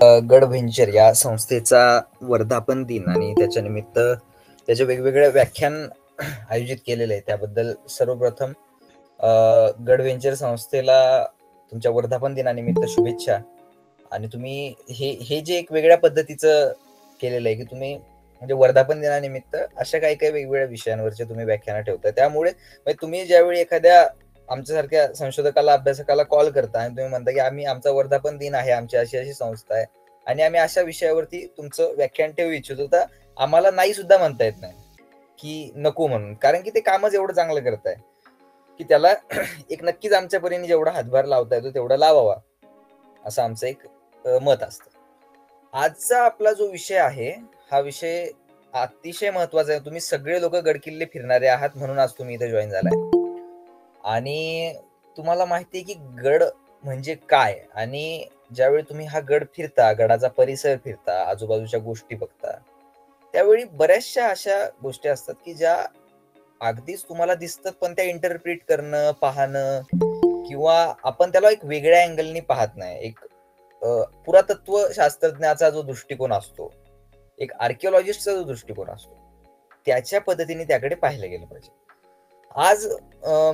गड व्हेंचर या संस्थेचा वर्धापन दिन आणि त्याच्या निमित्त त्याचे वेगवेगळे व्याख्यान आयोजित केलेले आहे. त्याबद्दल सर्वप्रथम गड व्हेंचर संस्थेला तुमच्या वर्धापन दिनानिमित्त शुभेच्छा. आणि तुम्ही हे हे जे एक वेगळ्या पद्धतीचं केलेलं आहे की तुम्ही म्हणजे वर्धापन दिनानिमित्त अशा काही काही वेगवेगळ्या विषयांवरचे तुम्ही व्याख्यानं ठेवताय. त्यामुळे म्हणजे तुम्ही ज्यावेळी एखाद्या आमच्यासारख्या संशोधकाला अभ्यासकाला कॉल करता आणि तुम्ही म्हणता की आमचा वर्धापन दिन आहे, आमची अशी अशी संस्था आहे आणि आम्ही अशा विषयावरती तुमचं व्याख्यान ठेवू इच्छितो, तर आम्हाला नाही सुद्धा म्हणता येत नाही की नको म्हणून. कारण की ते कामच एवढं चांगलं करताय की त्याला एक नक्कीच आमच्या परीने जेवढा हातभार लावता येतो तेवढा लावावा, असं आमचं एक मत असतं. आजचा आपला जो विषय आहे हा विषय अतिशय महत्वाचा आहे. तुम्ही सगळे लोक गडकिल्ले फिरणारे आहात म्हणून आज तुम्ही इथे जॉईन झालाय. आणि तुम्हाला माहिती आहे की गड म्हणजे काय, आणि ज्यावेळी तुम्ही हा गड फिरता, गडाचा परिसर फिरता, आजूबाजूच्या गोष्टी बघता, त्यावेळी बऱ्याचशा अशा गोष्टी असतात की ज्या अगदीच तुम्हाला दिसतात पण त्या इंटरप्रिट करणं, पाहणं किंवा आपण त्याला एक वेगळ्या अँगलनी पाहत नाही. एक पुरातत्व शास्त्रज्ञाचा जो दृष्टिकोन असतो, एक आर्किओलॉजिस्टचा जो दृष्टिकोन असतो, त्याच्या पद्धतीने त्याकडे पाहिलं गेलं पाहिजे. आज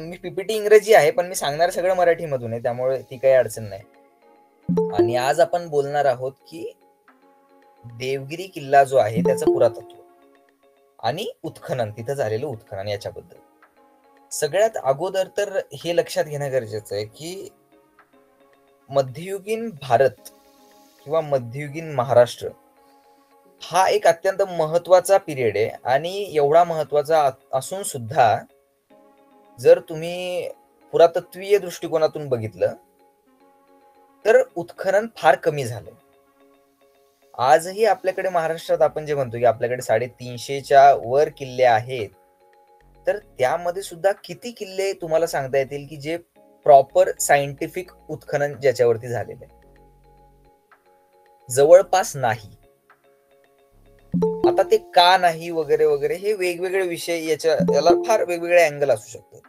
मी पीपीटी इंग्रजी आहे पण मी सांगणार सगळं मराठीमधून आहे, त्यामुळे ती काही अडचण नाही. आणि आज आपण बोलणार आहोत की देवगिरी किल्ला जो आहे त्याचं पुरातत्व आणि उत्खनन, तिथं झालेलं उत्खनन याच्याबद्दल. सगळ्यात अगोदर तर हे लक्षात घेणं गरजेचं आहे की मध्ययुगीन भारत किंवा मध्ययुगीन महाराष्ट्र हा एक अत्यंत महत्वाचा पिरियड आहे. आणि एवढा महत्वाचा असून सुद्धा जर तुम्ही पुरातत्वीय दृष्टिकोनातून बघितलं तर उत्खनन फार कमी झालं. आजही आपल्याकडे महाराष्ट्रात आपण जे म्हणतो की आपल्याकडे 350च्या वर किल्ले आहेत, तर त्यामध्ये सुद्धा किती किल्ले तुम्हाला सांगता येतील की जे प्रॉपर सायंटिफिक उत्खनन ज्याच्यावरती झालेलं आहे? जवळपास नाही. आता ते का नाही वगैरे वगैरे हे वेगवेगळे विषय, याला फार वेगवेगळे अँगल असू शकतात.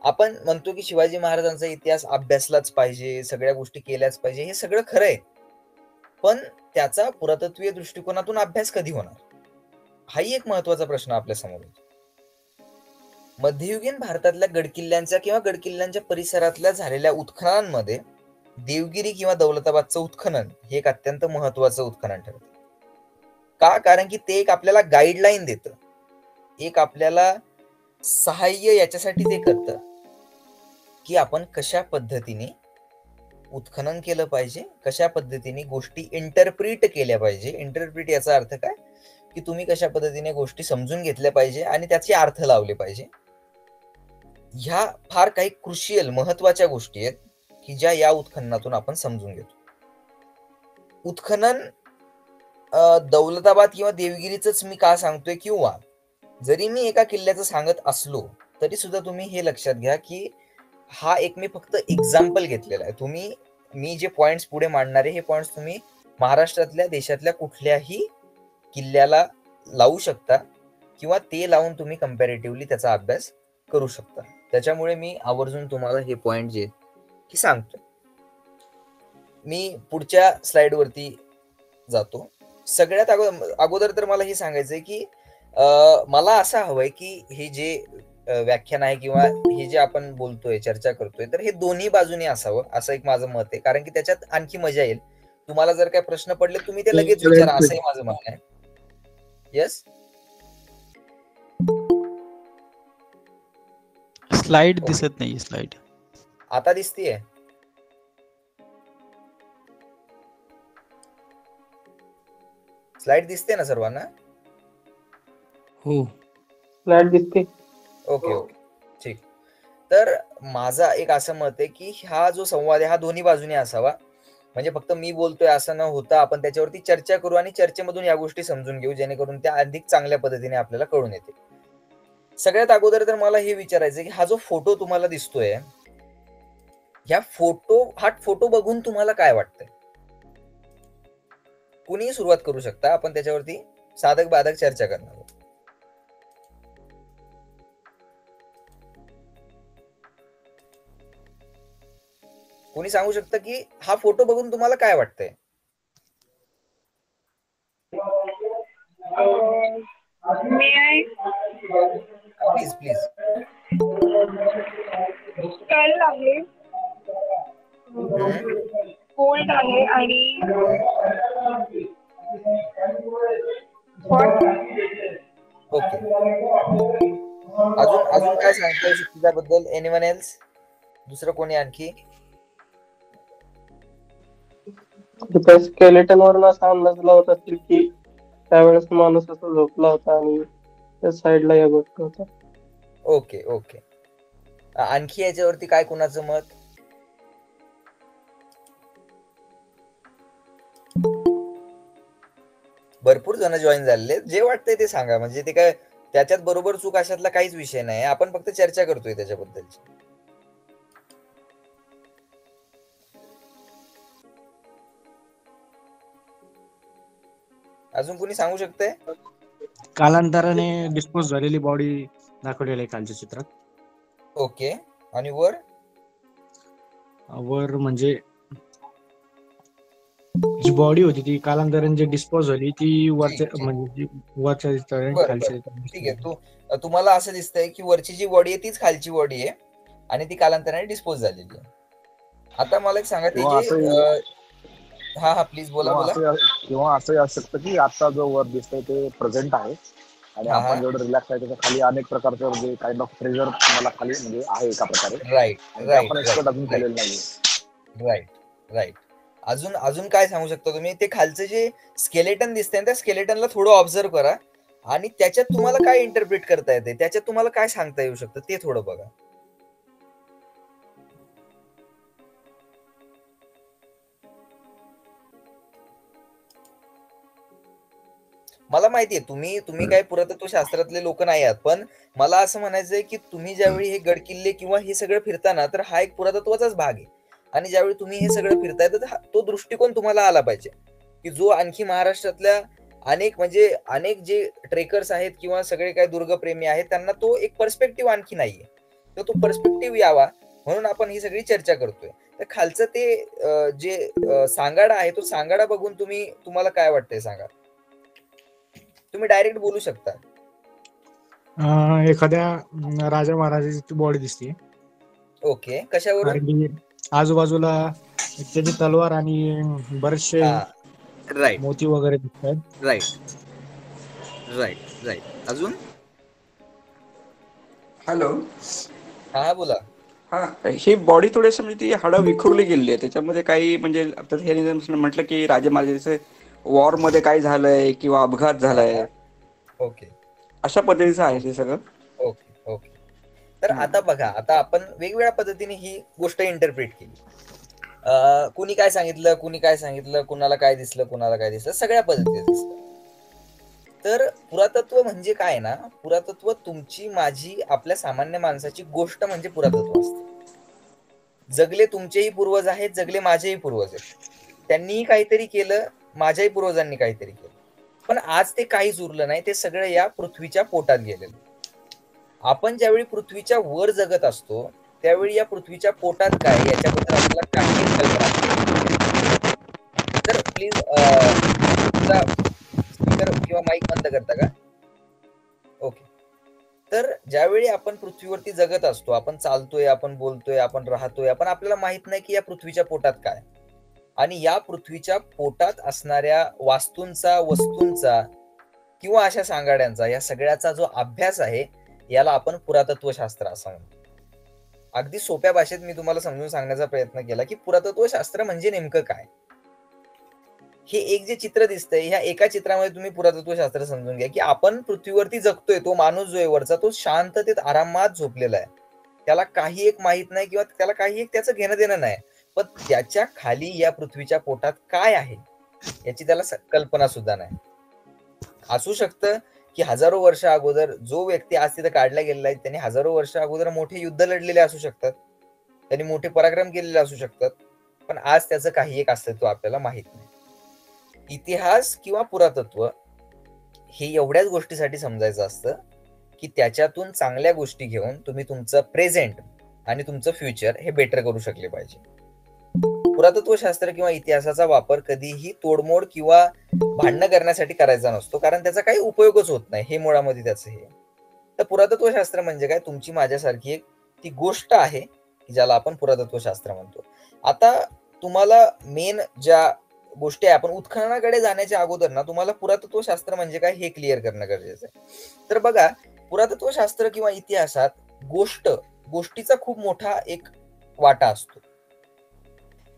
आपण म्हणतो की शिवाजी महाराजांचा इतिहास अभ्यासलाच पाहिजे, सगळ्या गोष्टी केल्याच पाहिजे, हे सगळं खरं आहे. पण त्याचा पुरातत्वीय दृष्टिकोनातून अभ्यास कधी होणार, हाही एक महत्वाचा प्रश्न आपल्या समोर येतो. मध्ययुगीन भारतातल्या गडकिल्ल्यांच्या किंवा गडकिल्ल्यांच्या परिसरातल्या झालेल्या उत्खननांमध्ये देवगिरी किंवा दौलताबादचं उत्खनन हे एक अत्यंत महत्वाचं उत्खनन ठरतं. का? कारण की ते एक आपल्याला गाईडलाईन देतं, एक आपल्याला सहाय्य याच्यासाठी ते करतं की आपण कशा पद्धतीने उत्खनन केलं पाहिजे, कशा पद्धतीने गोष्टी इंटरप्रिट केल्या पाहिजे. इंटरप्रिट याचा अर्थ काय की तुम्ही कशा पद्धतीने गोष्टी समजून घेतल्या पाहिजे आणि त्याचे अर्थ लावले पाहिजे. ह्या फार काही क्रुशियल महत्वाच्या गोष्टी आहेत की ज्या या उत्खननातून आपण समजून घेतो. उत्खनन दौलताबाद किंवा देवगिरीच मी का सांगतोय, किंवा जरी मी एका किल्ल्याचं सांगत असलो तरी सुद्धा तुम्ही हे लक्षात घ्या की हा एक मी फक्त एक्झाम्पल घेतलेला आहे. मी जे पॉइंट्स पुढे मांडणारे हे पॉइंट्स तुम्ही महाराष्ट्रातल्या, देशातल्या कुठल्याही किल्ल्याला लावू शकता किंवा ते लावून तुम्ही कंपॅरेटिव्हली त्याचा अभ्यास करू शकता. त्याच्यामुळे मी आवर्जून तुम्हाला हे पॉइंट जे की सांगतो. मी पुढच्या स्लाइड वरती जातो. सगळ्यात अगोदर तर मला हे सांगायचंय की मला असं हवंय की हे जे व्याख्यान आहे किंवा हे जे आपण बोलतोय, चर्चा करतोय, तर हे दोन्ही बाजूने असावं, असं एक माझं मत आहे. कारण की त्याच्यात आणखी मजा येईल. तुम्हाला जर काही प्रश्न पडले तुम्ही ते लगेच विचारा, असंही माझं म्हणणं आहे. येस, स्लाइड दिसत नाही. स्लाइड आता दिसतीये? स्लाइड दिसते ना सर्वांना? हो, स्लाइड दिसते. ओके ओके, ठीक. तर माझा एक असं मत आहे की हा जो संवाद आहे हा दोन्ही बाजूने असावा. म्हणजे फक्त मी बोलतोय असं न होता आपण त्याच्यावरती चर्चा करू आणि चर्चेमधून या गोष्टी समजून घेऊ, जेणेकरून त्या अधिक चांगल्या पद्धतीने आपल्याला कळून येते. सगळ्यात अगोदर तर मला हे विचारायचं की हा जो फोटो तुम्हाला दिसतोय, हा फोटो बघून तुम्हाला काय वाटतंय? कुणीही सुरुवात करू शकता, आपण त्याच्यावरती साधक बाधक चर्चा करणार आहोत. कोणी सांगू शकतं की हा फोटो बघून तुम्हाला काय वाटतंय? स्केल आहे, कोल्ड आहे आणि ओके. अजून अजून काय सांगता येऊ शकतं त्याबद्दल? Anyone else? दुसरं कोणी आणखी? तिथे स्केलेटन वरून असा अंदाज लावत असतील की त्यावेळेस माणूस असा झोपला होता आणि त्या साईडला या गोष्टी होत्या. Okay okay. आणखी याच्यावरती काय कुणाचं मत? भरपूर जण जॉईन झालेले. जे वाटतंय ते सांगा. म्हणजे ते काय त्याच्यात बरोबर चूक अशातला काहीच विषय नाही. आपण फक्त चर्चा करतोय त्याच्याबद्दलची. अजून कोणी सांगू शकतंय? कालांतराने डिस्पोज झालेली बॉडी दाखवलेली आहे खालच्या चित्रात. ओके. आणि वर? वर म्हणजे जी बॉडी होती ती कालांतराने जी डिस्पोज झाली ती वरच्या ठीक. म्हणजे जी वरच्या चित्रात आणि बरं खालच्या बरं ठीक चित्रात. आहे. तुम्हाला असं दिसतंय की वरची जी बॉडी आहे तीच खालची बॉडी आहे आणि ती कालांतराने डिस्पोज झालेली आहे. आता मला एक सांगा, ते जे हा प्लीज बोला. किंवा असंही असू शकतं की आता जो वर दिसतोय ते प्रेझेंट आहे आणि आपण जेवढं रिलॅक्स आहे त्याच्या खाली अनेक प्रकारचं म्हणजे काइंड ऑफ प्रेशर मला खाली म्हणजे आहे एका प्रकारे. राईट आपण एक्सपर्ट अजून केलेलं नाहीये. राईट. अजून काय सांगू शकता तुम्ही? ते खालचं जे स्केलेटन दिसतंय त्या स्केलेटनला थोडं ऑब्झर्व करा आणि त्याच्यात तुम्हाला काय इंटरप्रिट करता येते, त्याच्यात तुम्हाला काय सांगता येऊ शकतं ते थोडं बघा. मला माहितीये तुम्ही काय पुरातत्व शास्त्रातले लोक नाही आहात, पण मला असं म्हणायचंय की तुम्ही ज्यावेळी हे गड किल्ले किंवा हे सगळं फिरताना तर हा एक पुरातत्वाचाच भाग आहे आणि ज्यावेळी तुम्ही हे सगळं फिरताय तर तो दृष्टिकोन तुम्हाला आला पाहिजे की जो आणखी महाराष्ट्रातल्या अनेक जे ट्रेकर्स आहेत किंवा सगळे काय दुर्गप्रेमी आहेत त्यांना तो एक पर्स्पेक्टिव्ह आणखी नाहीये. तर तो पर्स्पेक्टिव्ह यावा म्हणून आपण ही सगळी चर्चा करतोय. तर खालचं ते जे सांगाडा आहे तो सांगाडा बघून तुम्हाला काय वाटतंय सांगा. तुम्ही डायरेक्ट बोलू शकता. एखाद्या राजा महाराजाची बॉडी दिसते. ओके. कशावरून? आजूबाजूला त्याची तलवार आणि बरेचसे राईट मोती वगैरे दिसतात. राईट. अजून? हॅलो. हा बोला. हा, ही बॉडी थोडीशी म्हणजे ती हाडं विखुरली गेली आहे. त्याच्यामध्ये काही म्हणजे आता हे म्हटलं की राजे महाराजांचे वॉर मध्ये काय झालंय किंवा अपघात झालाय. ओके. अशा पद्धतीचं आहे ते सगळं. ओके. तर आता बघा, आता आपण वेगवेगळ्या पद्धतीने ही गोष्ट इंटरप्रिट केली. कुणी काय सांगितलं, कुणाला काय दिसलं, सगळ्या पद्धतीने दिसतं. तर पुरातत्व म्हणजे काय ना, पुरातत्व तुमची माझी आपल्या सामान्य माणसाची गोष्ट म्हणजे पुरातत्व असते. जगले तुमचेही पूर्वज आहेत, जगले माझेही पूर्वज आहेत. त्यांनीही काहीतरी केलं, माझ्याही पूर्वजांनी काहीतरी केलं, पण आज ते काहीच उरलं नाही. ते सगळं या पृथ्वीच्या पोटात गेलेलं. आपण ज्यावेळी पृथ्वीच्या वर जगत असतो त्यावेळी या पृथ्वीच्या पोटात काय याच्याबद्दल आपल्याला काही कल्पना नसते. तर प्लीज स्पीकर किंवा माईक बंद करता का? ओके. तर ज्यावेळी आपण पृथ्वीवरती जगत असतो, आपण चालतोय, आपण बोलतोय, आपण राहतोय, आपण आपल्याला माहित नाही की या पृथ्वीच्या पोटात काय, आणि या पृथ्वीच्या पोटात असणाऱ्या वस्तूंचा किंवा अशा सांगाड्यांचा या सगळ्याचा जो अभ्यास आहे याला आपण पुरातत्व शास्त्र असं म्हणतो. अगदी सोप्या भाषेत मी तुम्हाला समजून सांगण्याचा प्रयत्न केला की पुरातत्व शास्त्र म्हणजे नेमकं काय. हे एक जे चित्र दिसतंय, ह्या एका चित्रामध्ये तुम्ही पुरातत्व शास्त्र समजून घ्या की आपण पृथ्वीवरती जगतोय. तो माणूस जो आहे वरचा, तो शांततेत आरामात झोपलेला आहे. त्याला काही एक माहित नाही किंवा त्याला काही एक त्याचं घेणं देणं नाही, पण त्याच्या खाली या पृथ्वीच्या पोटात काय आहे याची त्याला कल्पना सुद्धा नाही. असू शकतं की हजारो वर्ष अगोदर जो व्यक्ती आज तिथे काढला गेलेला आहे त्यांनी हजारो वर्ष अगोदर मोठे युद्ध लढलेले असू शकतात, त्यांनी मोठे पराक्रम केलेले असू शकतात, पण आज त्याचं काही एक अस्तित्व आपल्याला माहित नाही. इतिहास किंवा पुरातत्व हे एवढ्याच गोष्टीसाठी समजायचं असतं की त्याच्यातून चांगल्या गोष्टी घेऊन तुम्ही तुमचं प्रेझेंट आणि तुमचं फ्युचर हे बेटर करू शकले पाहिजे. पुरातत्व शास्त्र किंवा इतिहासाचा वापर कधीही तोडमोड किंवा भांडणं करण्यासाठी करायचा नसतो, कारण त्याचा काही उपयोगच होत नाही. हे मुळामध्ये त्याचं हे. तर पुरातत्व शास्त्र म्हणजे काय, तुमची माझ्यासारखी एक ती गोष्ट आहे की ज्याला आपण पुरातत्वशास्त्र म्हणतो. आता तुम्हाला मेन ज्या गोष्टी आहे, आपण उत्खननाकडे जाण्याच्या अगोदर ना तुम्हाला पुरातत्वशास्त्र म्हणजे काय हे क्लिअर करणं गरजेचं आहे. तर बघा, पुरातत्वशास्त्र किंवा इतिहासात गोष्टीचा खूप मोठा एक वाटा असतो.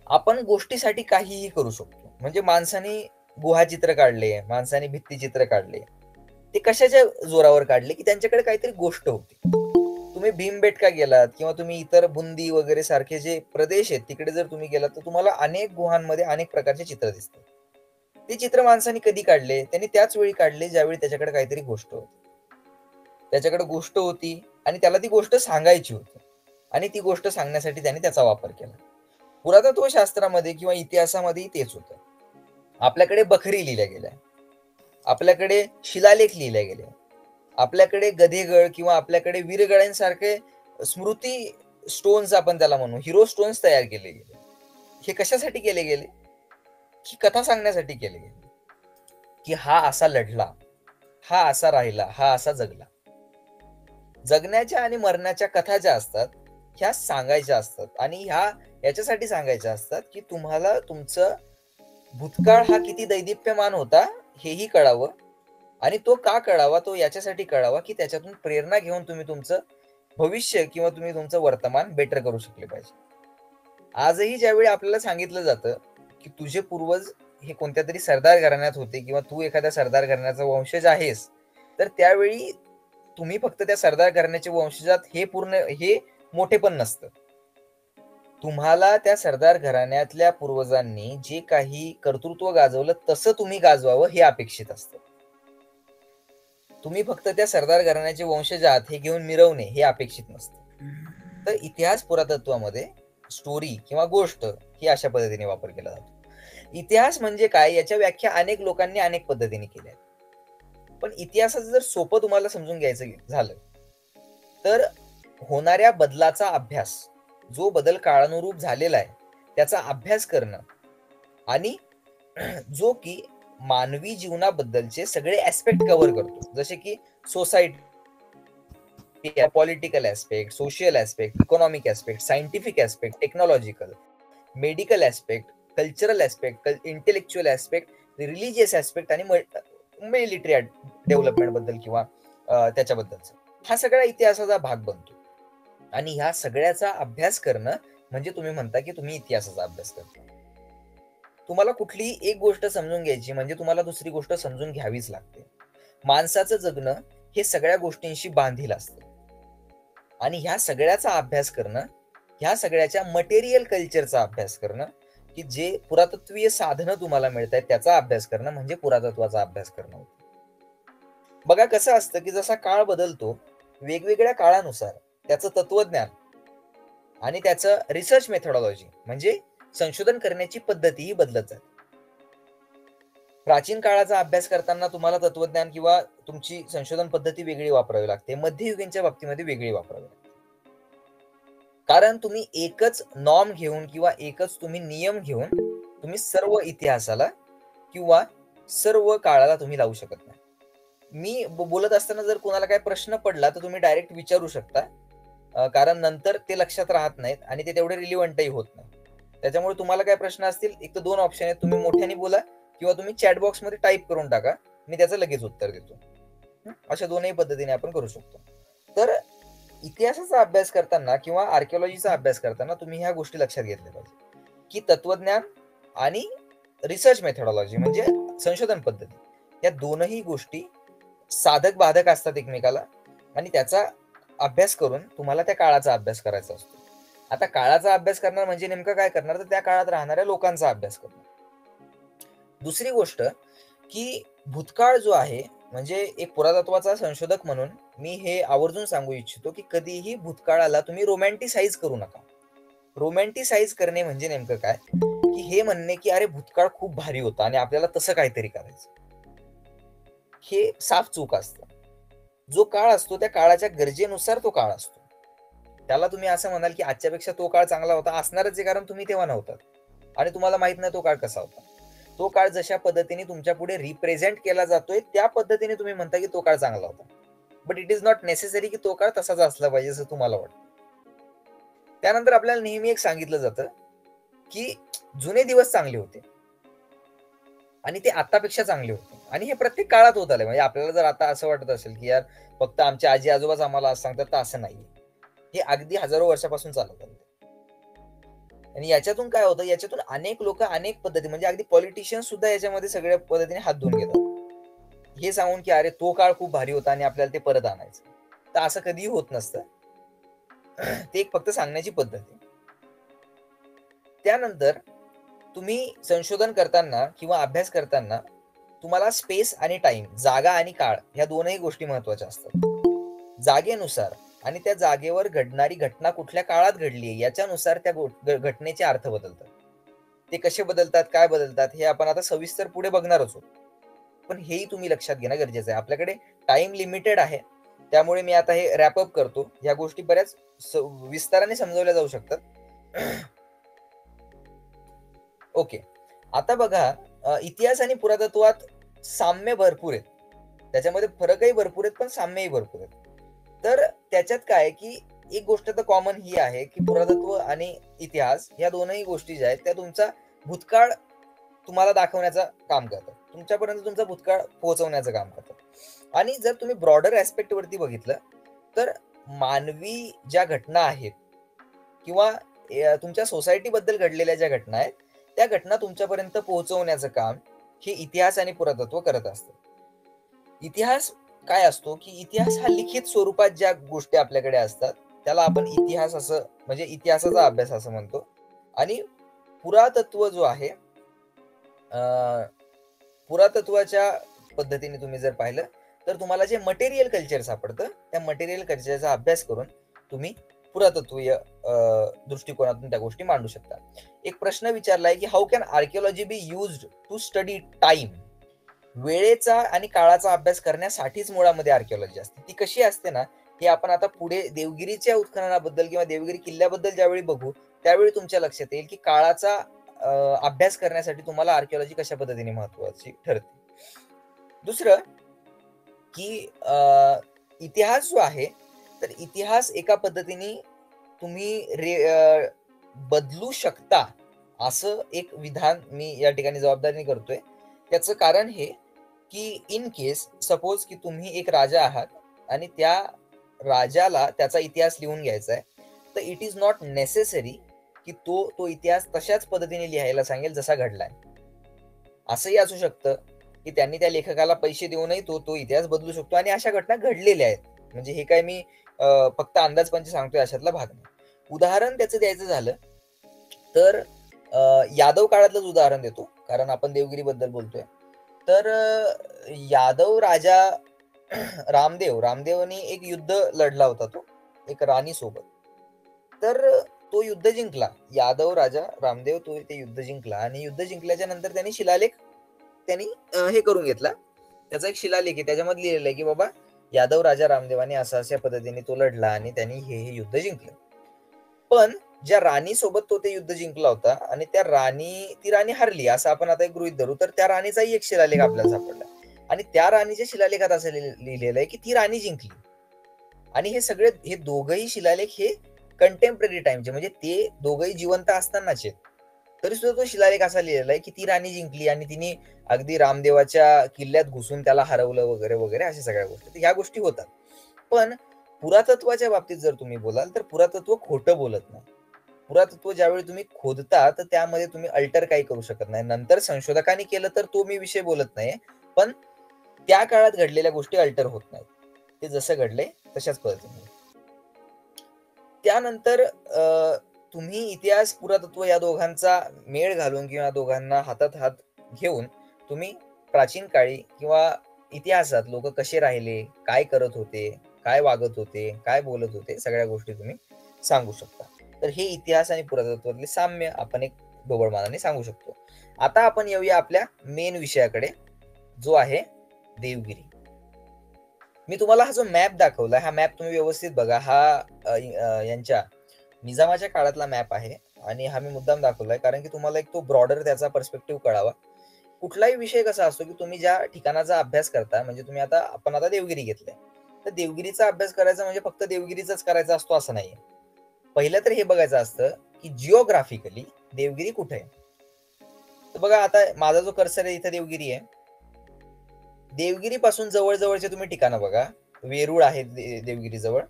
आपण गोष्टीसाठी काहीही करू शकतो. म्हणजे माणसाने गुहाचित्र काढले, माणसाने भित्तीचित्र काढले, ते कशाच्या जोरावर काढले की त्यांच्याकडे काहीतरी गोष्ट होती. तुम्ही भीमबेटका गेलात किंवा तुम्ही इतर बुंदी वगैरे सारखे जे प्रदेश आहेत तिकडे जर तुम्ही गेलात तर तुम्हाला अनेक गुहांमध्ये अनेक प्रकारचे चित्र दिसतात. ते चित्र माणसाने कधी काढले? त्यांनी त्याच वेळी काढले ज्यावेळी त्याच्याकडे काहीतरी गोष्ट होती. त्याच्याकडे गोष्ट होती आणि त्याला ती गोष्ट सांगायची होती आणि ती गोष्ट सांगण्यासाठी त्याने त्याचा वापर केला. पुरातत्वशास्त्रामध्ये किंवा इतिहासामध्येही तेच होतं. आपल्याकडे बखरी लिहिल्या गेल्या, आपल्याकडे शिलालेख लिहिले गेले, आपल्याकडे गधेगड किंवा आपल्याकडे वीरगळ्यांसारखे स्मृती स्टोन्स आपण त्याला म्हणू, हिरो स्टोन्स तयार केले गेले. हे कशासाठी केले गेले? ही कथा सांगण्यासाठी केले गेले की हा असा लढला, हा असा राहिला, हा असा जगला. जगण्याच्या आणि मरण्याच्या कथा ज्या असतात ह्या सांगायच्या असतात आणि ह्या याच्यासाठी सांगायच्या असतात की तुम्हाला तुमचं भूतकाळ हा किती दैदिप्यमान होता हेही कळावं आणि तो का कळावा, तो याच्यासाठी कळावा की त्याच्यातून प्रेरणा घेऊन तुम्ही तुमचं भविष्य किंवा तुम्ही तुमचं वर्तमान बेटर करू शकले पाहिजे. आजही ज्यावेळी आपल्याला सांगितलं जातं की तुझे पूर्वज हे कोणत्या तरी सरदार घराण्यात होते किंवा तू एखाद्या सरदार घराण्याचा वंशज आहेस, तर त्यावेळी तुम्ही फक्त त्या सरदार घराण्याचे वंशजात हे मोठे पण नसतं. तुम्हाला त्या सरदार घराण्यातल्या पूर्वजांनी जे काही कर्तृत्व गाजवलं तसं तुम्ही गाजवावं हे अपेक्षित असतं. तुम्ही फक्त त्या सरदार घराण्याचे वंशज आहात हे घेऊन मिरवणे हे अपेक्षित नसतं. तर इतिहास पुरातत्वामध्ये स्टोरी किंवा गोष्ट ही अशा पद्धतीने वापर केला जातो. इतिहास म्हणजे काय याच्या व्याख्या अनेक लोकांनी अनेक पद्धतीने केल्या. पण इतिहासाचं जर सोपं तुम्हाला समजून घ्यायचं झालं तर होणाऱ्या बदलाचा अभ्यास, जो बदल काळानुरूप झालेला आहे त्याचा अभ्यास करणं आणि जो की मानवी जीवनाबद्दलचे सगळे ऍस्पेक्ट कव्हर करतो, जसे की society, political aspect, social aspect, economic aspect, scientific aspect, technological, medical aspect, cultural aspect, intellectual aspect, religious aspect आणि मिलिटरी डेव्हलपमेंट बद्दल किंवा त्याच्याबद्दलचा हा सगळा इतिहासाचा भाग बनतो. आणि ह्या सगळ्याचा अभ्यास करणं म्हणजे तुम्ही म्हणता की तुम्ही इतिहासाचा अभ्यास करता. तुम्हाला कुठलीही एक गोष्ट समजून घ्यायची म्हणजे तुम्हाला दुसरी गोष्ट समजून घ्यावीच लागते. माणसाचं जगणं हे सगळ्या गोष्टींशी बांधील असतं आणि ह्या सगळ्याचा अभ्यास करणं, ह्या सगळ्याच्या मटेरियल कल्चरचा अभ्यास करणं, की जे पुरातत्वीय साधनं तुम्हाला मिळत आहेत त्याचा अभ्यास करणं म्हणजे पुरातत्वाचा अभ्यास करणं होतं. बघा कसं असतं की जसा काळ बदलतो वेगवेगळ्या काळानुसार त्याचं तत्वज्ञान आणि त्याचं रिसर्च मेथोडॉलॉजी म्हणजे संशोधन करण्याची पद्धतीही बदलत जाते. प्राचीन काळाचा अभ्यास करताना तुम्हाला तत्वज्ञान किंवा तुमची संशोधन पद्धती वेगळी वापरावी लागते, मध्ययुगीनच्या बाबतीमध्ये वेगळी वापरावी लागते. कारण तुम्ही एकच नॉर्म घेऊन किंवा एकच तुम्ही नियम घेऊन तुम्ही सर्व इतिहासाला किंवा सर्व काळाला तुम्ही लावू शकत नाही. मी बोलत असताना जर कोणाला काही प्रश्न पडला तर तुम्ही डायरेक्ट विचारू शकता, कारण नंतर ते लक्षात राहत नाहीत आणि ते तेवढे रिलिव्हंटही होत नाही. त्याच्यामुळे तुम्हाला काय प्रश्न असतील एक तर दोन ऑप्शन आहेत, तुम्ही मोठ्याने बोला किंवा तुम्ही चॅट बॉक्स मध्ये टाईप करून टाका, मी त्याचं लगेच उत्तर देतो. अशा दोनही पद्धतीने आपण करू शकतो. तर इतिहासाचा अभ्यास करताना किंवा आर्किओलॉजीचा अभ्यास करताना तुम्ही ह्या गोष्टी लक्षात घेतल्या पाहिजे की तत्वज्ञान आणि रिसर्च मेथोडॉलॉजी म्हणजे संशोधन पद्धती या दोनही गोष्टी साधक बाधक असतात एकमेकाला आणि त्याचा अभ्यास करून तुम्हाला त्या काळाचा अभ्यास करायचा असतो. आता काळाचा अभ्यास करणार म्हणजे नेमकं काय करणार, तर त्या काळात राहणाऱ्या लोकांचा अभ्यास करणार. दुसरी गोष्ट की भूतकाळ जो आहे म्हणजे एक पुरातत्वाचा संशोधक म्हणून मी हे आवर्जून सांगू इच्छितो की कधीही भूतकाळाला तुम्ही रोमॅन्टिसाइज करू नका. रोमॅन्टिसाइज करणे म्हणजे नेमकं काय की हे म्हणणे की अरे भूतकाळ खूप भारी होता आणि आपल्याला तसं काहीतरी करायचं, हे साफ चूक असतं. जो काळ असतो त्या काळाच्या गरजेनुसार तो काळ असतो. त्याला तुम्ही असं म्हणाल की आजच्यापेक्षा तो काळ चांगला होता, असणारच आहे कारण तुम्ही तेव्हा नव्हतात आणि तुम्हाला माहित नाही तो काळ कसा होता. तो काळ जशा पद्धतीने तुमच्या पुढे रिप्रेझेंट केला जातोय त्या पद्धतीने तुम्ही म्हणता की तो काळ चांगला होता, but it is not necessary की तो काळ तसाच असला पाहिजे असं तुम्हाला वाटतं. त्यानंतर आपल्याला नेहमी एक सांगितलं जातं की जुने दिवस चांगले होते आणि ते आतापेक्षा चांगले होते, आणि हे प्रत्येक काळात होत आलंय. म्हणजे आपल्याला जर आता असं वाटत असेल की यार फक्त आमचे आजी आजोबाच आम्हाला असं सांगतात, तर असं नाहीये. हे अगदी हजारो वर्षापासून चालत आलं. आणि याच्यातून काय होतं, याच्यातून अनेक लोक अनेक पद्धती, म्हणजे अगदी पॉलिटिशियन सुद्धा याच्यामध्ये सगळ्या पद्धतीने हात धुवून घेतात, हे सांगून की अरे तो काळ खूप भारी होता आणि आपल्याला ते परत आणायचं. तर असं कधीही होत नसतं. ते एक फक्त सांगण्याची पद्धत आहे. त्यानंतर तुम्ही संशोधन करताना किंवा अभ्यास करताना तुम्हाला स्पेस आणि टाइम, जागा आणि काळ, ह्या दोनही गोष्टी महत्वाच्या असतात. जागेनुसार आणि त्या जागेवर घडणारी घटना कुठल्या काळात घडली याच्यानुसार त्या घटनेचे अर्थ बदलतात. ते कसे बदलतात, काय बदलतात, हे आपण आता सविस्तर पुढे बघणारच आहोत. पण हेही तुम्ही लक्षात घेणं गरजेचं आहे. आपल्याकडे टाइम लिमिटेड आहे, त्यामुळे मी आता हे रॅपअप करतो. या गोष्टी बऱ्याच विस्ताराने समजवल्या जाऊ शकतात. ओके, आता बघा, इतिहास आणि पुरातत्वात साम्य भरपूर आहेत, त्याच्यामध्ये फरकही भरपूर आहेत पण साम्यही भरपूर आहेत. तर त्याच्यात काय की एक गोष्ट तर कॉमन ही आहे की पुरातत्व आणि इतिहास या दोनही गोष्टी ज्या आहेत त्या तुमचा भूतकाळ तुम्हाला दाखवण्याचं काम करतात, तुमच्यापर्यंत तुमचा भूतकाळ पोहोचवण्याचं काम करतात. आणि जर तुम्ही ब्रॉडर ऍस्पेक्ट वरती बघितलं तर मानवी ज्या घटना आहेत किंवा तुमच्या सोसायटी बद्दल घडलेल्या ज्या घटना आहेत त्या घटना तुमच्यापर्यंत पोहोचवण्याचं काम हे इतिहास आणि पुरातत्व करत असतं. इतिहास काय असतो की इतिहास हा लिखित स्वरूपात ज्या गोष्टी आपल्याकडे असतात त्याला आपण इतिहास असं, म्हणजे इतिहासाचा अभ्यास असं म्हणतो. आणि पुरातत्व जो आहे, पुरातत्वाच्या पद्धतीने तुम्ही जर पाहिलं तर तुम्हाला जे मटेरियल कल्चर सापडतं त्या मटेरियल कल्चरचा अभ्यास करून तुम्ही पुरातत्वीय दृष्टिकोनातून त्या गोष्टी मांडू शकता. एक प्रश्न विचारलाय की how can archaeology be used to study time. वेळेचा आणि काळाचा अभ्यास करण्यासाठीच मुळामध्ये आर्किओलॉजी असते. ती कशी असते ना, हे आपण आता पुढे देवगिरीच्या उत्खननाबद्दल किंवा देवगिरी किल्ल्याबद्दल ज्यावेळी बघू त्यावेळी तुमच्या लक्षात येईल की काळाचा अभ्यास करण्यासाठी तुम्हाला आर्किओलॉजी कशा पद्धतीने महत्वाची ठरते. दुसरं की इतिहास जो आहे तर इतिहास एका पद्धतीने तुम्ही बदलू शकता असं एक विधान मी या ठिकाणी जबाबदारीने करतोय. त्याचं कारण हे की इन केस सपोज की तुम्ही एक राजा आहात आणि त्या राजाला त्याचा इतिहास लिहून घ्यायचा आहे, तर इट इज नॉट नेसेसरी की तो इतिहास तशाच पद्धतीने लिहायला सांगेल जसा घडलाय. असंही असू शकतं की त्यांनी त्या लेखकाला पैसे देऊनही तो इतिहास बदलू शकतो, आणि अशा घटना घडलेल्या आहेत. म्हणजे हे काय मी फक्त अंदाजपंच सांगतोय अशातला भाग नाही. उदाहरण त्याचं द्यायचं झालं तर यादव काळातलंच उदाहरण देतो, कारण आपण देवगिरी बद्दल बोलतोय. तर यादव राजा रामदेवने एक युद्ध लढला होता, तो एक राणी सोबत. तर तो युद्ध जिंकला, यादव राजा रामदेव तो ते युद्ध जिंकला, आणि युद्ध जिंकल्याच्या नंतर त्यांनी शिलालेख हे करून घेतला. त्याचा एक शिलालेख आहे, त्याच्यामध्ये लिहिलेलं आहे की बाबा यादव राजा रामदेवाने अशा पद्धतीने तो लढला आणि त्यांनी हे युद्ध जिंकलं. पण ज्या राणी सोबत तो ते युद्ध जिंकला होता आणि ती राणी हरली असं आपण आता एक गृहीत धरू, तर त्या राणीचाही एक शिलालेख आपल्याला सापडला, आणि त्या राणीच्या शिलालेखात असं लिहिलेलं आहे की ती राणी जिंकली. आणि हे दोघही शिलालेख हे कंटेम्पररी टाइमचे, म्हणजे ते दोघही जिवंत असतानाचे, तरी सुद्धा तो शिलालेख असा लिहिलेला आहे की ती राणी जिंकली आणि तिने अगदी रामदेवाच्या किल्ल्यात घुसून त्याला हरवलं वगैरे वगैरे, अशा सगळ्या गोष्टी. तर ह्या गोष्टी होतात. पण पुरातत्वाच्या बाबतीत जर तुम्ही बोलाल तर पुरातत्व खोटं बोलत नाही. पुरातत्व ज्यावेळी तुम्ही खोदता तर त्यामध्ये तुम्ही अल्टर काही करू शकत नाही. नंतर संशोधकांनी केलं तर तो मी विषय बोलत नाही, पण त्या काळात घडलेल्या गोष्टी अल्टर होत नाहीत, ते जसं घडले तशाच पद्धतीने. त्यानंतर तुम्ही इतिहास पुरातत्व या दोघांचा मेळ घालून किंवा दोघांना हातात हात घेऊन तुम्ही प्राचीन काळी किंवा इतिहासात लोक कसे राहिले, काय करत होते, काय वागत होते, काय बोलत होते, सगळ्या गोष्टी तुम्ही सांगू शकता. तर हे इतिहास आणि पुरातत्वातले साम्य आपण एक ढोबळमानाने सांगू शकतो. आता आपण येऊया आपल्या मेन विषयाकडे, जो आहे देवगिरी. मी तुम्हाला हा जो मॅप दाखवला, हा मॅप तुम्ही व्यवस्थित बघा. हा यांच्या निजामाच्या काळातला मॅप आहे, आणि हा मी मुद्दाम दाखवलाय कारण की तुम्हाला एक तो ब्रॉडर त्याचा पर्स्पेक्टिव्ह कळावा. कुठलाही विषय कसा असतो की तुम्ही ज्या ठिकाणाचा अभ्यास करता, म्हणजे आपण आता देवगिरी घेतलंय, तर देवगिरीचा अभ्यास करायचा म्हणजे फक्त देवगिरीचाच करायचा असतो असं नाहीये. पहिलं तर हे बघायचं असतं की जिओग्राफिकली देवगिरी कुठे आहे. तर बघा आता माझा जो कर्सर आहे इथं देवगिरी आहे. देवगिरी पासून जवळजवळचे तुम्ही ठिकाणं बघा. वेरूळ आहे देवगिरी जवळ,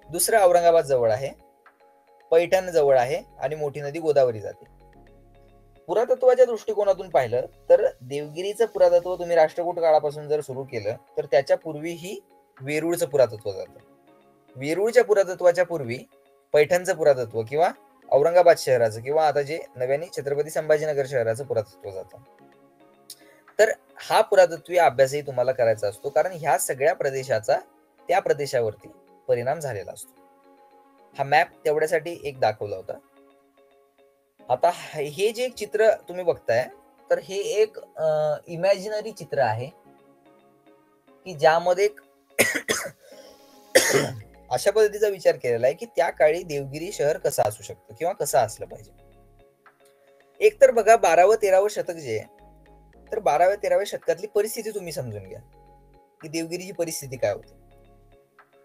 दुसरं औरंगाबाद जवळ आहे, पैठण जवळ आहे आणि मोठी नदी गोदावरी जाते. पुरातत्वाच्या दृष्टिकोनातून पाहिलं तर देवगिरीचं पुरातत्व तुम्ही राष्ट्रकूट काळापासून जर सुरू केलं तर त्याच्या पूर्वीही वेरूळचं पुरातत्व जातं. वेरूळच्या पुरातत्वाच्या पूर्वी पैठणचं पुरातत्व किंवा औरंगाबाद शहराचं किंवा आता जे नव्याने छत्रपती संभाजीनगर शहराचं पुरातत्व जातं. तर हा पुरातत्वीय अभ्यासही तुम्हाला करायचा असतो, कारण ह्या सगळ्या प्रदेशाचा त्या प्रदेशावरती परिणाम झालेला असतो. हा मॅप तेवढ्यासाठी एक दाखवला होता. आता हे जे चित्र तुम्ही बघताय तर हे एक इमॅजिनरी चित्र आहे की ज्यामध्ये अशा पद्धतीचा विचार केलेला आहे की त्या काळी देवगिरी शहर कसं असू शकतं किंवा कसं असलं पाहिजे. एक तर बघा 12व 13व शतक जे आहे, तर 12व्या 13व्या शतकातली परिस्थिती तुम्ही समजून घ्या की देवगिरीची परिस्थिती काय होती.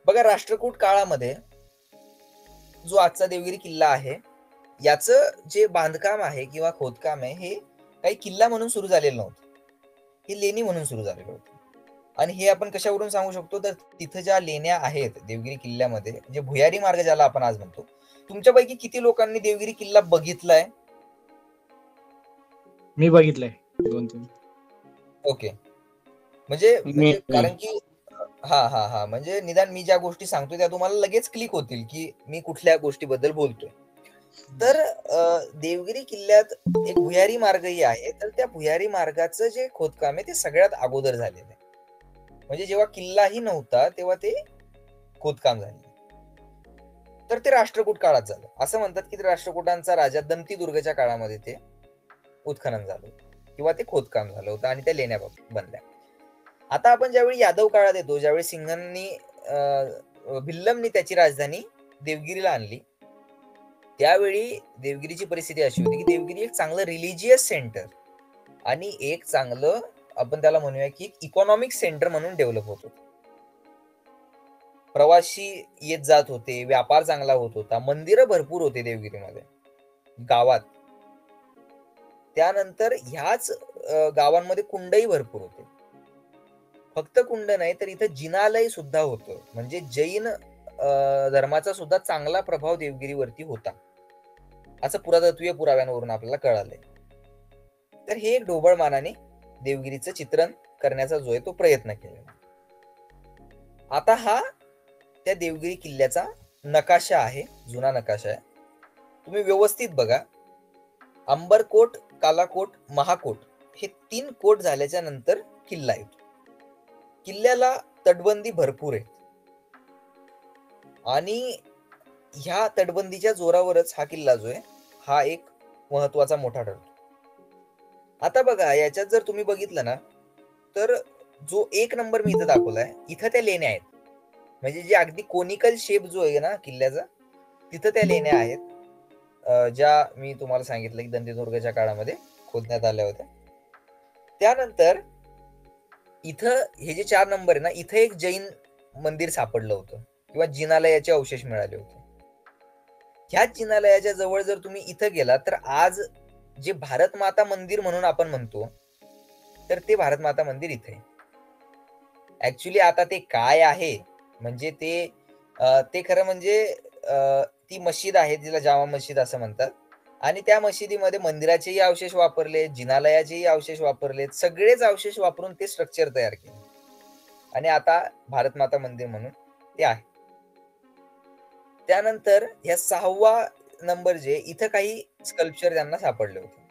बघा राष्ट्रकूट काळामध्ये जो आजचा देवगिरी किल्ला आहे याचं जे बांधकाम आहे किंवा खोदकाम आहे हे काही किल्ला म्हणून सुरू झालेलं नव्हतं, हे लेणी म्हणून सुरू झालेलं होतं. आणि हे आपण कशावरून सांगू शकतो तर तिथं ज्या लेण्या आहेत देवगिरी किल्ल्यामध्ये, जे भुयारी मार्ग ज्याला आपण आज म्हणतो, तुमच्यापैकी किती लोकांनी देवगिरी किल्ला बघितलाय? मी बघितलंय 2-3. ओके, म्हणजे कारण की हा म्हणजे निदान मी ज्या गोष्टी सांगतोय त्या तुम्हाला लगेच क्लिक होतील की मी कुठल्या गोष्टीबद्दल बोलतोय. तर देवगिरी किल्ल्यात एक भुयारी मार्गही आहे, तर त्या भुयारी मार्गाचं जे खोदकाम आहे ते सगळ्यात अगोदर झालेलं आहे. म्हणजे जेव्हा किल्लाही नव्हता तेव्हा ते खोदकाम झाले. तर ते राष्ट्रकूट काळात झालं. असं म्हणतात की राष्ट्रकूटांचा राजा दंती दुर्गच्या काळामध्ये ते उत्खनन झालं किंवा ते खोदकाम झालं होतं आणि त्या लेण्या बनल्या. आता आपण ज्यावेळी यादव काळात येतो, ज्यावेळी सिंघांनी भिल्लमनी त्याची राजधानी देवगिरीला आणली, त्यावेळी देवगिरीची परिस्थिती अशी होती की देवगिरी एक चांगलं रिलिजियस सेंटर आणि एक चांगलं आपण त्याला म्हणूया की इकॉनॉमिक सेंटर म्हणून डेव्हलप होत होतं. प्रवासी येत जात होते, व्यापार चांगला होत होता, मंदिरं भरपूर होते देवगिरीमध्ये गावात. त्यानंतर ह्याच गावांमध्ये कुंडही भरपूर होते. फक्त कुंड नाही तर इथं जिनालय सुद्धा होतं, म्हणजे जैन धर्माचा सुद्धा चांगला प्रभाव देवगिरीवरती होता असं पुरातत्वीय पुराव्यांवरून आपल्याला कळालंय. तर हे एक ढोबळ मानाने देवगिरीचं चित्रण करण्याचा जो आहे तो प्रयत्न केलेला. आता हा त्या देवगिरी किल्ल्याचा नकाशा आहे, जुना नकाशा आहे. तुम्ही व्यवस्थित बघा. अंबरकोट, कालाकोट, महाकोट हे 3 कोट झाल्याच्या नंतर किल्ला येतो. किल्ल्याला तटबंदी भरपूर आहे आणि ह्या तटबंदीच्या जोरावरच हा किल्ला जो आहे हा एक महत्वाचा मोठा ठरतो. आता बघा याच्यात जर तुम्ही बघितलं ना तर जो 1 नंबर मी इथं दाखवलाय, इथं त्या लेण्या आहेत. म्हणजे जे अगदी कोनिकल शेप जो आहे ना किल्ल्याचा, तिथं त्या लेण्या आहेत ज्या मी तुम्हाला सांगितलं की दंतीदुर्गच्या काळामध्ये खोदण्यात आल्या होत्या. त्यानंतर इथं हे जे 4 नंबर आहे ना, इथं एक जैन मंदिर सापडलं होतं किंवा जिनालयाचे अवशेष मिळाले होते. ह्या जिनालयाच्या जवळ जर तुम्ही इथं गेला तर आज जे भारत माता मंदिर म्हणून आपण म्हणतो तर ते भारत माता मंदिर इथे आहे. ऍक्च्युली आता ते काय आहे म्हणजे ते खरं म्हणजे ती मशीद आहे, तिला जामा मशीद असं म्हणतात. आणि त्या मशिदीमध्ये मंदिराचेही अवशेष वापरले, जिनालयाचेही अवशेष वापरले, सगळेच अवशेष वापरून ते स्ट्रक्चर तयार केले आणि आता भारत माता मंदिर म्हणून ते आहे. त्यानंतर ह्या 6वा नंबर जे इथं काही स्कल्पचर त्यांना सापडले होते.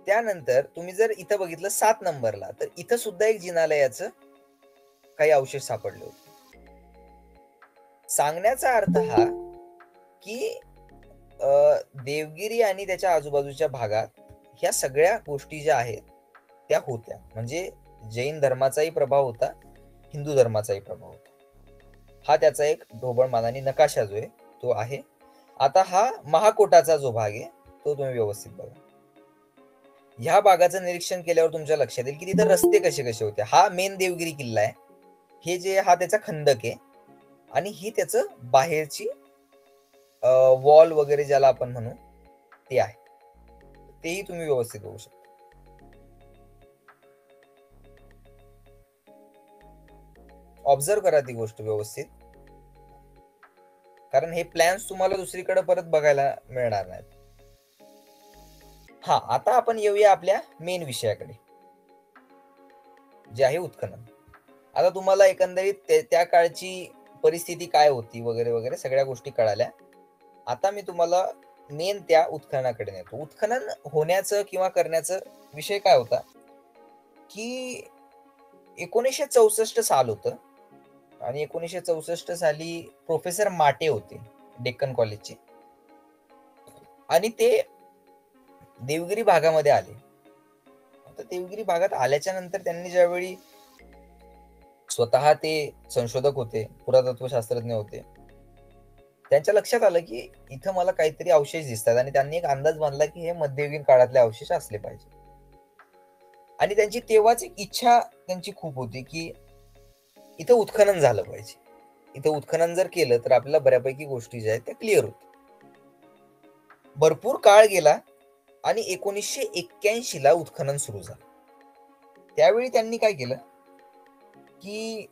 त्यानंतर तुम्ही जर इथं बघितलं 7 नंबरला तर इथं सुद्धा एक जिनालयाचं काही अवशेष सापडले होते. सांगण्याचा अर्थ हा की देवगिरी आणि त्याच्या आजूबाजूच्या भागात ह्या सगळ्या गोष्टी ज्या आहेत त्या होत्या. म्हणजे जैन धर्माचाही प्रभाव होता, हिंदू धर्माचाही प्रभाव होता. हा त्याचा एक ढोबळ मानाने नकाशा जो आहे तो आहे. आता हा महाकोटाचा जो भाग आहे तो तुम्ही व्यवस्थित बघा. ह्या भागाचं निरीक्षण केल्यावर तुमच्या लक्षात येईल की तिथं रस्ते कसे कसे होते. हा मेन देवगिरी किल्ला आहे, हे जे हा त्याचा खंदक आहे आणि ही त्याचं बाहेरची वॉल वगैरे ज्याला आपण म्हणू ते आहे, तेही तुम्ही व्यवस्थित बघू शकता. ऑब्झर्व करा ती गोष्ट व्यवस्थित, कारण हे प्लॅन्स तुम्हाला दुसरीकडे परत बघायला मिळणार नाहीत. हा, आता आपण येऊया आपल्या मेन विषयाकडे, जे आहे उत्खनन. आता तुम्हाला एकंदरीत त्या काळची परिस्थिती काय होती वगैरे वगैरे सगळ्या गोष्टी कळाल्या. आता मी तुम्हाला मेन त्या उत्खननाकडे नेतो. उत्खनन होण्याचं किंवा करण्याचं विषय काय होता की 1964 साल होतं आणि 1964 साली प्रोफेसर माटे होते डेक्कन कॉलेजचे, आणि ते देवगिरी भागामध्ये आले. आता देवगिरी भागात आल्याच्या नंतर त्यांनी ज्यावेळी, स्वतः ते संशोधक होते, पुरातत्व शास्त्रज्ञ होते, त्यांच्या लक्षात आलं की इथं मला काहीतरी अवशेष दिसतात, आणि त्यांनी एक अंदाज बांधला की हे मध्ययुगीन काळातले अवशेष असले पाहिजे. आणि त्यांची तेव्हाच एक इच्छा त्यांची खूप होती की इथं उत्खनन झालं पाहिजे. इथं उत्खनन जर केलं तर आपल्याला बऱ्यापैकी गोष्टी ज्या आहेत त्या क्लिअर होतील. भरपूर काळ गेला आणि 1981 ला उत्खनन सुरू झालं. त्यावेळी त्यांनी काय केलं की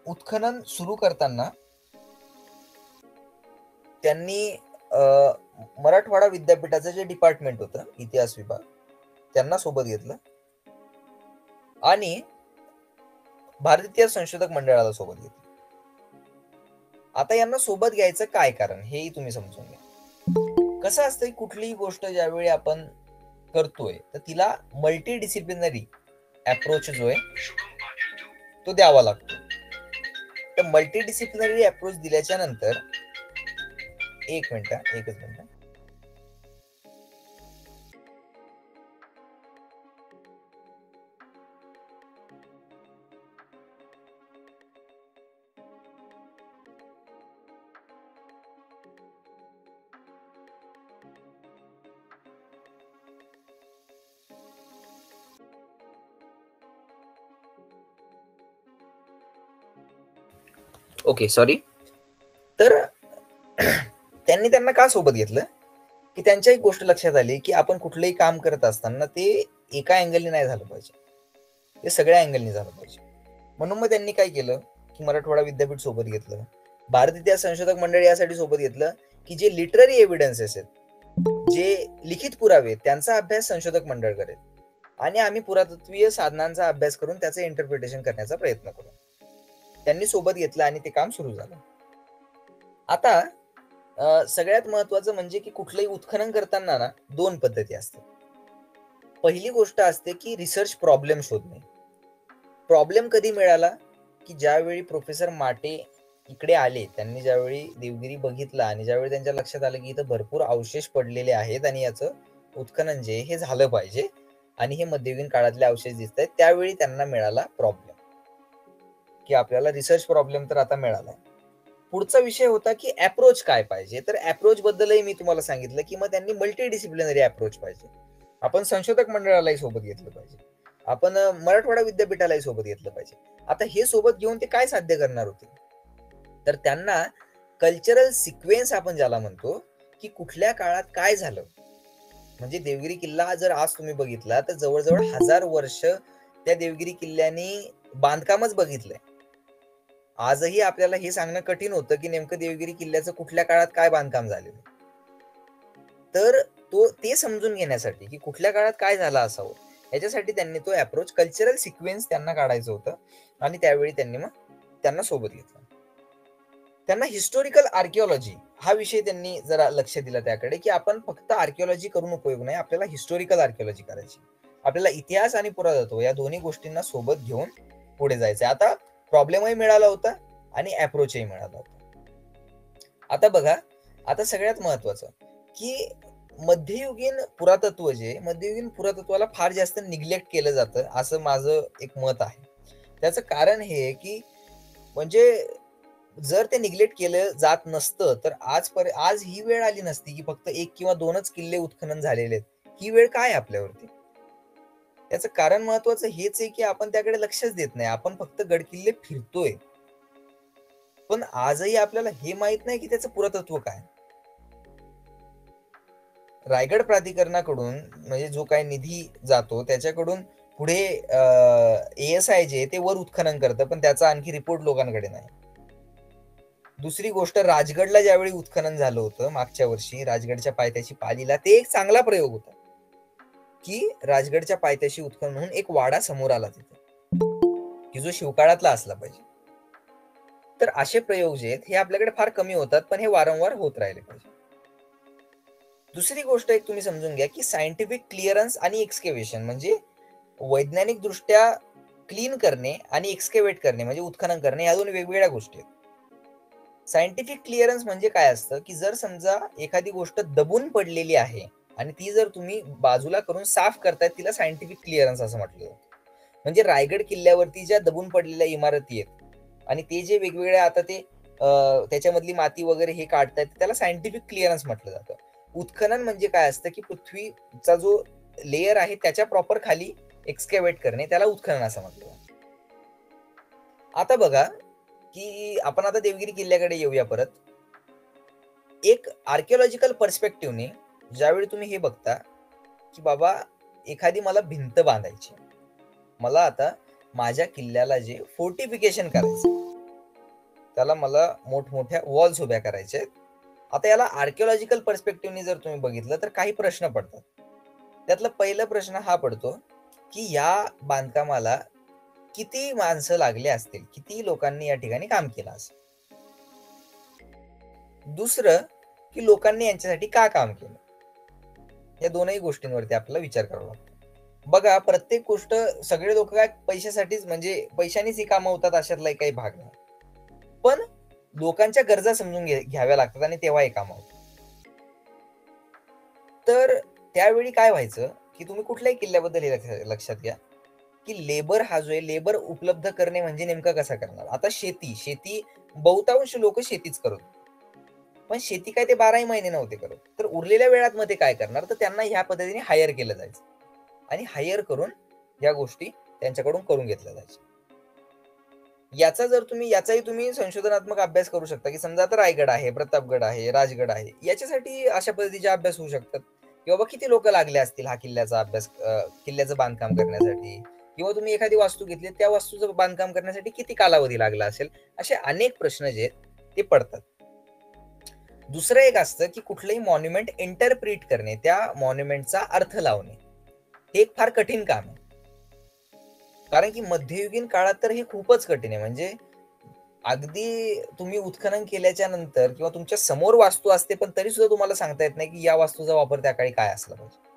उत्खनन सुरू करताना त्यांनी मराठवाडा विद्यापीठाचं जे डिपार्टमेंट होतं, इतिहास विभाग, त्यांना सोबत घेतलं आणि भारतीय संशोधक मंडळाला सोबत घेतलं. आता यांना सोबत घ्यायचं काय कारण हेही तुम्ही समजून घ्या. कसं असतं, कुठलीही गोष्ट ज्यावेळी आपण करतोय तर तिला मल्टी डिसिप्लिनरी अप्रोच जो आहे तो द्यावा लागतो. तर मल्टी डिसिप्लिनरी अप्रोच दिल्याच्या नंतर एकच मिनिट. Okay, sorry. तर त्यांना का सोबत घेतलं की त्यांच्या एक गोष्ट लक्षात आली की आपण कुठलंही काम करत असताना ते एका अँगलने नाही झालं पाहिजे, ते सगळ्या अँगलने झालं पाहिजे. म्हणून मग त्यांनी काय केलं की मराठवाडा विद्यापीठ सोबत घेतलं, भारतीय इतिहास संशोधक मंडळ यासाठी सोबत घेतलं की जे लिटररी एव्हिडन्सेस आहेत, जे लिखित पुरावे, त्यांचा अभ्यास संशोधक मंडळ करेल आणि आम्ही पुरातत्वीय साधनांचा अभ्यास करून त्याचं इंटरप्रिटेशन करण्याचा प्रयत्न करू. त्यांनी सोबत घेतलं आणि ते काम सुरू झालं. आता सगळ्यात महत्वाचं म्हणजे की कुठलंही उत्खनन करताना ना 2 पद्धती असतात. पहिली गोष्ट असते की रिसर्च प्रॉब्लेम शोधणे. प्रॉब्लेम कधी मिळाला की ज्यावेळी प्रोफेसर माटे इकडे आले, त्यांनी ज्यावेळी देवगिरी बघितला आणि ज्यावेळी त्यांच्या लक्षात आलं की इथं भरपूर अवशेष पडलेले आहेत आणि याचं उत्खनन जे हे झालं पाहिजे आणि हे मध्ययुगीन काळातले अवशेष दिसत आहेत, त्यावेळी त्यांना मिळाला प्रॉब्लेम की आपल्याला रिसर्च प्रॉब्लेम तर आता मिळाला. पुढचा विषय होता की अप्रोच काय पाहिजे. तर अप्रोच बद्दलही मी तुम्हाला सांगितलं की मग त्यांनी मल्टी डिसिप्लिनरी अप्रोच पाहिजे. आपण संशोधक मंडळालाही सोबत घेतलं पाहिजे, आपण मराठवाडा विद्यापीठालाही सोबत घेतलं पाहिजे. आता हे सोबत घेऊन ते काय साध्य करणार होते, तर त्यांना कल्चरल सिक्वेन्स आपण ज्याला म्हणतो की कुठल्या काळात काय झालं. म्हणजे देवगिरी किल्ला जर आज तुम्ही बघितला तर जवळजवळ 1000 वर्ष त्या देवगिरी किल्ल्यानी बांधकामच बघितलंय. आजही आपल्याला हे सांगणं कठीण होतं की नेमकं देवगिरी किल्ल्याचं कुठल्या काळात काय बांधकाम झालेलं. तर ते समजून घेण्यासाठी की कुठल्या काळात काय झालं असावं, याच्यासाठी त्यांनी तो अप्रोच, कल्चरल सिक्वेन्स त्यांना काढायचं होतं आणि त्यावेळी त्यांना सोबत घेतलं. त्यांना हिस्टोरिकल आर्किओलॉजी हा विषय त्यांनी जरा लक्ष दिलं त्याकडे की आपण फक्त आर्किओलॉजी करून उपयोग नाही, आपल्याला हिस्टोरिकल आर्किओलॉजी करायची. आपल्याला इतिहास आणि पुरातत्व या दोन्ही गोष्टींना सोबत घेऊन पुढे जायचंय. आता प्रॉब्लेमही मिळाला होता आणि अप्रोचही मिळाला होता. आता बघा, आता सगळ्यात महत्वाचं की मध्ययुगीन पुरातत्वाला फार जास्त निग्लेक्ट केलं जातं असं माझं एक मत आहे. त्याचं कारण हे की म्हणजे जर ते निग्लेक्ट केलं जात नसतं तर आज ही वेळ आली नसती की फक्त 1 किंवा 2च किल्ले उत्खनन झालेले आहेत. ही वेळ काय आपल्यावरती. याचं कारण महत्वाचं हेच आहे की आपण त्याकडे लक्षच देत नाही, आपण फक्त गडकिल्ले फिरतोय. पण आजही आपल्याला हे माहित नाही की त्याचं पुरातत्व काय. रायगड प्राधिकरणाकडून म्हणजे जो काही निधी जातो त्याच्याकडून पुढे ASI जे ते वर उत्खनन करतं, पण त्याचा आणखी रिपोर्ट लोकांकडे नाही. दुसरी गोष्ट, राजगडला ज्यावेळी उत्खनन झालं होतं मागच्या वर्षी, राजगडच्या पायथ्याशी पालीला, ते एक चांगला प्रयोग होता की राजगडच्या पायथ्याशी उत्खनन होऊन एक वाडा समोर आला तिथे की जो शिवकाळातला असला पाहिजे. तर असे प्रयोग जे आहेत हे आपल्याकडे फार कमी होतात, पण हे वारंवार होत राहिले पाहिजे. दुसरी गोष्ट एक तुम्ही समजून घ्या की सायंटिफिक क्लिअरन्स आणि एक्सकेव्हेशन म्हणजे वैज्ञानिक दृष्ट्या क्लीन करणे आणि एक्सकेव्हेट करणे म्हणजे उत्खनन करणे, या दोन वेगवेगळ्या गोष्टी आहेत. सायंटिफिक क्लिअरन्स म्हणजे काय असतं की जर समजा एखादी गोष्ट दबून पडलेली आहे आणि ती जर तुम्ही बाजूला करून साफ करताय, तिला सायंटिफिक क्लिअरन्स असं म्हटलं जातं. म्हणजे रायगड किल्ल्यावरती ज्या दबून पडलेल्या इमारती आहेत आणि ते जे वेगवेगळ्या आता ते त्याच्यामधली माती वगैरे हे काढतायत, त्याला सायंटिफिक क्लिअरन्स म्हटलं जातं. उत्खनन म्हणजे काय असतं की पृथ्वीचा जो लेयर आहे त्याच्या प्रॉपर खाली एक्सकेव्हेट करणे, त्याला उत्खनन असं म्हटलं जातं. आता बघा की आपण आता देवगिरी किल्ल्याकडे येऊया परत. एक आर्किओलॉजिकल पर्स्पेक्टिव्हने ज्यावेळी तुम्ही हे बघता की बाबा एखादी मला भिंत बांधायची, मला आता माझ्या किल्ल्याला जे फोर्टिफिकेशन करायचं, त्याला मला मोठमोठ्या वॉल्स उभ्या करायच्या आहेत. आता याला आर्किओलॉजिकल पर्स्पेक्टिव्हने जर तुम्ही बघितलं तर काही प्रश्न पडतात. त्यातला पहिला प्रश्न हा पडतो की या बांधकामाला किती माणसं लागले असतील, किती लोकांनी या ठिकाणी काम केलं असेल. दुसरं की लोकांनी यांच्यासाठी का काम केलं, या दोनही गोष्टींवरती आपल्याला विचार करावा लागतो. बघा, प्रत्येक गोष्ट सगळे लोक काय पैशासाठीच म्हणजे पैशानेच ही कामं होतात अशातलाही काही भाग नाही, पण लोकांच्या गरजा समजून घ्याव्या लागतात आणि तेव्हा हे काम होतं. तर त्यावेळी काय व्हायचं की तुम्ही कुठल्याही किल्ल्याबद्दल हे लक्षात घ्या की लेबर हा जो आहे, लेबर उपलब्ध करणे म्हणजे नेमका कसा करणार. आता शेती बहुतांश लोक शेतीच करत, पण शेती काय ते 12ही महिने नव्हते करत. तर उरलेल्या वेळात मध्ये काय करणार, तर त्यांना ह्या पद्धतीने हायर केलं जायचं आणि हायर करून या गोष्टी त्यांच्याकडून करून घेतल्या जायच्या. याचाही तुम्ही संशोधनात्मक अभ्यास करू शकता की समजा आता रायगड आहे, प्रतापगड आहे, राजगड आहे, याच्यासाठी अशा पद्धतीचे अभ्यास होऊ शकतात की बाबा किती लोक लागले असतील हा किल्ल्याचा अभ्यास, किल्ल्याचं बांधकाम करण्यासाठी, किंवा तुम्ही एखादी वास्तू घेतली त्या वास्तूचं बांधकाम करण्यासाठी किती कालावधी लागला असेल. असे अनेक प्रश्न जे आहेत ते पडतात. दुसरं एक असतं की कुठलंही मॉन्युमेंट इंटरप्रिट करणे, त्या मॉन्युमेंटचा अर्थ लावणे, हे एक फार कठीण काम आहे. कारण की मध्ययुगीन काळात तर हे खूपच कठीण आहे. म्हणजे अगदी तुम्ही उत्खनन केल्याच्या नंतर किंवा तुमच्या समोर वास्तू असते, पण तरी सुद्धा तुम्हाला सांगता येत नाही की या वास्तूचा वापर त्या काळी काय असला पाहिजे.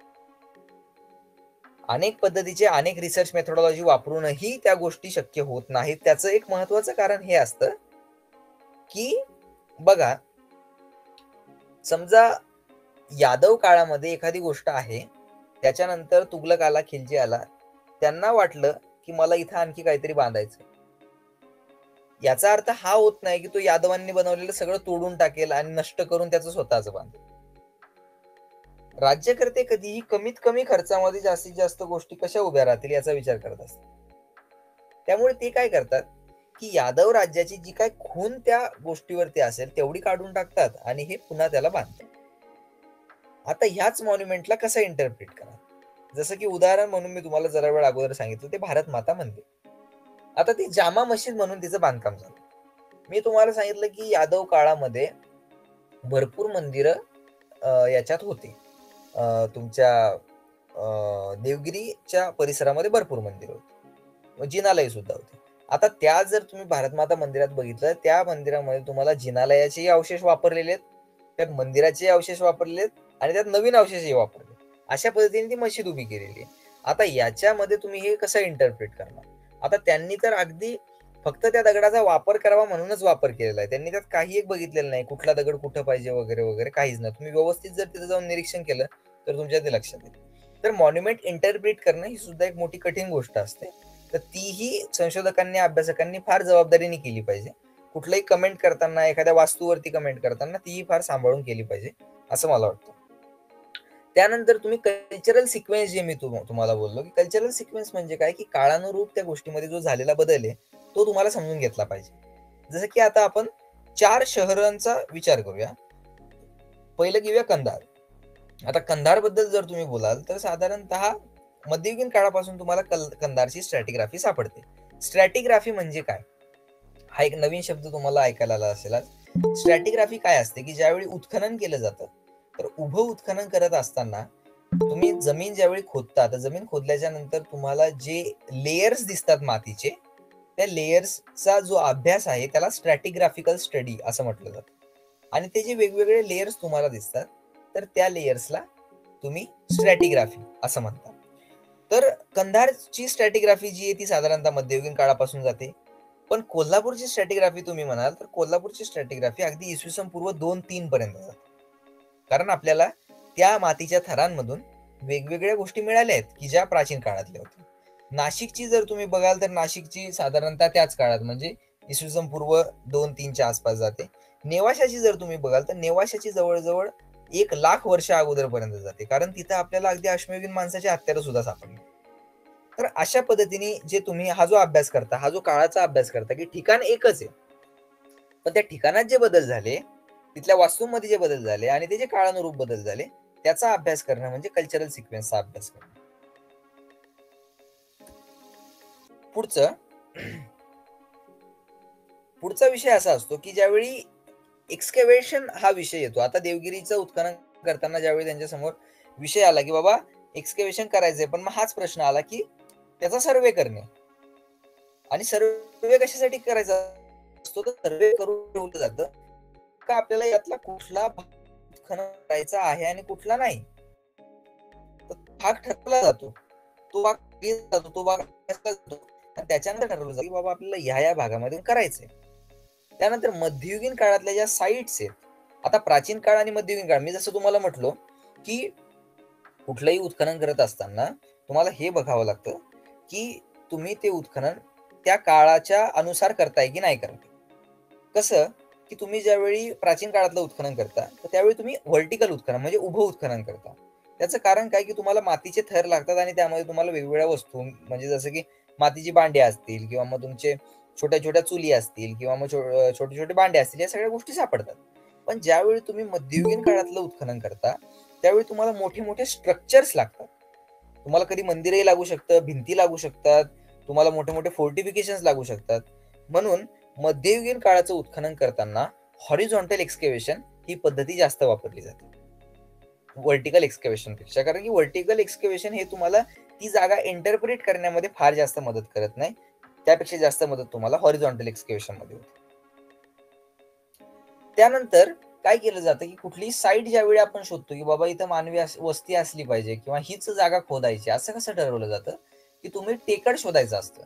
अनेक पद्धतीचे अनेक रिसर्च मेथोडॉलॉजी वापरूनही त्या गोष्टी शक्य होत नाहीत. त्याचं एक महत्वाचं कारण हे असतं की बघा, समजा यादव काळामध्ये एखादी गोष्ट आहे, त्याच्यानंतर तुघलक आला, खिलजी आला, त्यांना वाटलं की मला इथं आणखी काहीतरी बांधायचं. याचा अर्थ हा होत नाही की तो यादवांनी बनवलेलं सगळं तोडून टाकेल आणि नष्ट करून त्याचं स्वतःचं बांधेल. राज्यकर्ते कधीही कमीत कमी खर्चामध्ये जास्तीत जास्त गोष्टी कशा उभ्या राहतील याचा विचार करत असतात. त्यामुळे ते काय करतात की यादव राज्याची जी काय खून त्या गोष्टीवरती असेल तेवढी काढून टाकतात आणि हे पुन्हा त्याला बांधतात. आता ह्याच मॉन्युमेंटला कसं इंटरप्रिट करा, जसं की उदाहरण म्हणून मी तुम्हाला जरा वेळ अगोदर सांगितलं ते भारत माता मंदिर. आता ती जामा मशीद म्हणून तिचं बांधकाम झालं. मी तुम्हाला सांगितलं की यादव काळामध्ये भरपूर मंदिरं याच्यात होती, तुमच्या देवगिरीच्या परिसरामध्ये भरपूर मंदिरं होती, जिनालय सुद्धा होते. आता त्या जर तुम्ही भारत माता मंदिरात बघितलं, त्या मंदिरामध्ये तुम्हाला जिनालयाचेही अवशेष वापरलेले आहेत, त्यात मंदिराचे अवशेष वापरलेले आहेत आणि त्यात नवीन अवशेषही वापरले. अशा पद्धतीने ती मशीद उभी केलेली आहे. आता याच्यामध्ये तुम्ही हे कसं इंटरप्रिट करणार. आता त्यांनी तर अगदी फक्त त्या दगडाचा वापर करावा म्हणूनच वापर केलेला आहे. त्यांनी त्यात काही एक बघितलेलं नाही, कुठला दगड कुठं पाहिजे वगैरे वगैरे काहीच नाही. तुम्ही व्यवस्थित जर तिथे जाऊन निरीक्षण केलं तर तुमच्या ते लक्षात येईल. तर मॉन्युमेंट इंटरप्रिट करणं ही सुद्धा एक मोठी कठीण गोष्ट असते. तर तीही संशोधकांनी, अभ्यासकांनी फार जबाबदारीने केली पाहिजे. कुठलंही कमेंट करताना, एखाद्या वास्तूवरती कमेंट करताना तीही फार सांभाळून केली पाहिजे असं मला वाटतं. त्यानंतर तुम्ही कल्चरल सिक्वेन्स, जे मी तुम्हाला बोललो की कल्चरल सिक्वेन्स म्हणजे काय, की काळानुरूप त्या गोष्टीमध्ये जो झालेला बदल आहे तो तुम्हाला समजून घेतला पाहिजे. जसं की आता आपण 4 शहरांचा विचार करूया. पहिलं घेऊया कंधार. आता कंधार बद्दल जर तुम्ही बोलाल तर साधारणतः मध्ययुगीन काळापासून तुम्हाला कंधारची स्ट्रॅटिग्राफी सापडते. स्ट्रॅटिग्राफी म्हणजे काय, हा एक नवीन शब्द तुम्हाला ऐकायला आला असेल. स्ट्रॅटिग्राफी काय असते की ज्यावेळी उत्खनन केलं जातं तर उभं उत्खनन करत असताना तुम्ही जमीन ज्यावेळी खोदता तर जमीन खोदल्याच्या नंतर तुम्हाला जे लेयर्स दिसतात मातीचे, त्या लेयर्सचा जो अभ्यास आहे त्याला स्ट्रॅटिग्राफिकल स्टडी असं म्हटलं जातं. आणि ते जे वेगवेगळे लेयर्स तुम्हाला दिसतात तर त्या लेयर्सला तुम्ही स्ट्रॅटिग्राफी असं म्हणता. तर कंधारची स्ट्रॅटिग्राफी जी आहे ती साधारणतः मध्ययुगीन काळापासून जाते. पण कोल्हापूरची स्ट्रॅटिग्राफी तुम्ही म्हणाल तर कोल्हापूरची स्ट्रॅटिग्राफी अगदी इसवी सन पूर्व 2-3 पर्यंत जाते. कारण आपल्याला त्या मातीच्या थरांमधून वेगवेगळ्या गोष्टी मिळाल्या आहेत की ज्या प्राचीन काळातल्या होत्या. नाशिकची जर तुम्ही बघाल तर नाशिकची साधारणतः त्याच काळात म्हणजे इसवी सन पूर्व 2-3च्या आसपास जाते. नेवाशाची जर तुम्ही बघाल तर नेवाशाची जवळजवळ 1,00,000 वर्ष अगोदर पर्यंत जाते, कारण तिथं आपल्याला अगदी अश्मयुगीन माणसाचे हत्यारं सुद्धा सापडले. तर अशा पद्धतीने जे तुम्ही हा जो अभ्यास करता, हा जो काळाचा अभ्यास करता की ठिकाण एकच आहे पण त्या ठिकाणात जे बदल झाले, तिथल्या वास्तूंमध्ये जे बदल झाले आणि ते जे काळानुरूप बदल झाले त्याचा अभ्यास करणं म्हणजे कल्चरल सिक्वेन्सचा अभ्यास करणं. पुढचा विषय असा असतो की ज्यावेळी एक्सकेव्हेशन हा विषय येतो. आता देवगिरीचं उत्खनन करताना ज्यावेळी त्यांच्या समोर विषय आला की बाबा एक्सकेव्हेशन करायचंय, पण मग हाच प्रश्न आला की त्याचा सर्वे करणे. आणि सर्वे कशासाठी करायचा असतो तर सर्वे करून ठेवलं जातं का आपल्याला यातला कुठला भाग उत्खनन करायचा आहे आणि कुठला नाही. तर भाग ठरवला जातो, तो भाग जातो आणि त्याच्यानंतर ठरवलं जातं की बाबा आपल्याला ह्या भागामध्ये करायचंय. त्यानंतर मध्ययुगीन काळातल्या ज्या साईट्स आहेत, आता प्राचीन काळ आणि मध्ययुगीन काळ, मी जसं तुम्हाला म्हटलो की कुठलंही उत्खनन करत असताना तुम्हाला हे बघावं लागतं की तुम्ही ते उत्खनन त्या काळाच्या अनुसार करताय की नाही करताय. कसं की तुम्ही ज्यावेळी प्राचीन काळातलं उत्खनन करता तर त्यावेळी तुम्ही व्हर्टिकल उत्खनन म्हणजे उभं उत्खनन करता. त्याचं कारण काय की तुम्हाला मातीचे थर लागतात आणि त्यामध्ये तुम्हाला वेगवेगळ्या वस्तू म्हणजे जसं की मातीची भांडी असतील किंवा मग तुमचे छोट्या छोट्या चुली असतील किंवा मग छोटे छोटे भांडे असतील, या सगळ्या गोष्टी सापडतात. पण ज्यावेळी तुम्ही मध्ययुगीन काळातलं उत्खनन करता त्यावेळी तुम्हाला मोठे मोठे स्ट्रक्चर्स लागतात. तुम्हाला कधी मंदिरही लागू शकतं, भिंती लागू शकतात, तुम्हाला मोठे मोठे फोर्टिफिकेशन्स लागू शकतात. म्हणून मध्ययुगीन काळाचं उत्खनन करताना हॉरिझॉन्टल एक्सकेव्हेशन ही पद्धती जास्त वापरली जाते व्हर्टिकल एक्सकेव्हेशन पेक्षा. कारण की व्हर्टिकल एक्सकेव्हेशन हे तुम्हाला ती जागा इंटरप्रिट करण्यामध्ये फार जास्त मदत करत नाही, त्यापेक्षा जास्त मदत तुम्हाला हॉरिझॉन्टल एक्सकेव्हेशन मध्ये होते. त्यानंतर काय केलं जातं की कुठली साईट ज्यावेळी आपण शोधतो की बाबा इथं मानवी वस्ती असली पाहिजे किंवा हीच जागा खोदायची, असं कसं ठरवलं जातं की तुम्ही टेकड शोधायचं असतं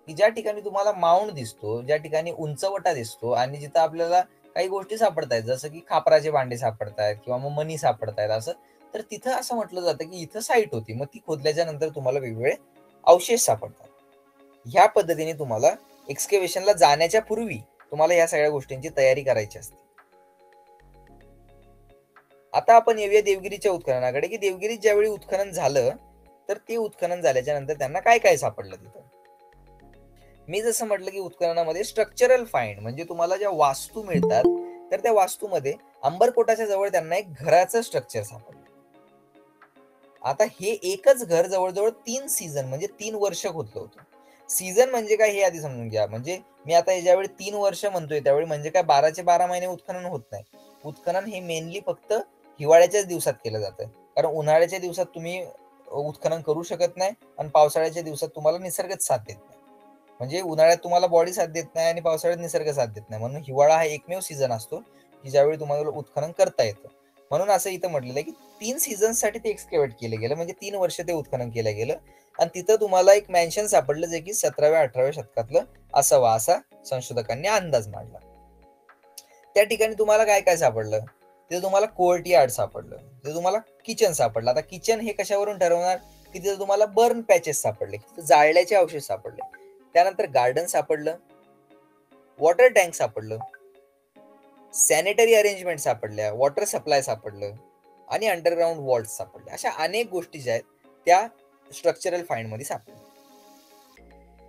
की ज्या ठिकाणी तुम्हाला माउंट दिसतो, ज्या ठिकाणी उंचवटा दिसतो आणि जिथं आपल्याला काही गोष्टी सापडतायत जसं की खापराचे भांडे सापडतायत किंवा मग मणी सापडतायत असं, तर तिथं असं म्हटलं जातं की इथं साईट होती. मग ती खोदल्याच्या नंतर तुम्हाला वेगवेगळे अवशेष सापडतात. ह्या पद्धतीने तुम्हाला एक्सकेव्हेशनला जाण्याच्या पूर्वी तुम्हाला या सगळ्या गोष्टींची तयारी करायची असते. आता आपण येऊया देवगिरीच्या उत्खननाकडे की देवगिरीत ज्यावेळी उत्खनन झालं तर ते उत्खनन झाल्याच्या नंतर त्यांना काय काय सापडलं तिथं. मी जसं म्हटलं की उत्खननामध्ये स्ट्रक्चरल फाइंड म्हणजे तुम्हाला ज्या वास्तू मिळतात तर त्या वास्तूमध्ये अंबरकोटाच्या जवळ त्यांना एक घराचं स्ट्रक्चर सापडलं. आता हे एकच घर जवळजवळ 3 सीझन म्हणजे 3 वर्ष खोदलं होतं. सीझन म्हणजे काय हे आधी समजून घ्या. म्हणजे मी आता ज्यावेळी 3 वर्ष म्हणतोय त्यावेळी म्हणजे काय 12चे 12 महिने उत्खनन होत नाही. उत्खनन हे मेनली फक्त हिवाळ्याच्याच दिवसात केलं जातं, कारण उन्हाळ्याच्या दिवसात तुम्ही उत्खनन करू शकत नाही आणि पावसाळ्याच्या दिवसात तुम्हाला निसर्गच साथ देत नाही. म्हणजे उन्हाळ्यात तुम्हाला बॉडी साथ देत नाही आणि पावसाळ्यात निसर्ग साथ देत नाही. म्हणून हिवाळा हा एकमेव सीझन असतो की ज्यावेळी तुम्हाला उत्खनन करता येतं. म्हणून असं इथं म्हटलेलं आहे की 3 सीझन्ससाठी ते एक्सकेव्हेट केलं गेलं, म्हणजे 3 वर्ष ते उत्खनन केलं गेलं आणि तिथं तुम्हाला एक मॅन्शन सापडलं जे की 17व्या-18व्या शतकातलं असावा असा संशोधकांनी अंदाज मांडला. त्या ठिकाणी तुम्हाला काय काय सापडलं, तिथे तुम्हाला कोर्ट यार्ड सापडलं, तिथे तुम्हाला किचन सापडलं. आता किचन हे कशावरून ठरवणार की तिथे तुम्हाला बर्न पॅचेस सापडले, जाळल्याचे अवशेष सापडले. त्यानंतर गार्डन सापडलं, वॉटर टँक सापडलं, सॅनिटरी अरेंजमेंट सापडल्या, वॉटर सप्लाय सापडलं आणि अंडरग्राऊंड वॉल्ट सापडले. अशा अनेक गोष्टी ज्या आहेत त्या स्ट्रक्चरल फाइंड मध्ये सापडल्या.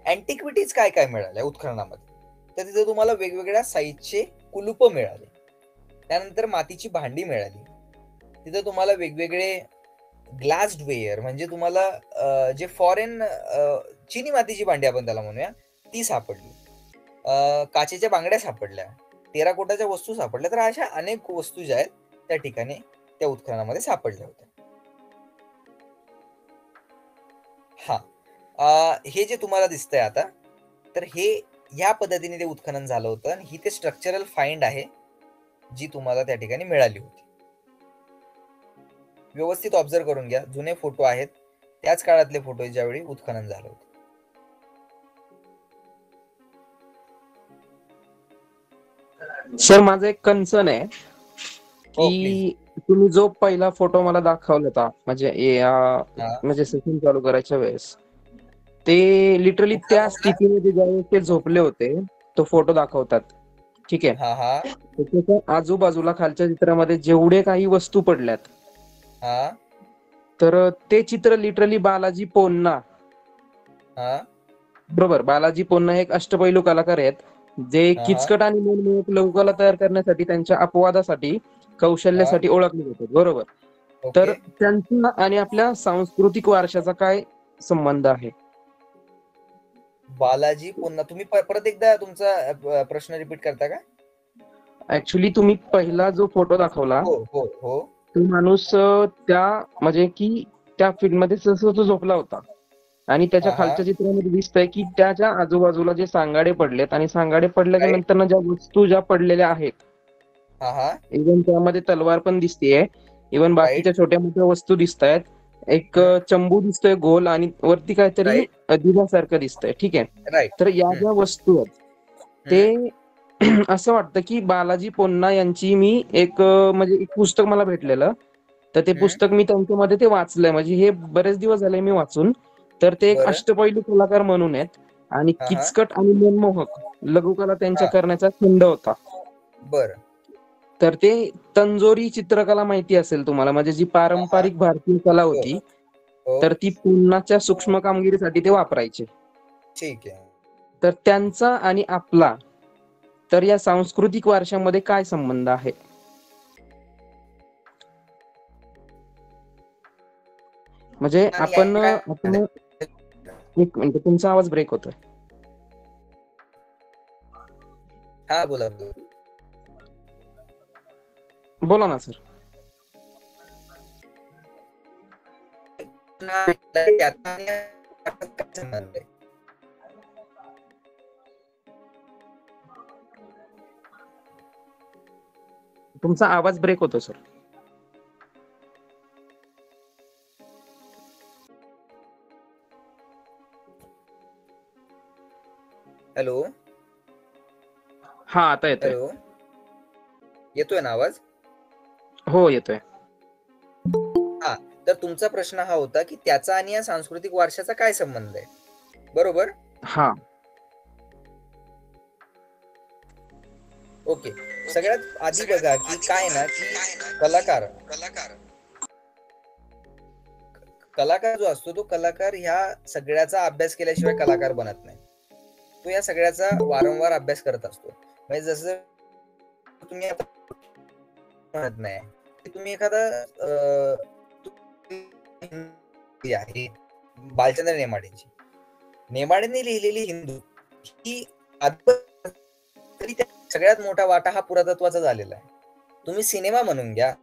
अँटिक्विटीज काय काय मिळाल्या उत्खननामध्ये, तर तिथे तुम्हाला वेगवेगळ्या साईजचे कुलूप मिळाले, त्यानंतर मातीची भांडी मिळाली, तिथं तुम्हाला वेगवेगळे ग्लासवेअर म्हणजे तुम्हाला जे फॉरेन चिनी मातीची भांडी आपण त्याला म्हणूया ती सापडली, काचेच्या बांगड्या सापडल्या, टेराकोटाच्या वस्तू सापडल्या. तर अशा अनेक वस्तू ज्या आहेत त्या ठिकाणी त्या उत्खननामध्ये सापडल्या होत्या. हे जे तुम्हाला दिसतंय आता, तर हे ह्या पद्धतीने ते उत्खनन झालं होतं आणि ही ते स्ट्रक्चरल फाइंड आहे जी तुम्हाला त्या ठिकाणी मिळाली होती. व्यवस्थित ऑब्झर्व करून घ्या, जुने फोटो आहेत त्याच काळातले फोटो ज्यावेळी उत्खनन झालं होतं. सर माझं एक कन्सर्न आहे हो, की तुम्ही जो पहिला फोटो मला दाखवला होता म्हणजे हा. म्हणजे सेशन चालू करायच्या वेळेस ते लिटरली त्या स्थितीमध्ये ज्यावेळेस ते झोपले होते तो फोटो दाखवतात, ठीक आहे. हा हा तर त्याच्या आजूबाजूला खालच्या चित्रामध्ये जेवढे काही वस्तू पडल्यात हा तर ते चित्र लिटरली बालाजी पोन्ना, हा बरोबर, बालाजी पोन्ना हे एक अष्टपैलू कलाकार आहेत जे हा. किचकट आणि मनमोहक लौककला तयार करण्यासाठी त्यांच्या अपवादासाठी कौशल्यासाठी ओळखले जातात, बरोबर. तर ओके. त्यांचा आणि आपल्या सांस्कृतिक वारशाचा काय संबंध आहे? बालाजी पुन्हा तुम्ही परत एकदा तुमचा प्रश्न रिपीट करता का? ऍक्च्युली तुम्ही पहिला जो फोटो दाखवला हो हो हो तो माणूस त्या म्हणजे की त्या फील्ड मध्ये जसं तो झोपला होता आणि त्याच्या हा, हा. खालच्या चित्रामध्ये दिसतंय की त्याच्या आजूबाजूला जे सांगाडे पडलेत आणि सांगाडे पडल्याच्या Right. नंतर ज्या वस्तू ज्या पडलेल्या आहेत, हा हा इव्हन त्यामध्ये तलवार पण दिसतेय, इव्हन बाकीच्या छोट्या मोठ्या वस्तू दिसत आहेत, एक चंबू दिसतोय गोल आणि वरती काहीतरी दिव्यासारखं दिसतंय, ठीक आहे. राईट. तर या ज्या वस्तू आहेत ते असं वाटतं की बालाजी पोन्ना यांची मी एक म्हणजे एक पुस्तक मला भेटलेलं, तर ते पुस्तक मी त्यांच्यामध्ये ते वाचलंय, म्हणजे हे बरेच दिवस झाले मी वाचून. तर ते एक बरं. अष्टपैलू कलाकार म्हणून आहेत आणि हा, हा. किचकट आणि मनमोहक लघुकला त्यांच्या हा. करण्याचा छंद होता. बर. तर ते तंजोरी चित्रकला माहिती असेल तुम्हाला, म्हणजे जी पारंपरिक भारतीय कला होती हो. तर ती पुन्नाच्या सूक्ष्म कामगिरीसाठी ते वापरायचे. ठीक आहे. तर त्यांचा आणि आपला तर या सांस्कृतिक वारशामध्ये काय संबंध आहे? म्हणजे आणि आपण काय- एक मिनिट, तुमचा आवाज ब्रेक होतोय. हा बोला बोला. बोला ना सर. याचा आणि याचा काय संबंध आहे? तुमचा आवाज ब्रेक होतो सर. हॅलो हा आता येतोय. हॅलो येतोय ना आवाज? हो येतोय. तर तुमचा प्रश्न हा होता की त्याचा आणि या सांस्कृतिक वारशाचा काय संबंध आहे, बरोबर? हा ओके. सगळ्यात आधी बघा की काय ना की कलाकार जो असतो तो कलाकार ह्या सगळ्याचा अभ्यास केल्याशिवाय कलाकार बनत नाही. तो या सगळ्याचा वारंवार अभ्यास करत असतो. म्हणजे जसं तुम्ही आता म्हणत नाही की तुम्ही एखादा आहे बालचंद्र नेमाडेंनी लिहिलेली हिंदू ही तरी त्या सगळ्यात मोठा वाटा हा पुरातत्वाचा झालेला आहे. तुम्ही सिनेमा म्हणून घ्या,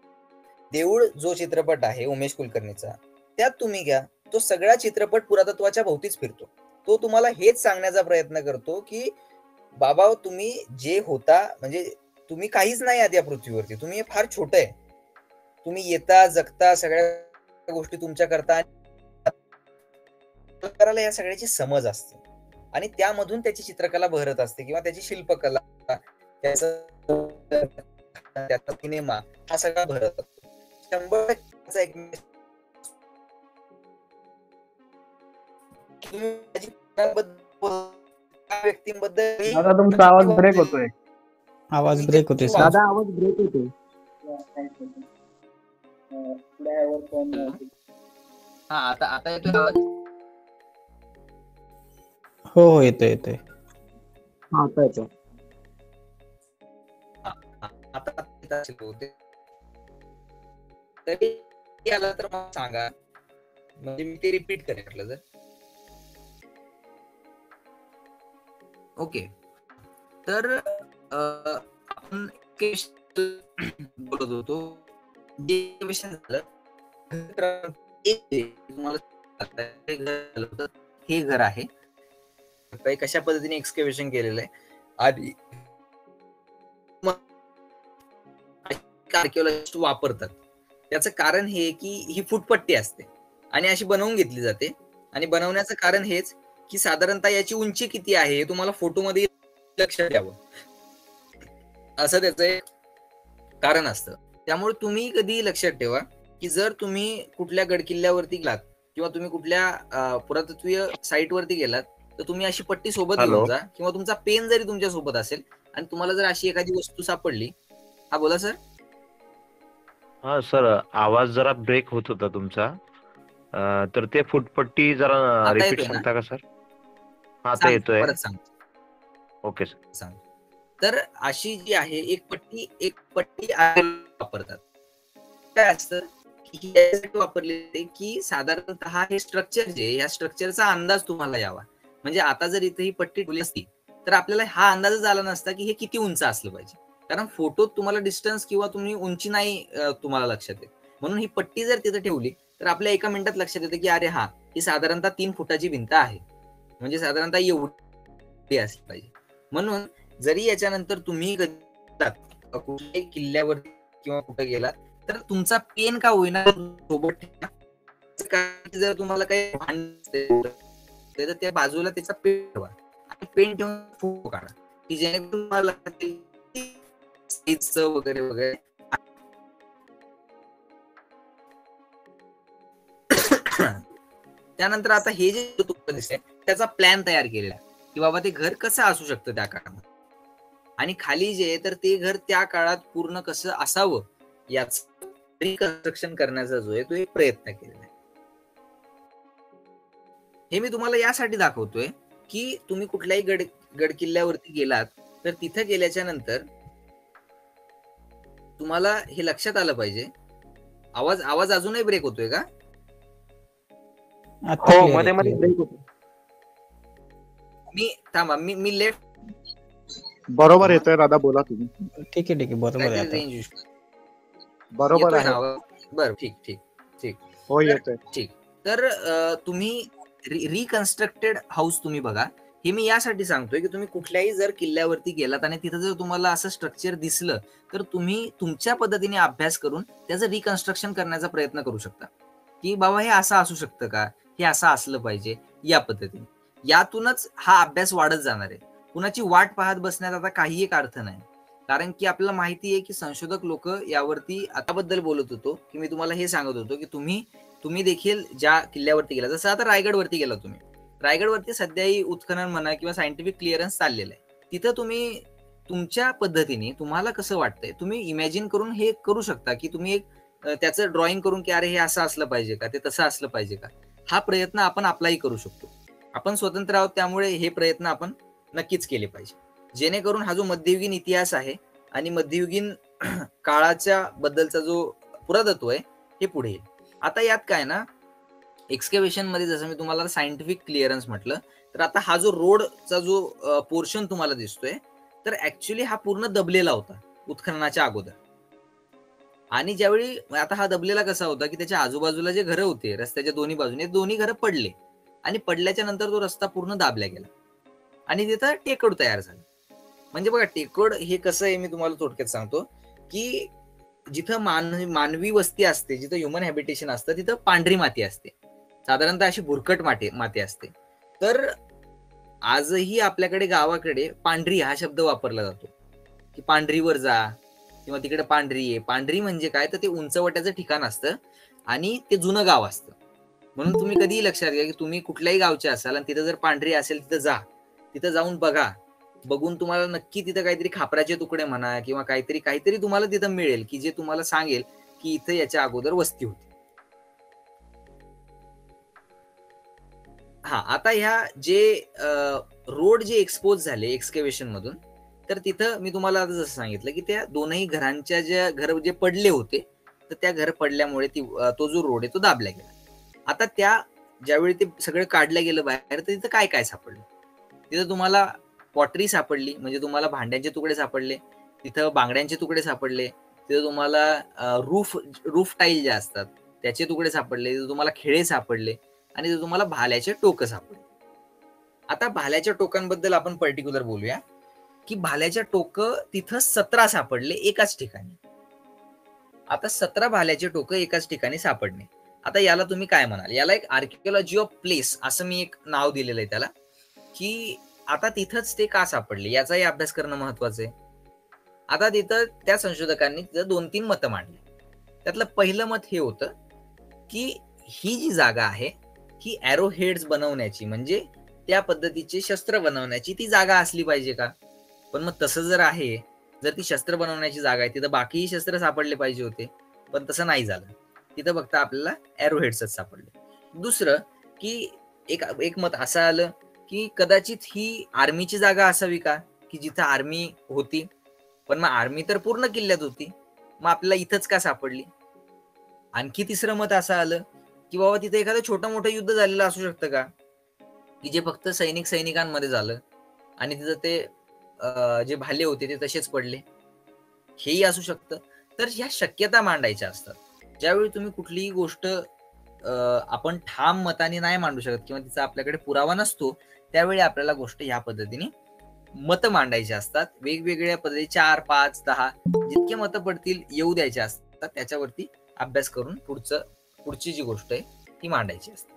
देऊळ जो चित्रपट आहे उमेश कुलकर्णीचा, त्यात तुम्ही घ्या, तो सगळा चित्रपट पुरातत्वाच्या भोवतीच फिरतो. तो तुम्हाला हेच सांगण्याचा प्रयत्न करतो की बाबा तुम्ही जे होता म्हणजे तुम्ही काहीच नाही आहात या पृथ्वीवरती, तुम्ही हे फार छोट आहे, तुम्ही येता जगता सगळ्या गोष्टी तुमच्या करता, कलाकाराला या सगळ्याची समज असते आणि त्यामधून त्याची चित्रकला बहरत असते किंवा त्याची शिल्पकला, त्याचा सिनेमा हा सगळा भरत असतो. 100% एक व्यक्तींबद्दल दादा तुमचा आवाज ब्रेक होतोय. आवाज ब्रेक होतोय सर. दादा आवाज ब्रेक होतोय. हा आता येतोय आवाज? हो येतोय येतोय. हा आता येतोय. आता येत असेल बहुतेक. तरी आला तर मला सांगा, म्हणजे मी ते रिपीट करेन म्हटलं जर. ओके, तर आपण बोलत होतो जे झालं तुम्हाला झालं होतं, हे घर आहे. कशा पद्धतीने एक्सकेव्हेशन केलेलं आहे आणि आर्किओलॉजिस्ट वापरतात. त्याचं कारण हे की ही फुटपट्टी असते आणि अशी बनवून घेतली जाते, आणि बनवण्याचं कारण हेच की साधारणतः याची उंची किती आहे हे तुम्हाला फोटोमध्ये लक्षात द्यावं, असं त्याचं एक कारण असतं. त्यामुळे तुम्ही कधी लक्षात ठेवा की जर तुम्ही कुठल्या गडकिल्ल्यावरती गेलात किंवा तुम्ही कुठल्या पुरातत्वीय साईटवरती गेलात, तर तुम्ही अशी पट्टी सोबत घेऊन जा, किंवा तुमचा पेन जरी तुमच्या सोबत असेल आणि तुम्हाला जर अशी एखादी वस्तू सापडली. हा बोला सर. हा सर, आवाज जरा ब्रेक होत होता तुमचा, तर ते फुटपट्टी जरा आता रिपीट येतोय ना? सांगता का सर? हा, आता सांगतो, येतोय. परत सांगतो. Okay sir. सांग. तर अशी जी आहे एक पट्टी वापरतात. काय असतं की यासाठी वापरले की साधारणतः हे स्ट्रक्चर जे या स्ट्रक्चरचा अंदाज तुम्हाला यावा. म्हणजे आता जर इथे ही पट्टी ठेवली असती तर आपल्याला हा अंदाजच आला नसता की हे किती उंच असलं पाहिजे, कारण फोटोत तुम्हाला डिस्टन्स किंवा तुम्ही उंची नाही तुम्हाला लक्षात येत. म्हणून ही पट्टी जर तिथे ठेवली तर आपल्या एका मिनिटात लक्षात येतं की अरे हा, ही साधारणतः 3 फुटाची भिंत आहे, म्हणजे साधारणतः एवढी असली पाहिजे. म्हणून जरी याच्यानंतर तुम्ही कुठल्याही किल्ल्यावर किंवा कुठे गेलात तर तुमचा पेन का होईना सोबत ठेवा. जर तुम्हाला काही तर त्या बाजूला त्याचा पेन ठेवा आणि पेन ठेवून फोटो काढा, की जेणेकरून तुम्हाला वगैरे वगैरे. त्यानंतर आता हे जे तुम्हाला दिसतंय त्याचा प्लॅन तयार केलेला की बाबा ते घर कसं असू शकतं त्या काळात, आणि खाली जे तर ते घर त्या काळात पूर्ण कसं असावं याच रिकन्स्ट्रक्शन करण्याचा जो आहे तो एक प्रयत्न केलेला आहे. हे मी तुम्हाला यासाठी दाखवतोय की तुम्ही कुठल्याही गडकिल्ल्यावरती गेलात तर तिथे गेल्याच्या नंतर तुम्हाला हे लक्षात आलं पाहिजे. आवाज अजूनही ब्रेक होतोय का? हो, मध्ये मध्ये ब्रेक होतो. मी लेफ्ट. बरोबर येतोय दादा, बोला तुम्ही. ठीक आहे बरोबर आहे आता. रेंज बरोबर आहे. बरं, ठीक. हो, येतोय. ठीक. तर तुम्ही रिकन्स्ट्रक्टेड हाऊस तुम्ही बघा. हे मी यासाठी सांगतोय की तुम्ही कुठल्याही जर किल्ल्यावरती गेलात आणि तिथं जर तुम्हाला असं स्ट्रक्चर दिसलं तर तुम्ही तुमच्या पद्धतीने अभ्यास करून त्याचं रिकन्स्ट्रक्शन करण्याचा प्रयत्न करू शकता, की बाबा हे असं असू शकतं का, हे असं असलं पाहिजे या पद्धतीने. यातूनच हा अभ्यास वाढत जाणार आहे. कुणाची वाट पाहत बसण्यात आता काही एक अर्थ नाही, कारण की आपल्याला माहिती आहे की संशोधक लोक यावरती आताबद्दल बोलत होतो की मी तुम्हाला हे सांगत होतो की तुम्ही देखील ज्या किल्ल्यावरती गेला, जसं आता रायगडवरती गेला तुम्ही, रायगडवरती सध्याही उत्खनन म्हणा किंवा सायंटिफिक क्लिअरन्स चाललेलं आहे. तिथं तुम्ही तुमच्या पद्धतीने तुम्हाला कसं वाटतंय तुम्ही इमॅजिन करून हे करू शकता की तुम्ही एक त्याचं ड्रॉइंग करून की अरे हे असं असलं पाहिजे का, ते तसं असलं पाहिजे का. हा प्रयत्न आपण आपलाही करू शकतो. आपण स्वतंत्र आहोत, त्यामुळे हे प्रयत्न आपण नक्कीच केले पाहिजे, जेणेकरून हा जो मध्ययुगीन इतिहास आहे आणि मध्ययुगीन काळाच्या बद्दलचा जो पुरातत्व आहे हे पुढे येईल. आता यात काय ना, एक्सकेव्हेशन मध्ये जसं मी तुम्हाला सायंटिफिक क्लिअरन्स म्हटलं, तर आता हा जो रोडचा जो पोर्शन तुम्हाला दिसतोय तर ऍक्च्युली हा पूर्ण दबलेला होता उत्खननाच्या अगोदर. आणि ज्यावेळी आता हा दबलेला कसा होता की त्याच्या आजूबाजूला जे घरं होते रस्त्याच्या दोन्ही बाजूने, दोन्ही घरं पडले आणि पडल्याच्या नंतर तो रस्ता पूर्ण दाबला गेला आणि तिथं टेकड तयार झालं. म्हणजे बघा, टेकड हे कसं आहे मी तुम्हाला थोडक्यात सांगतो की जिथं मानवी वस्ती असते, जिथं ह्युमन हॅबिटेशन असतं, तिथं पांढरी माती असते, साधारणतः अशी भुरकट माती असते. तर आजही आपल्याकडे गावाकडे पांढरी हा शब्द वापरला जातो की पांढरीवर जा किंवा तिकडे पांढरी आहे. पांढरी म्हणजे काय, तर ते उंचवट्याचं ठिकाण असतं आणि ते जुनं गाव असतं. म्हणून तुम्ही कधीही लक्षात घ्या की तुम्ही कुठल्याही गावचे असाल आणि तिथं जर पांढरी असेल तिथं जाऊन बघा. बघून तुम्हाला नक्की तिथं काहीतरी खापराचे तुकडे म्हणा किंवा काहीतरी तुम्हाला तिथं मिळेल की जे तुम्हाला सांगेल की इथं याच्या अगोदर वस्ती होती. हा, आता ह्या जे रोड जे एक्सपोज झाले एक्सकेव्हेशन मधून, तर तिथं मी तुम्हाला आता जसं सांगितलं की त्या दोनही घरांच्या घर जे पडले होते तर त्या घर पडल्यामुळे तो जो रोड आहे तो दाबला गेला. आता ज्यावेळी ते सगळं काढलं गेलं बाहेर, तर तिथं काय काय सापडलं? तिथं तुम्हाला पॉटरी सापडली, म्हणजे तुम्हाला भांड्यांचे तुकडे सापडले, तिथं बांगड्यांचे तुकडे सापडले, तिथं तुम्हाला रूफ टाईल जे असतात त्याचे तुकडे सापडले, तिथं तुम्हाला खिळे सापडले आणि तिथं तुम्हाला भाल्याचे टोकं सापडले. आता भाल्याच्या टोकांबद्दल आपण पर्टिक्युलर बोलूया की भाल्याच्या टोकं तिथं 17 सापडले एकाच ठिकाणी. आता 17 भाल्याचे टोकं एकाच ठिकाणी सापडणे, आता याला तुम्ही काय म्हणाल? याला एक आर्किओलॉजी ऑफ प्लेस असं मी एक नाव दिलेलं आहे त्याला, की आता तिथंच ते का सापडले याचाही अभ्यास करणं महत्वाचं आहे. आता तिथं त्या संशोधकांनी तिथं 2-3 मतं मांडली. त्यातलं पहिलं मत हे होतं की ही जी जागा आहे ही एरो हेड्स बनवण्याची, म्हणजे त्या पद्धतीचे शस्त्र बनवण्याची ती जागा असली पाहिजे का? पण मग तसं जर आहे, जर ती शस्त्र बनवण्याची जागा आहे, तिथं बाकीही शस्त्र सापडले पाहिजे होते, पण तसं नाही झालं. तिथं फक्त आपल्याला एरो हेड्सच सापडले. दुसरं की एक मत असं आलं की कदाचित ही आर्मीची जागा असावी का, की जिथं आर्मी होती, पण मग आर्मी तर पूर्ण किल्ल्यात होती, मग आपल्याला इथंच का सापडली? आणखी तिसरं मत असं आलं की बाबा तिथे एखादं छोटं मोठं युद्ध झालेलं असू शकतं का, की जे फक्त सैनिकांमध्ये झालं आणि तिथं ते जे भाले होते ते तसेच पडले, हेही असू शकतं. तर ह्या शक्यता मांडायच्या असतात. ज्यावेळी तुम्ही कुठलीही गोष्ट आपण ठाम मताने नाही मांडू शकत किंवा तिचा आपल्याकडे पुरावा नसतो, त्यावेळी आपल्याला गोष्ट ह्या पद्धतीने मतं मांडायची असतात. वेगवेगळ्या पद्धती 4, 5, 10 जितके मतं पडतील येऊ द्यायचे असतात. त्याच्यावरती अभ्यास करून पुढची जी गोष्ट आहे ती मांडायची असते.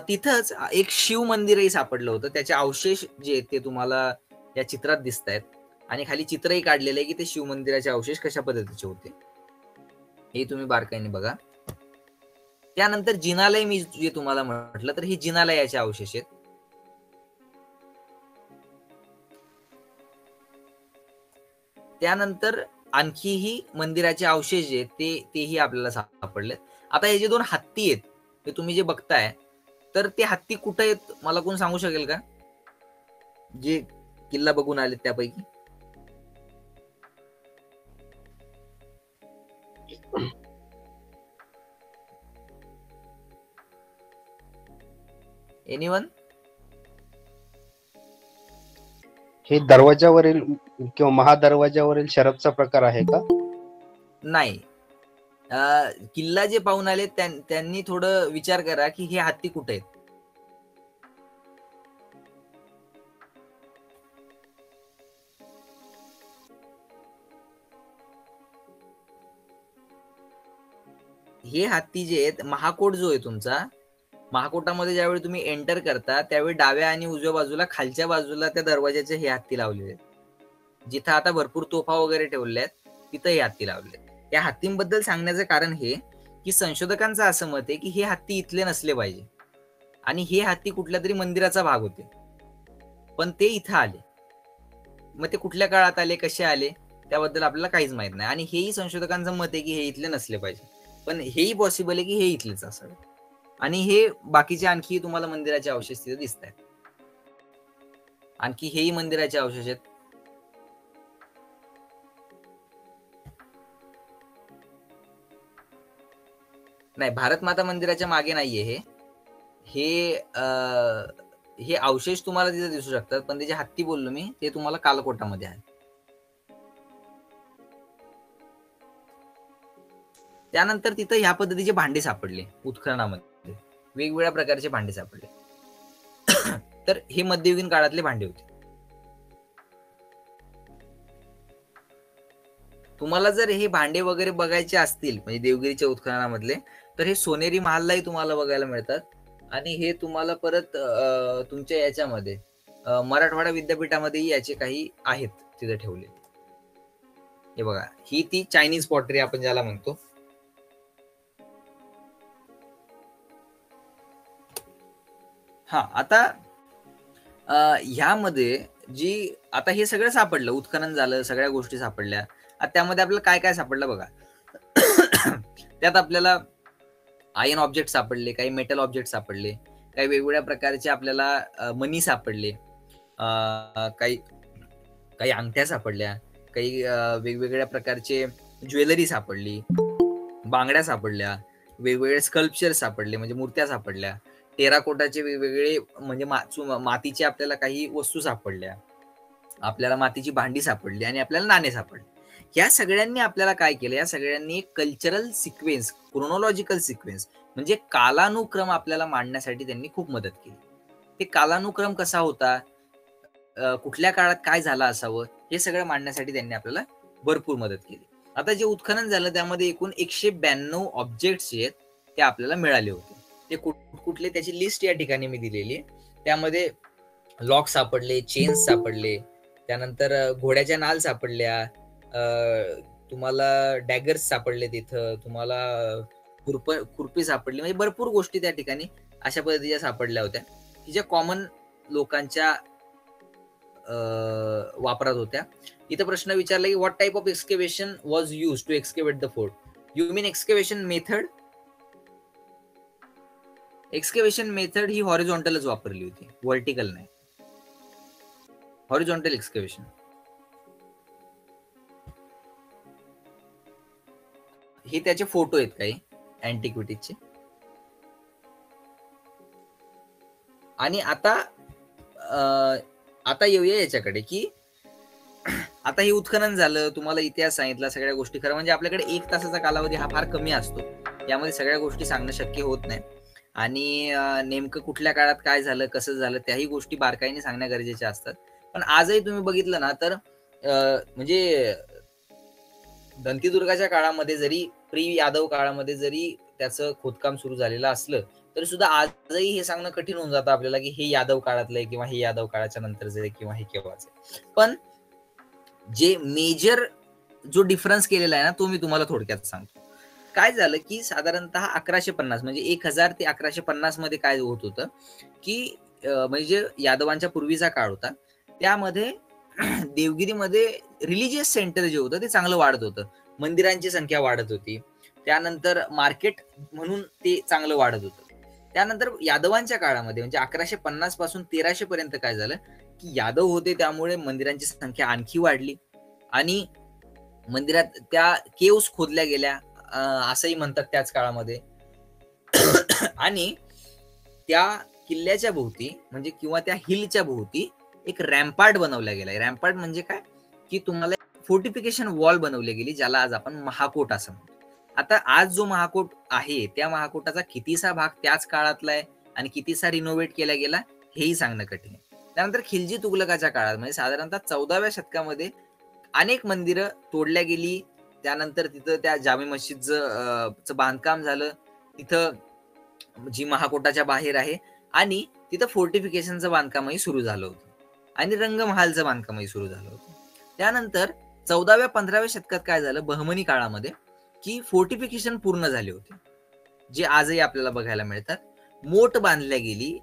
तिथंच एक शिव मंदिरही सापडलं होतं. त्याचे अवशेष जे आहेत ते तुम्हाला या चित्रात दिसत आहेत आणि खाली चित्रही काढलेलं आहे की ते शिव मंदिराचे अवशेष कशा पद्धतीचे होते हे तुम्ही बारकाईने बघा. त्यानंतर जिनालय मी जे तुम्हाला म्हटलं, तर हे जिनालयाचे अवशेष आहेत. त्यानंतर आणखीही मंदिराचे अवशेष जे आहेत तेही आपल्याला सापडलेत. आता हे जे 2 हत्ती आहेत ते तुम्ही जे बघताय, तर ते हत्ती कुठे आहेत मला कोण सांगू शकेल का, जे किल्ला बघून आले त्यापैकी? एनीवन? हे दरवाजावरील किंवा महादरवाजावरील शरबचा प्रकार आहे का? नाही. किल्ला जे पाहून आले त्यांनी थोडं विचार करा की हे हत्ती कुठे आहेत. हे हत्ती जे आहेत, महाकोट जो आहे तुमचा, महाकोटामध्ये ज्यावेळी तुम्ही एंटर करता त्यावेळी डाव्या आणि उजव्या बाजूला खालच्या बाजूला त्या दरवाजाचे हे हत्ती लावलेले आहेत. जिथं आता भरपूर तोफा वगैरे ठेवल्या आहेत तिथं हे हत्ती लावले. त्या हत्तींबद्दल सांगण्याचं कारण हे की संशोधकांचं असं मत आहे की हे हत्ती इथले नसले पाहिजे आणि हे हत्ती कुठल्या तरी मंदिराचा भाग होते, पण ते इथं आले. मग ते कुठल्या काळात आले, कसे आले त्याबद्दल आपल्याला काहीच माहित नाही. आणि हेही संशोधकांचं मत आहे की हे इथले नसले पाहिजे, पण हेही पॉसिबल आहे की हे इथलेच असावे. आणि हे बाकीचे आणखी तुम्हाला मंदिराचे अवशेष तिथे दिसत आहेत. आणखी हेही मंदिराचे अवशेष आहेत. नाही, भारत माता मंदिराच्या मागे नाहीये हे अवशेष तुम्हाला तिथे दिसू शकतात, पण ते जे हत्ती बोललो मी ते तुम्हाला कालकोटामध्ये आहे. त्यानंतर तिथं ह्या पद्धतीचे भांडे सापडले उत्खननामध्ये, वेगवेगळ्या प्रकारचे भांडे सापडले. तर हे मध्ययुगीन काळातले भांडे होते. तुम्हाला जर हे भांडे वगैरे बघायचे असतील म्हणजे देवगिरीच्या उत्खननामधले, तर हे सोनेरी महाललाही तुम्हाला बघायला मिळतात. आणि हे तुम्हाला परत तुमच्या याच्यामध्ये मराठवाडा विद्यापीठामध्येही याचे काही आहेत तिथे ठेवले. हे बघा, ही ती चायनीज पॉटरी आपण ज्याला म्हणतो. आता ह्यामध्ये जी आता हे सगळं सापडलं, उत्खनन झालं, सगळ्या गोष्टी सापडल्या. आता त्यामध्ये आपल्याला काय काय सापडलं बघा. त्यात आपल्याला आयर्न ऑब्जेक्ट सापडले, काही मेटल ऑब्जेक्ट सापडले, काही वेगवेगळ्या प्रकारचे आपल्याला मनी सापडले, काही अंगठ्या सापडल्या, काही वेगवेगळ्या प्रकारचे ज्वेलरी सापडली, बांगड्या सापडल्या, वेगवेगळे स्कल्पचर सापडले म्हणजे मूर्त्या सापडल्या, टेराकोटाचे वेगवेगळे म्हणजे मातीचे आपल्याला काही वस्तू सापडल्या, आपल्याला मातीची भांडी सापडली आणि आपल्याला नाणे सापडले. या सगळ्यांनी आपल्याला काय केलं, या सगळ्यांनी एक कल्चरल सिक्वेन्स, क्रोनॉलॉजिकल सिक्वेन्स म्हणजे कालानुक्रम आपल्याला मांडण्यासाठी त्यांनी खूप मदत केली. ते कालानुक्रम कसा होता, कुठल्या काळात काय झालं असावं, हे सगळं मांडण्यासाठी त्यांनी आपल्याला भरपूर मदत केली. आता जे उत्खनन झालं त्यामध्ये एकूण 192 ऑब्जेक्ट्स जे आहेत ते आपल्याला मिळाले होते. ते कुठले त्याची लिस्ट या ठिकाणी मी दिलेली आहे. त्यामध्ये लॉक सापडले, चेन्स सापडले, त्यानंतर घोड्याच्या नाल सापडल्या, तुम्हाला डॅगर्स सापडले, तिथं तुम्हाला खुरपी सापडली, म्हणजे भरपूर गोष्टी त्या ठिकाणी अशा पद्धतीच्या सापडल्या होत्या की ज्या कॉमन लोकांच्या वापरात होत्या. इथं प्रश्न विचारला की what type of excavation was use to excavate the fort. You mean excavation method? Excavation method ही हॉरिझॉन्टलच वापरली होती, व्हर्टिकल नाही. Horizontal excavation. हे त्याचे फोटो आहेत काही अँटिक्विटीजचे. आणि आता येऊया याच्याकडे की आता हे उत्खनन झालं, तुम्हाला इतिहास सांगितला, सगळ्या गोष्टी. खरं म्हणजे आपल्याकडे 1 तासाचा कालावधी हा फार कमी असतो, यामध्ये सगळ्या गोष्टी सांगणं शक्य होत नाही. आणि नेमकं कुठल्या काळात काय झालं, कसं झालं, त्याही गोष्टी बारकाईने सांगण्या गरजेच्या असतात. पण आजही तुम्ही बघितलं ना तर म्हणजे दंतीदुर्गाच्या काळामध्ये जरी, प्री यादव काळामध्ये जरी त्याचं खोदकाम सुरू झालेलं असलं तरी सुद्धा आजही हे सांगणं कठीण होऊन जातं आपल्याला की हे यादव काळातलं आहे किंवा हे यादव काळाच्या नंतरचं आहे किंवा हे केव्हाच आहे. पण जे मेजर जो डिफरन्स केलेला आहे ना तो मी तुम्हाला थोडक्यात सांगतो. काय झालं की साधारणतः 1150 म्हणजे 1000 ते 1150 मध्ये काय होत होतं की म्हणजे यादवांच्या पूर्वीचा काळ होता, त्यामध्ये देवगिरीमध्ये रिलिजियस सेंटर जे होतं ते चांगलं वाढत होतं, मंदिरांची संख्या वाढत होती, त्यानंतर मार्केट म्हणून ते चांगलं वाढत होतं. त्यानंतर यादवांच्या काळामध्ये म्हणजे 1150 पासून 1300 पर्यंत काय झालं की यादव होते, त्यामुळे मंदिरांची संख्या आणखी वाढली आणि मंदिरात त्या केव्स खोदल्या गेल्या असंही म्हणतात त्याच काळामध्ये. आणि त्या किल्ल्याच्या भोवती म्हणजे किंवा त्या हिलच्या भोवती एक रॅम्पार्ट बनवला गेलाय. रॅम्पार्ट म्हणजे काय की तुम्हाला फोर्टिफिकेशन वॉल बनवली गेली, ज्याला आज आपण महाकोट असं म्हणतो. आता आज जो महाकोट आहे त्या महाकोटाचा कितीसा भाग त्याच काळातला आहे आणि कितीसा रिनोव्हेट केला गेला हेही सांगणं कठीण आहे. त्यानंतर खिलजी तुगलकाच्या काळात म्हणजे साधारणतः 14व्या शतकामध्ये अनेक मंदिरं तोडल्या गेली. त्यानंतर तिथं त्या जामी मस्जिदचं बांधकाम झालं, तिथं जी महाकोटाच्या बाहेर आहे, आणि तिथं फोर्टिफिकेशनचं बांधकामही सुरू झालं होतं आणि रंगमहालचं बांधकामही सुरू झालं होतं. त्यानंतर 14व्या 15व्या शतकात काय झालं बहमनी काळामध्ये की फोर्टिफिकेशन पूर्ण झाले होते, जे आजही आपल्याला बघायला मिळतात. मोठ बांधल्या गेली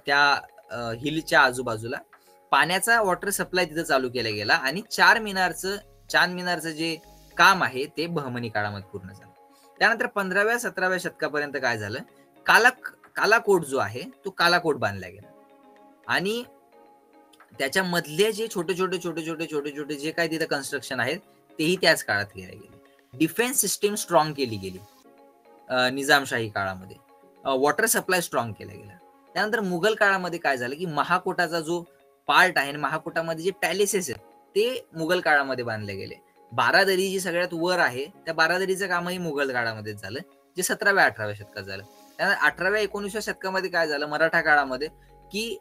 त्या हिलच्या आजूबाजूला, पाण्याचा वॉटर सप्लाय तिथं चालू केला गेला आणि चार मिनारचं जे काम आहे ते बहमनी काळामध्ये पूर्ण झालं. त्यानंतर 15व्या 17व्या शतकापर्यंत काय झालं, कालाकोट जो आहे तो कालाकोट बांधला गेला आणि त्याच्या मधले जे छोटे छोटे जे काही तिथं कन्स्ट्रक्शन आहेत तेही त्याच काळात केले गेले. डिफेन्स सिस्टीम स्ट्रॉंग केली गेली निजामशाही काळामध्ये, वॉटर सप्लाय स्ट्रॉंग केला गेला. त्यानंतर मुघल काळामध्ये काय झालं की महाकोटाचा जो पार्ट आहे, महाकोटामध्ये जे पॅलेसेस आहेत ते मुघल काळामध्ये बांधले गेले. बारादरी जी सगळ्यात वर आहे त्या बारादरीचं कामही मुघल काळामध्येच झालं, जे 17व्या 18व्या शतकात झालं. त्यानंतर 18व्या 19व्या शतकामध्ये काय झालं मराठा काळामध्ये की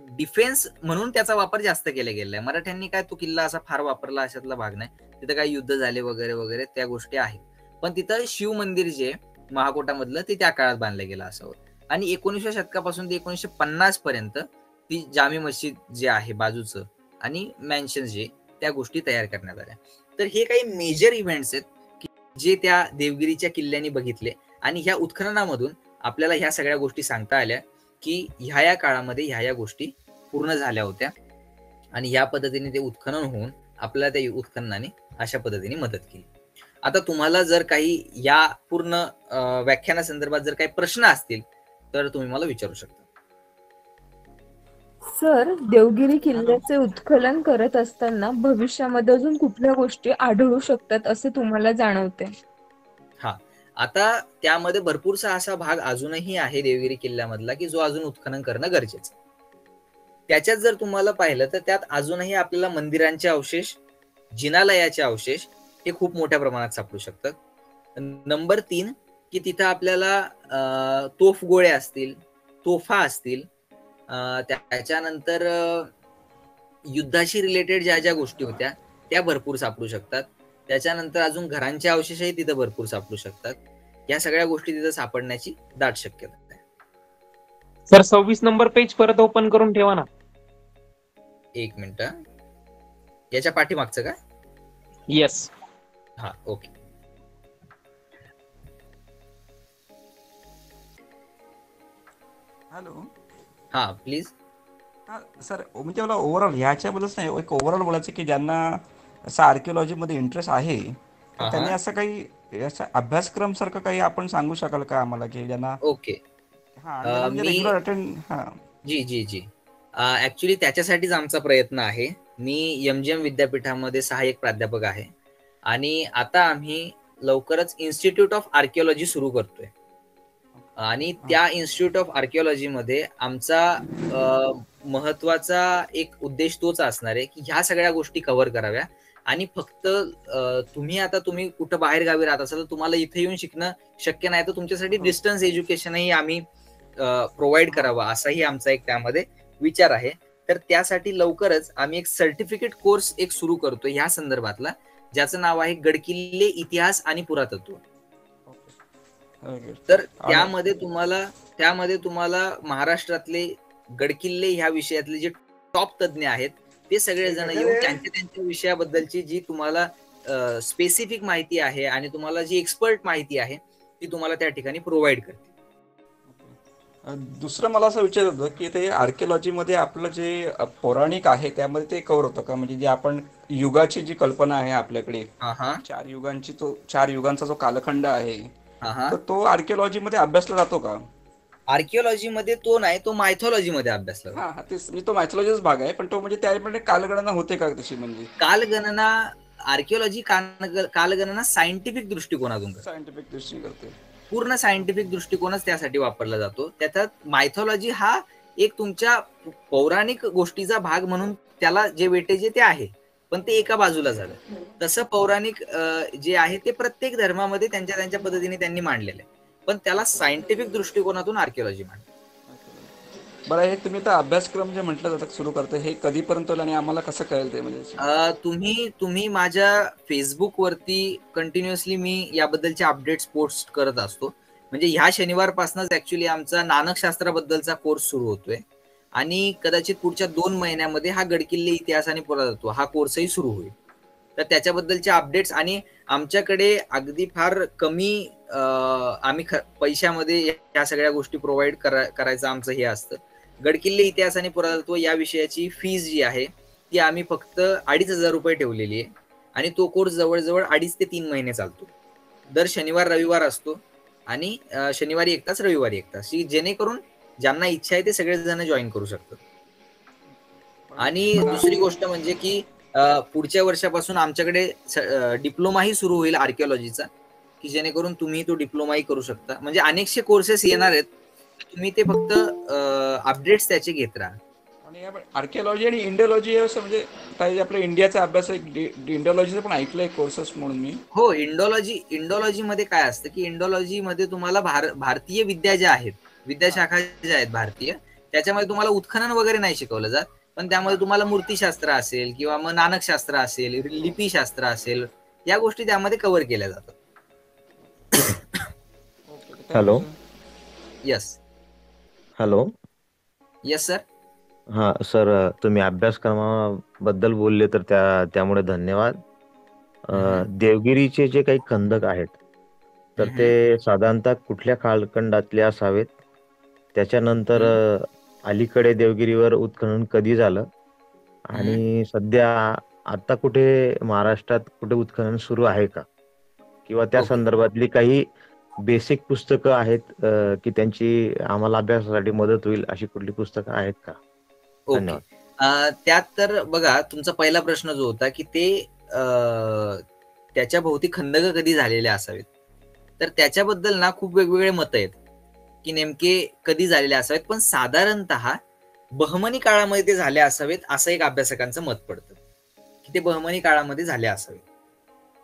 डिफेन्स म्हणून त्याचा वापर जास्त केला गेला आहे. मराठ्यांनी काय तो किल्ला असा फार वापरला अशातला भाग नाही, तिथं काही युद्ध झाले वगैरे वगैरे त्या गोष्टी आहेत. पण तिथं शिव मंदिर जे महाकोटामधलं ते त्या काळात बांधलं गेलं असावं. आणि 19व्या शतकापासून ते 1950 पर्यंत ती जामी मस्जिद जे आहे बाजूचं आणि मॅन्शन जे त्या गोष्टी तयार करण्यात आल्या. तर हे काही मेजर इव्हेंट्स आहेत की जे त्या देवगिरीच्या किल्ल्याने बघितले आणि ह्या उत्खननामधून आपल्याला ह्या सगळ्या गोष्टी सांगता आल्या की ह्या काळामध्ये ह्या गोष्टी पूर्ण झाल्या होत्या आणि ह्या पद्धतीने ते उत्खनन होऊन आपल्याला त्या उत्खननाने अशा पद्धतीने मदत केली. आता तुम्हाला जर काही या पूर्ण व्याख्यानासंदर्भात जर काही प्रश्न असतील तर तुम्ही मला विचारू शकता. सर, देवगिरी किल्ल्याचे उत्खनन करत असताना भविष्यामध्ये अजून कुठल्या गोष्टी आढळू शकतात असे तुम्हाला जाणवते? हा, आता त्यामध्ये भरपूरसा असा भाग अजूनही आहे देवगिरी किल्ल्यामधला की जो अजून उत्खनन करणं गरजेचं. त्याच्यात जर तुम्हाला पाहिलं तर त्यात अजूनही आपल्याला मंदिरांचे अवशेष, जिनालयाचे अवशेष हे खूप मोठ्या प्रमाणात सापडू शकतात. नंबर 3 की तिथं आपल्याला तोफगोळे असतील, तोफा असतील, त्याच्यानंतर युद्धाशी रिलेटेड ज्या ज्या गोष्टी होत्या त्या भरपूर सापडू शकतात. त्याच्यानंतर अजून घरांचे अवशेषही तिथं भरपूर सापडू शकतात. या सगळ्या गोष्टी तिथं सापडण्याची दाट शक्यता आहे. सर 26 नंबर पेज परत ओपन करून ठेवा ना. एक मिनिट. याच्या पाठीमागचं का? येस. हा, ओके. हॅलो. हा, प्लीज. सर, म्हणजे मला ओव्हरऑल ह्याच्याबद्दलच नाही, एक ओव्हरऑल बोलायचं की ज्यांना असं आर्किओलॉजीमध्ये इंटरेस्ट आहे तर त्यांनी असं काही असं अभ्यासक्रम सारखं काही आपण सांगू शकाल का आम्हाला की ज्यांना ओके. म्हणजे रेग्युलर अटेंड. जी जी जी ऍक्च्युली त्याच्यासाठीच आमचा प्रयत्न आहे. मी MGM विद्यापीठामध्ये सहाय्यक प्राध्यापक आहे आणि आता आम्ही लवकरच इन्स्टिट्यूट ऑफ आर्किओलॉजी सुरू करतोय आणि त्या इन्स्टिट्यूट ऑफ आर्किओलॉजीमध्ये आमचा महत्वाचा एक उद्देश तोच असणार आहे की ह्या सगळ्या गोष्टी कव्हर कराव्या आणि फक्त तुम्ही कुठं बाहेर गावी राहत असाल तर तुम्हाला इथे येऊन शिकणं शक्य नाही तर तुमच्यासाठी डिस्टन्स एज्युकेशनही आम्ही प्रोव्हाइड करावं असाही आमचा एक त्यामध्ये विचार आहे. तर त्यासाठी लवकरच आम्ही एक सर्टिफिकेट कोर्स एक सुरू करतो ह्या संदर्भातला, ज्याचं नाव आहे गडकिल्ले इतिहास आणि पुरातत्व. तर त्यामध्ये तुम्हाला महाराष्ट्रातले गडकिल्ले ह्या विषयातले जे टॉप तज्ञ आहेत ते सगळे जण येऊन त्यांच्या विषयाबद्दलची जी तुम्हाला स्पेसिफिक माहिती आहे आणि तुम्हाला जी एक्सपर्ट माहिती आहे ती तुम्हाला त्या ठिकाणी प्रोव्हाइड करते. दुसरं मला असं विचारायचं होतं की ते आर्किओलॉजीमध्ये आपलं जे पौराणिक आहे त्यामध्ये ते कव्हर होतं का? म्हणजे जे आपण युगाची जी कल्पना आहे आपल्याकडे, 4 युगांचा जो कालखंड आहे तर तो आर्किओलॉजीमध्ये अभ्यासला जातो का? आर्किओलॉजीमध्ये तो नाही, तो मायथॉलॉजीमध्ये अभ्यासला जातो. तेच मी तो मायथॉलॉजीचा भाग आहे, पण तो म्हणजे त्यामध्ये कालगणना होते का तशी? म्हणजे कालगणना आर्किओलॉजी कालगणना सायंटिफिक दृष्टिकोनातून करते. पूर्ण सायंटिफिक दृष्टिकोनच त्यासाठी वापरला जातो. त्याच्यात मायथॉलॉजी हा एक तुमच्या पौराणिक गोष्टीचा भाग म्हणून त्याला जे वेटेज आहे ते आहे, पण ते एका बाजूला झालं. तसं पौराणिक जे आहे ते प्रत्येक धर्मामध्ये त्यांच्या पद्धतीने त्यांनी मांडलेलं आहे, पण त्याला सायंटिफिक दृष्टिकोनातून आर्किओलॉजी मांडली. बरं, हे तुम्ही तर अभ्यासक्रम जे म्हटलं जातं सुरू करतं हे कधीपर्यंत आणि आम्हाला कसं कळेल ते? म्हणजे तुम्ही माझ्या फेसबुक वरती कंटिन्युअसली मी याबद्दलचे अपडेट्स पोस्ट करत असतो. म्हणजे ह्या शनिवारपासूनच ऍक्च्युली आमचा नानक शास्त्राबद्दलचा कोर्स सुरू होतोय आणि कदाचित पुढच्या 2 महिन्यामध्ये हा गडकिल्ले इतिहास आणि पुरातत्व हा कोर्सही सुरू होईल. तर त्याच्याबद्दलचे अपडेट्स आणि आमच्याकडे अगदी फार कमी आम्ही पैशामध्ये या सगळ्या गोष्टी प्रोव्हाइड करायचं आमचं हे असतं. गडकिल्ले इतिहास आणि पुरातत्व या विषयाची फीज जी आहे ती आम्ही फक्त 2,500 रुपये ठेवलेली आहे आणि तो कोर्स जवळजवळ 2.5 ते 3 महिने चालतो. दर शनिवार रविवार असतो आणि शनिवारी 1 तास, रविवारी 1 तास, जेणेकरून ज्यांना इच्छा आहे ते सगळेजण जॉईन करू शकतात. आणि दुसरी गोष्ट म्हणजे की पुढच्या वर्षापासून आमच्याकडे डिप्लोमाही सुरू होईल आर्किओलॉजीचा, की जेणेकरून तुम्ही तो डिप्लोमाही करू शकता. म्हणजे अनेकशे कोर्सेस येणार आहेत, तुम्ही ते फक्त अपडेट्स त्याचे घेत राहा. आणि आर्किओलॉजी आणि इंडिओलॉजी असं म्हणजे काही आपल्या इंडियाचा अभ्यास इंडिओलॉजीचं पण ऐकलंय कोर्सेस म्हणून मी. हो, इंडोलॉजी मध्ये काय असतं की इंडोलॉजी मध्ये तुम्हाला भारतीय विद्या ज्या आहेत, विद्याशाखा ज्या आहेत भारतीय, त्याच्यामध्ये तुम्हाला उत्खनन वगैरे नाही शिकवलं जात, पण त्यामध्ये तुम्हाला मूर्तीशास्त्र असेल किंवा मग नानकशास्त्र असेल, लिपीशास्त्र असेल, या गोष्टी त्यामध्ये कव्हर केल्या जातात. Hello. Yes. Hello. Yes sir. हा सर, तुम्ही अभ्यासक्रमाबद्दल बोलले तर त्यामुळे धन्यवाद. देवगिरीचे जे काही खंदक आहेत तर ते साधारणतः कुठल्या कालखंडातले असावेत? त्याच्यानंतर अलीकडे देवगिरीवर उत्खनन कधी झालं आणि सध्या आता कुठे महाराष्ट्रात कुठे उत्खनन सुरू आहे का? किंवा त्या संदर्भातली काही बेसिक पुस्तकं आहेत की त्यांची आम्हाला अभ्यासासाठी मदत होईल अशी कुठली पुस्तकं आहेत का? ओके. धन्यवाद. त्यात तर बघा तुमचा पहिला प्रश्न जो होता की ते त्याच्या भोवती खंदक कधी झालेले असावेत, तर त्याच्याबद्दल ना खूप वेगवेगळे मत आहेत की नेमके कधी झालेले असावेत, पण साधारणतः बहमनी काळामध्ये ते झाले असावेत असं एक अभ्यासकांचं मत पडतं की ते बहमनी काळामध्ये झाले असावेत.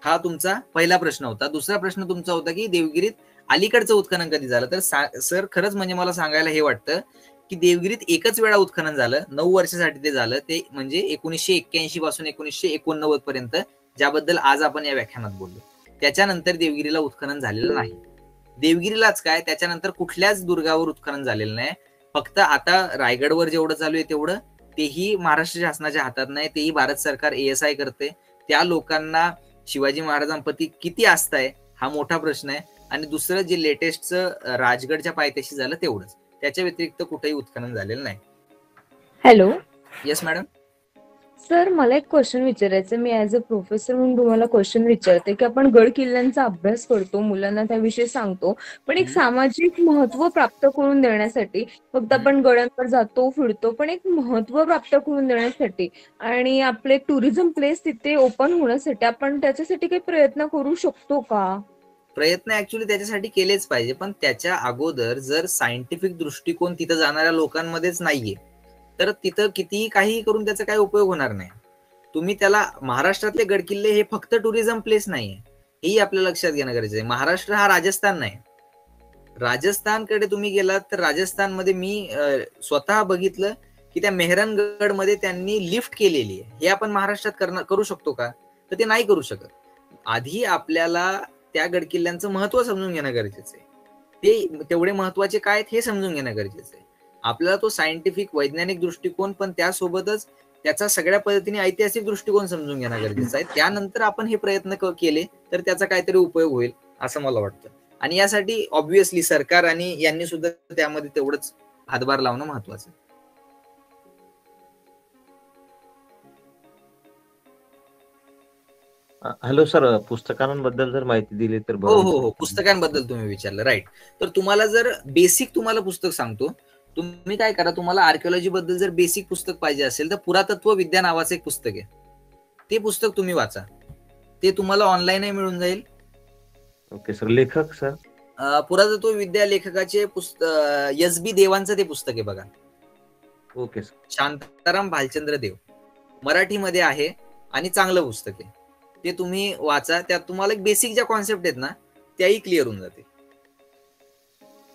हा तुमचा पहिला प्रश्न होता. दुसरा प्रश्न तुमचा होता की देवगिरीत अलीकडचं उत्खनन कधी झालं, तर सर खरंच म्हणजे मला सांगायला हे वाटतं की देवगिरीत एकच वेळा उत्खनन झालं, 9 वर्षासाठी ते झालं, ते म्हणजे 1981 पासून 1989 पर्यंत, ज्याबद्दल आज आपण या व्याख्यानात बोललो. त्याच्यानंतर देवगिरीला उत्खनन झालेलं नाही. देवगिरीलाच काय, त्याच्यानंतर कुठल्याच दुर्गावर उत्खनन झालेलं नाही. फक्त आता रायगडवर जेवढं चालू आहे तेवढं, तेही महाराष्ट्र शासनाच्या हातात नाही, तेही भारत सरकार ASI करते. त्या लोकांना शिवाजी महाराजांप्रती किती आस्था आहे हा मोठा प्रश्न आहे. आणि दुसरं जे लेटेस्टचं राजगडच्या पायथ्याशी झालं तेवढंच, त्याच्या व्यतिरिक्त कुठेही उत्खनन झालेलं नाही. Hello yes madam. सर, मला एक क्वेश्चन विचारायचं. मी ऍज अ प्रोफेसर म्हणून तुम्हाला क्वेश्चन विचारते की आपण गड किल्ल्यांचा अभ्यास करतो, मुलांना त्याविषयी सांगतो, पण एक सामाजिक महत्व प्राप्त करून देण्यासाठी फक्त आपण गडांवर जातो, फिरतो, पण एक महत्व प्राप्त करून देण्यासाठी आणि आपले टुरिझम प्लेस तिथे ओपन होण्यासाठी आपण त्याच्यासाठी काही प्रयत्न करू शकतो का? प्रयत्न ऍक्च्युली त्याच्यासाठी केलेच पाहिजे, पण त्याच्या अगोदर जर सायंटिफिक दृष्टिकोन तिथं जाणाऱ्या लोकांमध्येच नाहीये तर तिथं कितीही काही करून त्याचा काही उपयोग होणार नाही. तुम्ही त्याला, महाराष्ट्रातले गडकिल्ले हे फक्त टुरिझम प्लेस नाहीये, हेही आपल्या लक्षात घेणं गरजेचं आहे. महाराष्ट्र हा राजस्थान नाही. राजस्थानकडे तुम्ही गेलात तर राजस्थानमध्ये मी स्वतः बघितलं की त्या मेहरणगडमध्ये त्यांनी लिफ्ट केलेली आहे. हे आपण महाराष्ट्रात करू शकतो का? तर ते नाही करू शकत. आधी आपल्याला त्या गडकिल्ल्यांचं महत्व समजून घेणं गरजेचं आहे. ते तेवढे महत्वाचे काय आहेत हे समजून घेणं गरजेचं आहे. आपल्याला तो सायंटिफिक वैज्ञानिक दृष्टिकोन, पण त्यासोबतच त्याचा सगळ्या पद्धतीने ऐतिहासिक दृष्टिकोन समजून घेणं गरजेचं आहे. त्यानंतर आपण हे प्रयत्न केले तर त्याचा काहीतरी उपयोग होईल असं मला वाटतं. आणि यासाठी ऑब्व्हियसली सरकार आणि यांनी सुद्धा त्यामध्ये तेवढंच हातभार लावणं महत्वाचं आहे. हॅलो सर, पुस्तकांबद्दल जर माहिती दिली तर हो हो हो, पुस्तकांबद्दल तुम्ही विचारलं, राईट. तर तुम्हाला जर बेसिक तुम्हाला पुस्तक सांगतो, तुम्ही काय करा, तुम्हाला आर्किओलॉजी बद्दल जर बेसिक पुस्तक पाहिजे असेल तर पुरातत्व विद्या नावाचं एक पुस्तक आहे, ते पुस्तक तुम्ही वाचा. ते तुम्हाला ऑनलाईनही मिळून जाईल. Okay sir. लेखक सर? पुरातत्व विद्या लेखकाचे पुस्तक SB देवांचं ते पुस्तक आहे बघा. Okay sir. शांताराम भालचंद्र देव, मराठीमध्ये आहे आणि चांगलं पुस्तक आहे. ते तुम्ही वाचा. त्यात तुम्हाला एक बेसिक ज्या कॉन्सेप्ट आहेत ना त्याही क्लिअर होऊन जाते.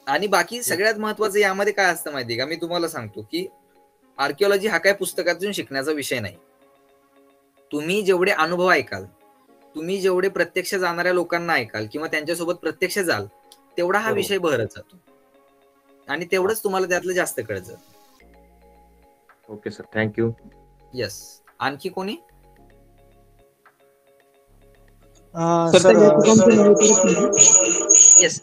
आणि बाकी सगळ्यात महत्वाचं यामध्ये काय असतं माहिती का, मी तुम्हाला सांगतो की आर्किओलॉजी हा काय पुस्तकातून शिकण्याचा विषय नाही. तुम्ही जेवढे अनुभव ऐकाल, तुम्ही जेवढे प्रत्यक्ष जाणाऱ्या लोकांना ऐकाल किंवा त्यांच्यासोबत प्रत्यक्ष जाल, तेवढा हा विषय बहरत जातो आणि तेवढंच तुम्हाला त्यातलं जास्त कळत जातं. Okay sir, thank you. येस. आणखी कोणी? Yes,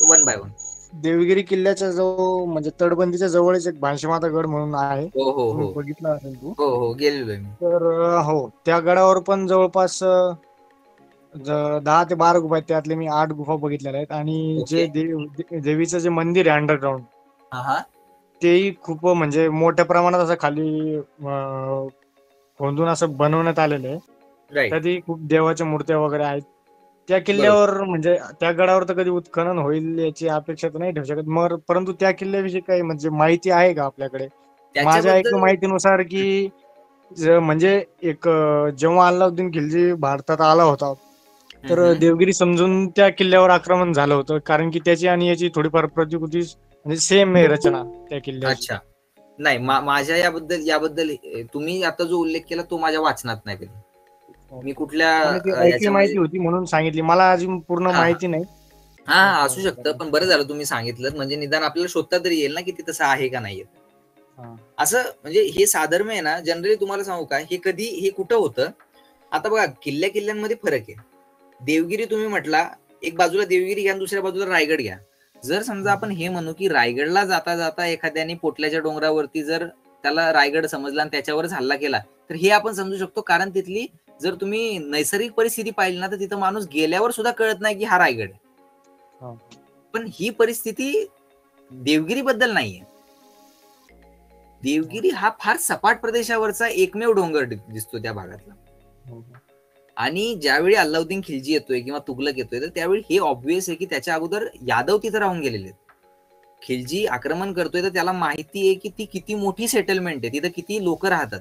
one by one. Devagiri किल्ल्याच्या जवळ म्हणजे तटबंदीच्या जवळच एक भानशीमाता गड म्हणून आहे. हो हो हो, बघितला असेल तू? हो हो, गेलेलो मी. तर हो, त्या गडावर पण जवळपास 10 ते 12 गुफा आहेत. त्यातले मी 8 गुफा बघितलेल्या आहेत. आणि जे देवीचं जे मंदिर आहे अंडरग्राऊंड, तेही खूप म्हणजे मोठ्या प्रमाणात असं खाली खोदून असं बनवण्यात आलेलं आहे. त्यातही खूप देवाच्या मूर्त्या वगैरे आहेत. त्या किल्ल्यावर म्हणजे त्या गडावर तर कधी उत्खनन होईल याची अपेक्षा तर नाही ठेवू शकत. मग परंतु त्या किल्ल्याविषयी काही म्हणजे माहिती आहे का आपल्याकडे? माझ्या ऐकून माहितीनुसार की म्हणजे एक जेव्हा अल्लाउद्दीन खिल्जी भारतात आला होता तर देवगिरी समजून त्या किल्ल्यावर आक्रमण झालं होतं, कारण की त्याची आणि याची थोडीफार प्रतिकृती म्हणजे सेम आहे रचना त्या किल्ल्याची. अच्छा. नाही, माझ्या याबद्दल तुम्ही आता जो उल्लेख केला तो माझ्या वाचनात नाही कधी. मी कुठल्या माहिती होती म्हणून सांगितली, मला अजून पूर्ण माहिती नाही. हा, असू शकतं, पण बरं झालं तुम्ही सांगितलं, म्हणजे निदान आपल्याला शोधता तरी येईल ना की ते तसं आहे का नाहीये. असं म्हणजे हे साधर्म्य आहे ना, जनरली तुम्हाला सांगू का, हे कुठं होतं. आता बघा, किल्ल्यांमध्ये फरक आहे. देवगिरी तुम्ही म्हटला, एक बाजूला देवगिरी घ्या, दुसऱ्या बाजूला रायगड घ्या. जर समजा आपण हे म्हणू की रायगडला जाता जाता एखाद्याने पोटल्याच्या डोंगरावरती जर त्याला रायगड समजला आणि त्याच्यावरच हल्ला केला, तर हे आपण समजू शकतो, कारण तिथली जर तुम्ही नैसर्गिक परिस्थिती पाहिली ना तर तिथं माणूस गेल्यावर सुद्धा कळत नाही की हा रायगड आहे. पण ही परिस्थिती देवगिरी बद्दल नाहीये. देवगिरी हा फार सपाट प्रदेशावरचा एकमेव डोंगर दिसतो त्या भागातला. आणि ज्यावेळी अल्लाउद्दीन खिलजी येतोय किंवा तुगलक येतोय तर त्यावेळी हे ऑब्व्हियस आहे की त्याच्या अगोदर यादव तिथे राहून गेलेले आहेत. खिलजी आक्रमण करतोय तर त्याला माहिती आहे की ती किती मोठी सेटलमेंट आहे, तिथं किती लोक राहतात.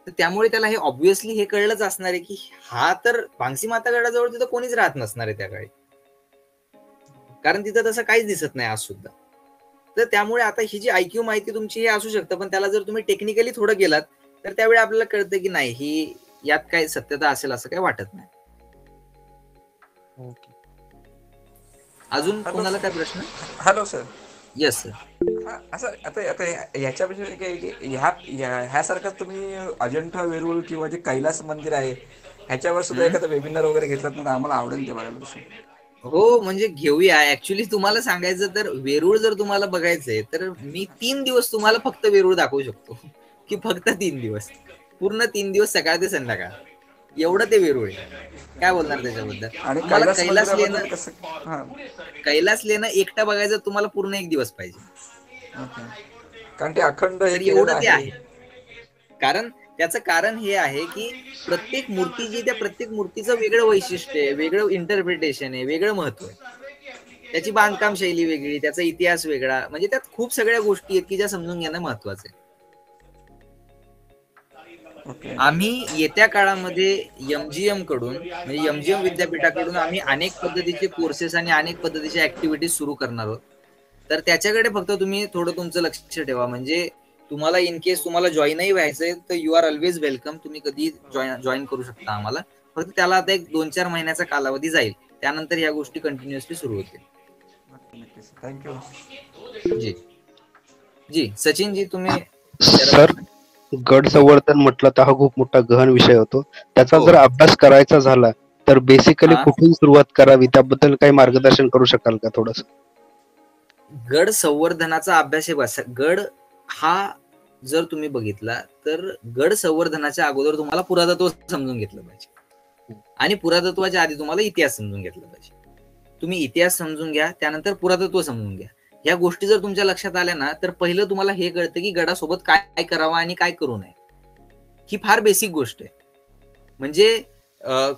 तर त्यामुळे त्याला हे ऑब्व्हियसली हे कळलंच असणार आहे की हा तर भांगसी माता गडाजवळ तिथं कोणीच राहत नसणार आहे त्या काळी, कारण तिथं तसं काहीच दिसत नाही आज सुद्धा. तर त्यामुळे आता ही जी आयक्यू माहिती तुमची हे असू शकतं, पण त्याला जर तुम्ही टेक्निकली थोडं गेलात तर त्यावेळी आपल्याला कळतं की नाही ही यात काही सत्यता असेल असं काही वाटत नाही. अजून कोणाला काय प्रश्न? Hello sir. Yes sir. असं आता ह्याच्याविषयी ह्यासारखं तुम्ही अजंठा वेरूळ किंवा जे कैलास मंदिर आहे ह्याच्यावर सुद्धा एखादा वेबिनार वगैरे घेतलात ना, आम्हाला आवडेल ते बघायला. हो म्हणजे घेऊया. ऍक्च्युली तुम्हाला सांगायचं तर वेरूळ जर तुम्हाला बघायचंय तर मी 3 दिवस तुम्हाला फक्त वेरूळ दाखवू शकतो, की फक्त 3 दिवस, पूर्ण 3 दिवस सकाळ ते संध्याकाळ एवढं ते वेरूळ आहे. काय बोलणार त्याच्याबद्दल? आणि तुम्हाला कैलास लेणं एकटा बघायचं तुम्हाला पूर्ण 1 दिवस पाहिजे, कारण ते अखंड एवढं ते आहे. कारण त्याचं कारण हे आहे की प्रत्येक मूर्ती जी त्या प्रत्येक मूर्तीचं वेगळं वैशिष्ट्य आहे, वेगळं इंटरप्रिटेशन आहे, वेगळं महत्व आहे, त्याची बांधकाम शैली वेगळी, त्याचा इतिहास वेगळा, म्हणजे त्यात खूप सगळ्या गोष्टी आहेत की ज्या समजून घेणं महत्वाचं आहे. आम्ही येत्या काळामध्ये एमजीएम कडून म्हणजे एमजीएम विद्यापीठाकडून आम्ही अनेक पद्धतीचे कोर्सेस आणि अनेक पद्धतीच्या ऍक्टिव्हिटीज सुरू करणार आहोत. तर त्याच्याकडे फक्त तुम्ही थोडं तुमचं लक्ष ठेवा. म्हणजे तुम्हाला इन केस तुम्हाला जॉईनही व्हायचंय तर यू आर ऑलवेज वेलकम, तुम्ही कधी जॉईन करू शकता आम्हाला. फक्त त्याला आता एक 2-4 महिन्याचा कालावधी जाईल, त्यानंतर या गोष्टी कंटिन्युअसली सुरू होतील. थँक्यू. जी जी सचिन जी तुम्ही. सर गड संवर्धन म्हटलं तर हा खूप मोठा गहन विषय होतो. त्याचा जर अभ्यास करायचा झाला तर बेसिकली कुठून सुरुवात करावी त्याबद्दल काही मार्गदर्शन करू शकाल का थोडस? गड संवर्धनाचा अभ्यास आहे बस. गड हा जर तुम्ही बघितला तर गड संवर्धनाच्या अगोदर तुम्हाला पुरातत्व समजून घेतलं पाहिजे आणि पुरातत्वाच्या आधी तुम्हाला इतिहास समजून घेतला पाहिजे. तुम्ही इतिहास समजून घ्या, त्यानंतर पुरातत्व समजून घ्या. या गोष्टी जर तुमच्या लक्षात आल्या ना तर पहिलं तुम्हाला हे कळतं की गडासोबत काय करावं आणि काय करू नये. ही फार बेसिक गोष्ट आहे. म्हणजे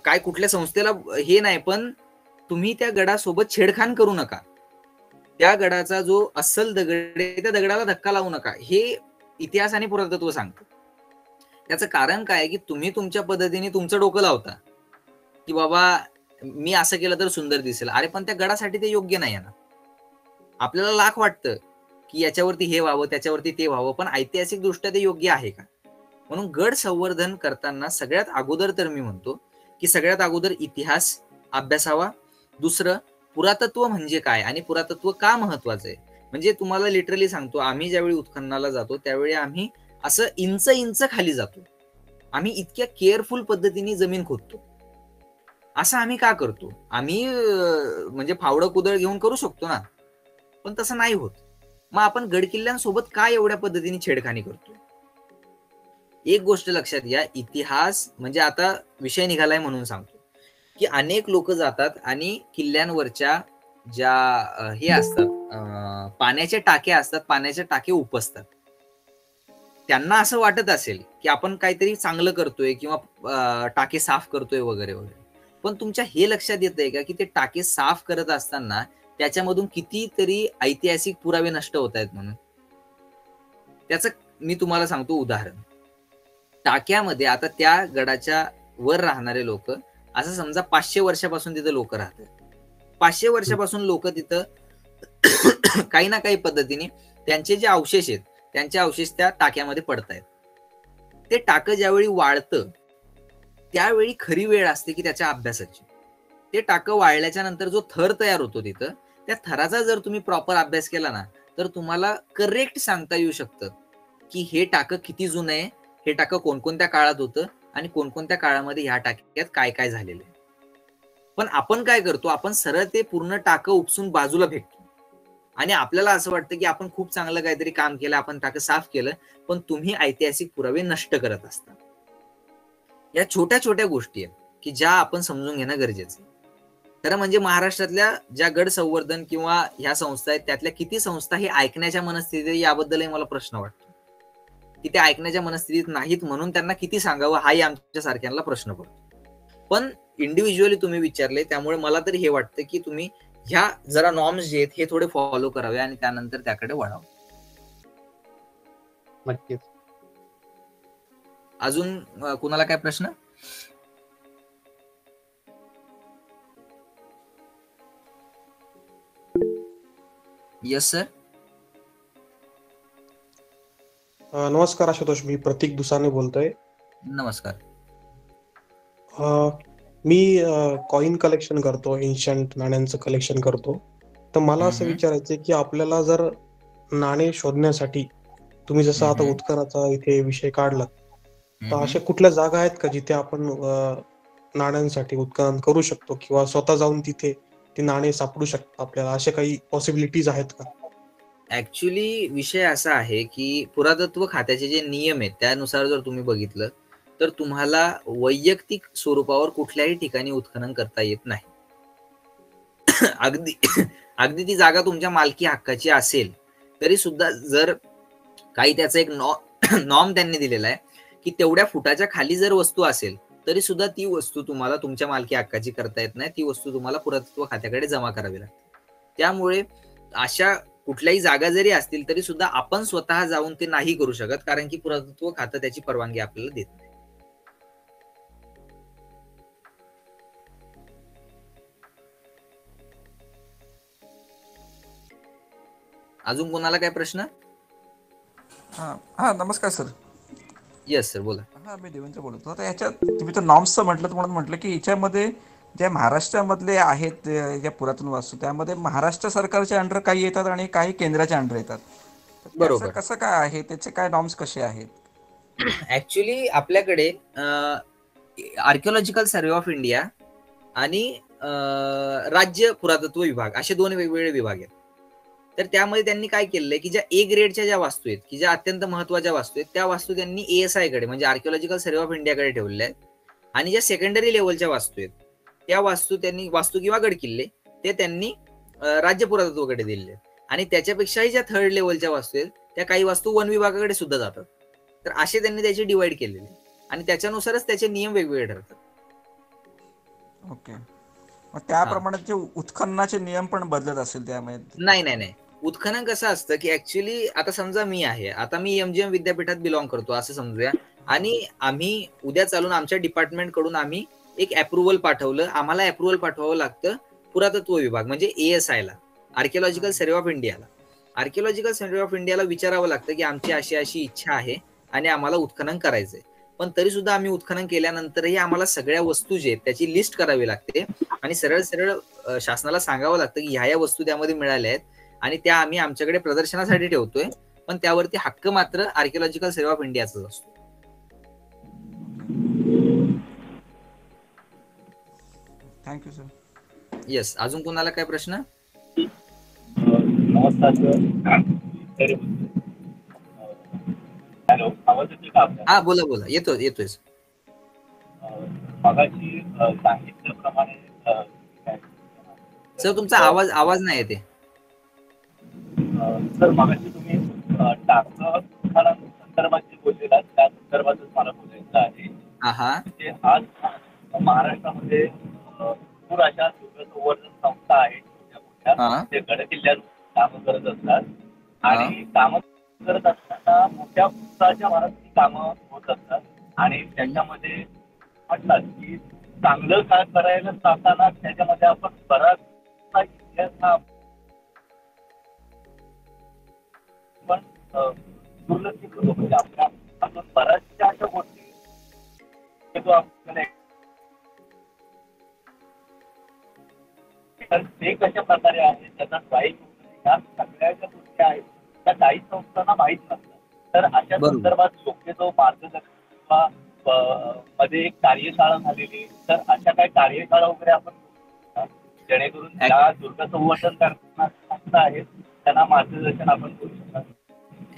काय कुठल्या संस्थेला हे नाही, पण तुम्ही त्या गडासोबत छेडखान करू नका. त्या गडाचा जो अस्सल दगड आहे त्या दगडाला धक्का लावू नका, हे इतिहास आणि पुरातत्व सांगतं. त्याचं कारण काय की तुम्ही तुमच्या पद्धतीने तुमचं डोकं लावता की बाबा मी असं केलं तर सुंदर दिसेल. अरे पण त्या गडासाठी ते योग्य नाही आहे ना. आपल्याला लाख वाटतं की याच्यावरती हे व्हावं, त्याच्यावरती ते व्हावं, पण ऐतिहासिक दृष्ट्या ते योग्य आहे का? म्हणून गड संवर्धन करताना सगळ्यात अगोदर तर मी म्हणतो की सगळ्यात अगोदर इतिहास अभ्यासावा. दुसरं पुरातत्व म्हणजे काय आणि पुरातत्व का महत्वाचं आहे. म्हणजे तुम्हाला लिटरली सांगतो, आम्ही ज्यावेळी उत्खननाला जातो त्यावेळी आम्ही असं इंच खाली जातो. आम्ही इतक्या केअरफुल पद्धतीने जमीन खोदतो. असं आम्ही का करतो? आम्ही म्हणजे फावडं कुदळ घेऊन करू शकतो ना, पण तसं नाही होत. मग आपण गडकिल्ल्यांसोबत काय एवढ्या पद्धतीने छेडखानी करतो? एक गोष्ट लक्षात घ्या, इतिहास म्हणजे आता विषय निघालाय म्हणून सांगतो की अनेक लोक जातात आणि किल्ल्यांवरच्या ज्या हे असतात पाण्याचे टाके असतात, पाण्याचे टाके उपसतात. त्यांना असं वाटत असेल की आपण काहीतरी चांगलं करतोय किंवा टाके साफ करतोय वगैरे वगैरे, पण तुमच्या हे लक्षात येतंय का की ते टाके साफ करत असताना त्याच्यामधून कितीतरी ऐतिहासिक पुरावे नष्ट होत आहेत म्हणून. त्याचं मी तुम्हाला सांगतो उदाहरण. टाक्यामध्ये आता त्या गडाच्या वर राहणारे लोक, असं समजा 500 वर्षापासून तिथं लोक राहतात. 500 वर्षापासून लोक तिथं काही ना काही पद्धतीने त्यांचे जे अवशेष आहेत त्यांचे अवशेष त्या टाक्यामध्ये पडतायत. ते टाकं ज्यावेळी वाळतं त्यावेळी खरी वेळ असते की त्याच्या अभ्यासाची. ते टाकं वाळल्याच्या नंतर जो थर तयार होतो तिथं, त्या थराचा जर तुम्ही प्रॉपर अभ्यास केला ना तर तुम्हाला करेक्ट सांगता येऊ शकतं की हे टाकं किती जुनं आहे, हे टाकं कोणकोणत्या काळात होतं आणि कोणकोणत्या काळामध्ये ह्या टाक्यात काय काय झालेलं आहे. पण आपण काय करतो, आपण सरळ ते पूर्ण टाकं उपसून बाजूला फेकतो आणि आपल्याला असं वाटतं की आपण खूप चांगलं काहीतरी काम केलं, आपण टाकं साफ केलं, पण तुम्ही ऐतिहासिक पुरावे नष्ट करत असता. या छोट्या छोट्या गोष्टी आहेत की ज्या आपण समजून घेणं गरजेचं आहे. खरं म्हणजे महाराष्ट्रातल्या ज्या गड संवर्धन किंवा ह्या संस्था आहेत त्यातल्या किती संस्था हे ऐकण्याच्या मनस्थितीत याबद्दलही मला प्रश्न वाटतो. की ते ऐकण्याच्या मनस्थितीत नाहीत, म्हणून त्यांना किती सांगावं हाही आमच्या सारख्यांना प्रश्न पडतो. पण इंडिव्हिज्युअली तुम्ही विचारले, त्यामुळे मला तरी हे वाटतं की तुम्ही ह्या जरा नॉर्म्स जे आहेत हे थोडे फॉलो करावे आणि त्यानंतर त्याकडे वळावं. नक्कीच. अजून कुणाला काय प्रश्न? Yes sir. नमस्कार आशुतोष, मी प्रतीक दुसाने बोलतोय. नमस्कार. मी कॉइन कलेक्शन करतो, एन्शंट नाण्यांचं कलेक्शन करतो. तर मला असं विचारायचं की आपल्याला जर नाणे शोधण्यासाठी, तुम्ही जसं आता उत्खनाचा इथे विषय काढला, तर अशा कुठल्या जागा आहेत का जिथे आपण नाण्यांसाठी उत्खनन करू शकतो किंवा स्वतः जाऊन तिथे ती नाणे सापडू शकतात आपल्याला, अशा काही पॉसिबिलिटीज आहेत का? ऍक्च्युली विषय असा आहे की पुरातत्व खात्याचे जे नियम आहेत त्यानुसार जर तुम्ही बघितलं तर तुम्हाला वैयक्तिक स्वरूपावर कुठल्याही ठिकाणी उत्खनन करता येत नाही. अगदी ती जागा तुमच्या मालकी हक्काची असेल तरी सुद्धा जर काही त्याचा एक नॉर्म त्यांनी दिलेला आहे की तेवढ्या फुटाच्या खाली जर वस्तू असेल तरी सुद्धा ती वस्तू तुम्हाला तुमच्या मालकी हक्काची करता येत नाही. ती वस्तू तुम्हाला पुरातत्व खात्याकडे जमा करावी लागते. त्यामुळे अशा कुठल्याही जागा जरी असतील तरी सुद्धा आपण स्वतः जाऊन ते नाही करू शकत, कारण की पुरातत्व खातं त्याची परवानगी आपल्याला देत नाही. अजून कोणाला काय प्रश्न? हा नमस्कार सर. येस सर बोला. हा मी देवेंद्र बोलतो. आता ह्याच्यात तुम्ही तर नॉर्म्सचं म्हटलं म्हणून म्हटलं की ह्याच्यामध्ये ज्या महाराष्ट्रामधले आहेत ज्या पुरातन वास्तू, त्यामध्ये महाराष्ट्र सरकारच्या अंडर काही येतात आणि काही केंद्राच्या अंडर येतात. बरोबर. कसं काय आहे, त्याचे काय नॉर्म्स कसे आहेत? ऍक्च्युली आपल्याकडे आर्किओलॉजिकल सर्व्हे ऑफ इंडिया आणि राज्य पुरातत्व विभाग असे दोन वेगवेगळे विभाग आहेत. तर त्यामध्ये त्यांनी काय केलेलं आहे की ज्या ए ग्रेडच्या ज्या वास्तू आहेत की ज्या अत्यंत महत्वाच्या वास्तू आहेत त्या वास्तू त्यांनी ASI कडे म्हणजे आर्किओलॉजिकल सर्व्हे ऑफ इंडियाकडे ठेवलेल्या आहेत. आणि ज्या सेकंडरी लेवलच्या वास्तू आहेत त्या वास्तू त्यांनी किंवा गड किल्ले ते त्यांनी राज्य पुरातत्वकडे दिलेले आहेत. आणि त्याच्यापेक्षाही ज्या थर्ड लेवलच्या वास्तू आहेत त्या काही वास्तू वन विभागाकडे सुद्धा जातात. तर असे त्यांनी त्याची डिवाइड केलेले आणि त्याच्यानुसारच त्याचे नियम वेगवेगळे ठरतात. ओके. मग त्याप्रमाणे जे उत्खननाचे नियम पण बदलत असेल त्यामध्ये? नाही. उत्खनन कसं असतं की ऍक्च्युली आता समजा मी MGM विद्यापीठात बिलॉंग करतो असं समजूया, आणि आम्ही उद्या चालून आमच्या डिपार्टमेंट कडून आम्ही एक अप्रुव्हल पाठवलं. आम्हाला अप्रुव्हल पाठवावं लागतं पुरातत्व विभाग म्हणजे ASI ला, आर्किओलॉजिकल सर्व्हे ऑफ इंडियाला. आर्किओलॉजिकल सर्व्हे ऑफ इंडियाला विचारावं लागतं की आमची अशी इच्छा आहे आणि आम्हाला उत्खनन करायचंय. पण तरी सुद्धा आम्ही उत्खनन केल्यानंतरही आम्हाला सगळ्या वस्तू जे आहेत त्याची लिस्ट करावी लागते आणि सरळ शासनाला सांगावं लागतं की ह्या वस्तू त्यामध्ये मिळाल्या आहेत आणि त्या आम्ही आमच्याकडे प्रदर्शनासाठी ठेवतोय, पण त्यावरती हक्क मात्र आर्किओलॉजिकल सर्व्हे ऑफ इंडियाचाच असतो. Thank you sir. येस. अजून कोणाला काय प्रश्न? नमस्कार सर. हॅलो, आवाज येतोय का? हा बोला. येतोय. मगाशी सांगितल्याप्रमाणे सर तुमचा आवाज नाही येते. सर मगाशी तुम्ही टाकं संदर्भात जे बोललेला त्या संदर्भातच मला बोलायचं आहे. म्हणजे आज महाराष्ट्रामध्ये भरपूर अशा दुर्गसंवर्धन संस्था आहेत जे गड किल्ल्यावर कामं करत असतात आणि कामं करत असताना मोठ्या उत्साहाच्या भरात ती कामं होत असतात आणि त्याच्यामध्ये म्हणतात की चांगलं काय करायला जाताना त्याच्यामध्ये आपण बराच इतिहास हा पण दुर्लक्षित होतो. म्हणजे आपण बऱ्याचशा अशा गोष्टी ते कशा प्रकारे आहे त्याचा ड्राईव्ह ह्या सगळ्या ज्या गोष्टी आहेत त्या काही संस्थांना माहीत नसतात. तर अशा संदर्भात योग्य जो मार्गदर्शन किंवा मध्ये एक कार्यशाळा झालेली, तर अशा काही कार्यशाळा वगैरे आपण जेणेकरून त्या दुर्गसंवर्धन करणाऱ्या संस्था आहेत त्यांना मार्गदर्शन आपण करू शकतो.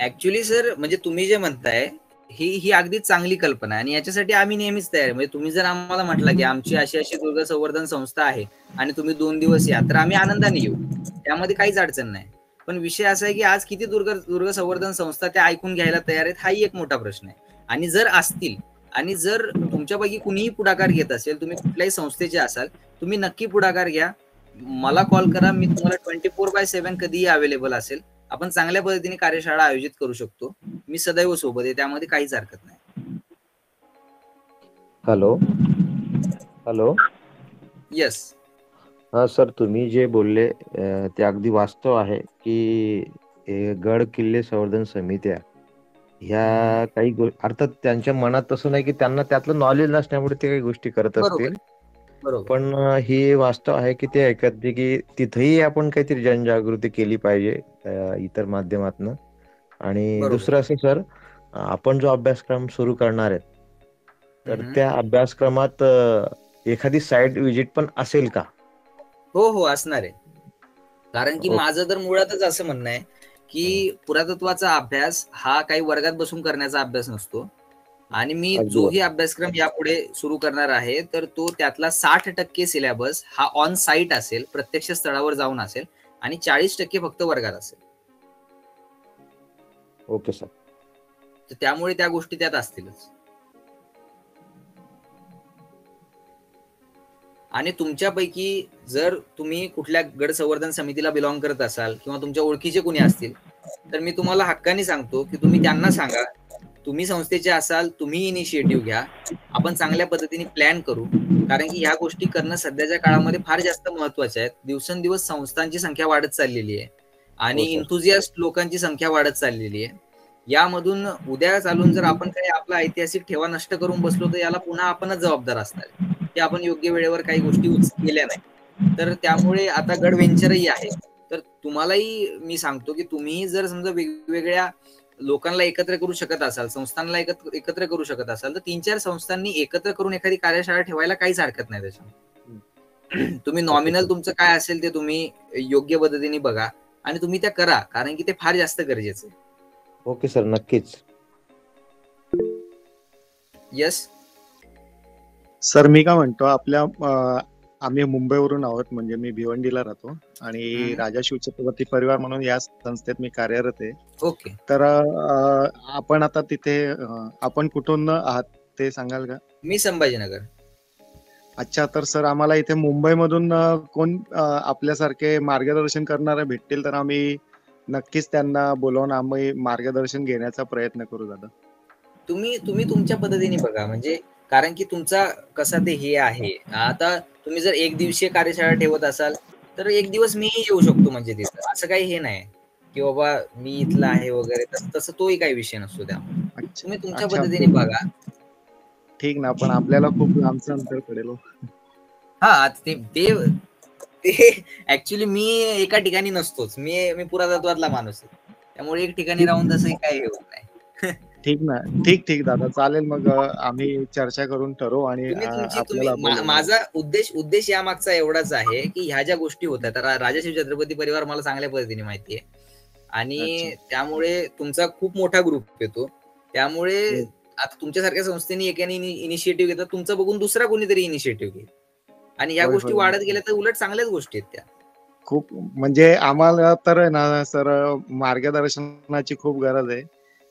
ऍक्च्युली सर म्हणजे तुम्ही जे म्हणताय ही अगदी चांगली कल्पना आहे आणि याच्यासाठी आम्ही नेहमीच तयार आहे. म्हणजे तुम्ही जर आम्हाला म्हटलं की आमची अशी दुर्ग संवर्धन संस्था आहे आणि तुम्ही 2 दिवस या, तर आम्ही आनंदाने येऊ, त्यामध्ये काहीच अडचण नाही. पण विषय असा आहे की आज किती दुर्ग संवर्धन संस्था त्या ऐकून घ्यायला तयार आहेत, हाही एक मोठा प्रश्न आहे. आणि जर असतील आणि जर तुमच्यापैकी कुणीही पुढाकार घेत असेल, तुम्ही कुठल्याही संस्थेचे असाल, तुम्ही नक्की पुढाकार घ्या, मला कॉल करा, मी तुम्हाला 24/7 कधीही अवेलेबल असेल. आपण चांगल्या पद्धतीने कार्यशाळा आयोजित करू शकतो. मी सदैव सोबत आहे, त्यामध्ये काहीच हरकत नाही. Hello hello. येस. हा सर, तुम्ही जे बोलले ते अगदी वास्तव आहे की गड किल्ले संवर्धन समित्या ह्या काही अर्थात त्यांच्या मनात तसं नाही की त्यांना त्यातलं नॉलेज नसल्यामुळे ते काही गोष्टी करत असतील, पण हे वास्तव आहे की ते ऐकत की तिथेही आपण काहीतरी जनजागृती केली पाहिजे इतर माध्यमातून. आणि दुसरं असं सर, आपण जो अभ्यासक्रम सुरू करणार आहे तर त्या अभ्यासक्रमात एखादी साईट व्हिजिट पण असेल का? हो असणार आहे. कारण की माझं तर मुळातच असं म्हणणं आहे की पुरातत्वाचा अभ्यास हा काही वर्गात बसून करण्याचा अभ्यास नसतो. आणि मी जोही अभ्यासक्रम यापुढे सुरू करणार आहे तर तो त्यातला 60% सिलेबस हा ऑन साईट असेल, प्रत्यक्ष स्थळावर जाऊन असेल, आणि 40% फक्त वर्गात असेल. Okay sir. तर त्यामुळे त्या गोष्टी त्यात असतीलच. आणि तुमच्यापैकी जर तुम्ही कुठल्या गड संवर्धन समितीला बिलॉंग करत असाल किंवा तुमच्या ओळखीचे कुणी असतील तर मी तुम्हाला हक्काने सांगतो की तुम्ही त्यांना सांगा, तुम्ही संस्थेचे असाल, तुम्ही इनिशिएटिव्ह घ्या, आपण चांगल्या पद्धतीने प्लॅन करू. कारण की ह्या गोष्टी करणं सध्याच्या काळामध्ये फार जास्त महत्वाच्या आहेत. दिवसेंदिवस संस्थांची संख्या वाढत चाललेली आहे आणि इंथुझियास्ट लोकांची संख्या वाढत चाललेली आहे. यामधून उद्या चालून जर आपण काही आपला ऐतिहासिक ठेवा नष्ट करून बसलो तर याला पुन्हा आपणच जबाबदार असणार की आपण योग्य वेळेवर काही गोष्टी केल्या नाही. तर त्यामुळे आता गड व्हेंचरही आहे. तर तुम्हालाही मी सांगतो की तुम्ही जर समजा वेगवेगळ्या लोकांना एकत्र करू शकत असाल, संस्थांना एकत्र करू शकत असाल, तर 3-4 संस्थांनी एकत्र करून एखादी कार्यशाळा ठेवायला काहीच हरकत नाही त्याच्यामध्ये. तुम्ही नॉमिनल तुमचं काय असेल ते तुम्ही योग्य पद्धतीने बघा आणि तुम्ही त्या करा, कारण की ते फार जास्त गरजेचं आहे. ओके सर, नक्कीच. येस सर, मी काय म्हणतो, आम्ही मुंबईवरून आहोत, म्हणजे मी भिवंडीला राहतो आणि राजा शिवछत्रपती परिवार म्हणून या संस्थेत मी कार्यरत आहे. ओके. तर आपण आता तिथे आपण कुठून आहात ते सांगाल का? मी संभाजीनगर. अच्छा, तर सर आम्हाला इथे मुंबईमधून कोण आपल्यासारखे मार्गदर्शन करणारे भेटतील तर आम्ही नक्कीच त्यांना बोलावून आम्ही मार्गदर्शन घेण्याचा प्रयत्न करू दादा. तुम्ही तुमच्या पद्धतीने बघा, म्हणजे कारण की तुमचा कसा ते हे आहे. आता तुम्ही जर एक दिवसीय कार्यशाळा ठेवत असाल तर एक दिवस मी येऊ शकतो, म्हणजे तिथं असं काही हे नाही की बाबा मी इथला आहे वगैरे, तसं तोही काही विषय नसतो. त्यामुळे तुम्ही तुमच्या पद्धतीने बघा. ठीक ना, पण आपल्याला खूप लांबचं अंतर पडेल. हा, ते ऍक्च्युली मी एका ठिकाणी नसतोच. मी पुरातत्वातला माणूस आहे, त्यामुळे एक ठिकाणी राहून तसंही काही होत नाही. ठीक ना, ठीक दादा, चालेल. मग आम्ही चर्चा करून ठरवू आणि माझा उद्देश यामागचा एवढाच आहे की ह्या ज्या गोष्टी होतात, राजा शिवछत्रपती परिवार मला चांगल्या पद्धतीने माहिती आहे आणि त्यामुळे तुमचा खूप मोठा ग्रुप येतो. त्यामुळे आता तुमच्यासारख्या संस्थेने एकाने इनिशिएटिव्ह घेतात, तुमचं बघून दुसरा कोणीतरी इनिशिएटिव्ह घेईल आणि ह्या गोष्टी वाढत गेल्या तर उलट चांगल्याच गोष्टी आहेत त्या. खूप म्हणजे आम्हाला तर ना सर मार्गदर्शनाची खूप गरज आहे.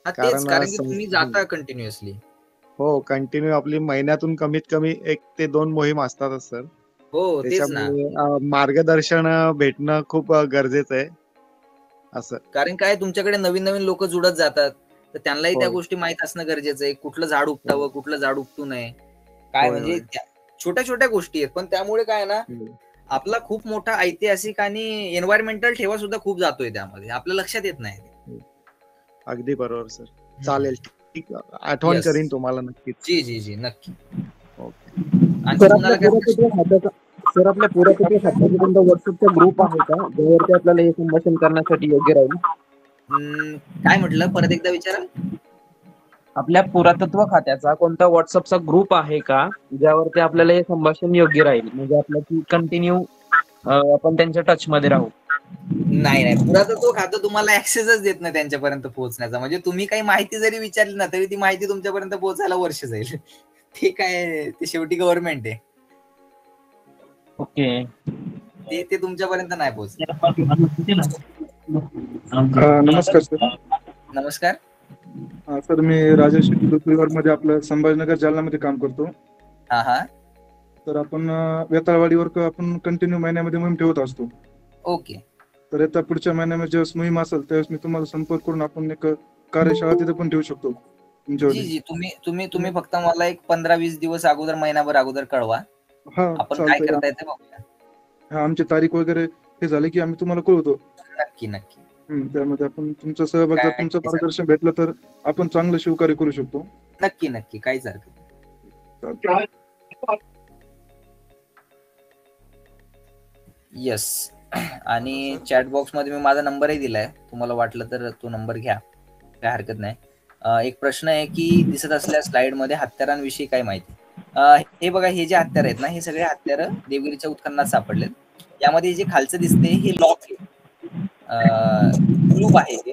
कारण की तुम्ही जाता कंटिन्युअसली. हो, कंटिन्यू आपली महिन्यातून कमीत कमी 1 ते 2 मोहीम असतातच सर. हो, तेच ना. मार्गदर्शन भेटणं खूप गरजेचं आहे असं. कारण काय, तुमच्याकडे नवीन नवीन लोक जुडत जातात, तर त्यांनाही त्या गोष्टी माहित असणं गरजेचं आहे. कुठलं झाड उपटावं, कुठलं झाड उपटू नये, काय म्हणजे छोट्या छोट्या गोष्टी आहेत. पण त्यामुळे काय ना, आपला खूप मोठा ऐतिहासिक आणि एन्व्हायरमेंटल ठेवा सुद्धा खूप जातोय त्यामध्ये, आपल्या लक्षात येत नाही. अगदी बरोबर सर. चालेल, ठीक, आठवण करीन तुम्हाला नक्कीच. जी नक्की. ओके. सर, आपल्या पुरातत्व खात्याचा व्हॉट्सअपचा ग्रुप आहे का, ज्यावरती आपल्याला हे संभाषण करण्यासाठी योग्य राहील? काय म्हटलं, परत एकदा विचारा. आपल्या पुरातत्व खात्याचा कोणता व्हॉट्सअपचा ग्रुप आहे का, ज्यावरती आपल्याला हे संभाषण योग्य राहील, म्हणजे आपल्याला कंटिन्यू आपण त्यांच्या टच मध्ये राहू? नाही, पुरातत्व खातं तुम्हाला ऍक्सेसच देत नाही त्यांच्यापर्यंत पोहोचण्याचा. म्हणजे तुम्ही काही माहिती जरी विचारली ना तरी ती माहिती तुमच्यापर्यंत पोहोचायला वर्ष जाईल. ते काय, ते शेवटी गव्हर्नमेंट आहे. ओके. ते तुमच्यापर्यंत नाही पोहोचणार. नमस्कार सर. नमस्कार. सर मी राजेश मध्ये आपलं संभाजीनगर जालन्यामध्ये काम करतो. हा हा. तर आपण वेताळवाडीवर आपण कंटिन्यू महिन्यामध्ये मोहीम ठेवत असतो. ओके. तर आता पुढच्या महिन्यामध्ये ज्यावेळेस मोहीम असेल त्यावेळेस मी तुम्हाला संपर्क करून आपण एक कार्यशाळा तिथे पण ठेवू शकतो जी जी. तुम्ही फक्त मला एक 15-20 दिवस अगोदर, महिनाभर अगोदर कळवा. आपण काय चालतंय. करता येते बघूया. आमची तारीख वगैरे हे झाले की आम्ही तुम्हाला कळवतो. नक्की नक्की. त्यामध्ये आपण तुमचा सहभाग जर तुमचं मार्गदर्शन भेटलं तर आपण चांगलं शिवकार्य करू शकतो. नक्की नक्की, काहीच हरकत नाही. येस. आणि चॅट बॉक्स मध्ये मी माझा नंबरही दिलाय, तुम्हाला वाटलं तर तो नंबर घ्या, काय हरकत नाही. एक प्रश्न आहे की दिसत असलेल्या स्लाइड मध्ये हत्यारांविषयी काय माहिती. हे बघा, हे जे हत्यार आहेत ना, हे सगळे हत्यार देवगिरीच्या उत्खननात सापडलेत. यामध्ये जे खालचं दिसते हे लॉक आहे, कुलूप आहे. हे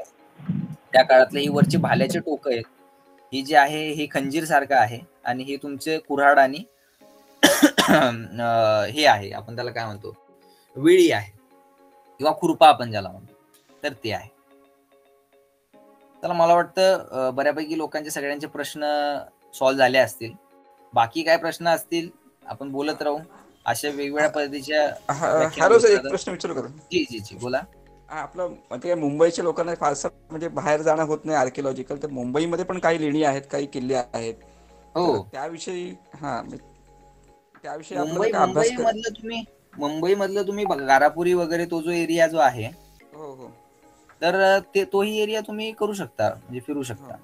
त्या काळातले ही वरचे भाल्याचे टोक आहेत. ही जे आहे हे खंजीर सारखं आहे आणि हे तुमचे कुऱ्हाड आणि हे आहे, आपण त्याला काय म्हणतो, विळी आहे किंवा खुरपा आपण ज्याला म्हणतो, तर ते आहे. त्याला मला वाटतं बऱ्यापैकी लोकांचे सगळ्यांचे प्रश्न सॉल्व्ह झाले असतील. बाकी काय प्रश्न असतील आपण बोलत राहू. अशा वेगवेगळ्या पद्धतीच्या. हॅलो सर, एक प्रश्न विचारू का? जी जी जी, बोला. आपलं म्हणजे मुंबईच्या लोकांना फारसं म्हणजे बाहेर जाणं होत नाही आर्किओलॉजिकल, तर मुंबईमध्ये पण काही लेणी आहेत, काही किल्ले आहेत. हो, त्याविषयी त्याविषयी मुंबईमधलं तुम्ही गारापुरी वगैरे तो जो एरिया जो आहे, तर तोही एरिया तुम्ही करू शकता, म्हणजे फिरू शकता.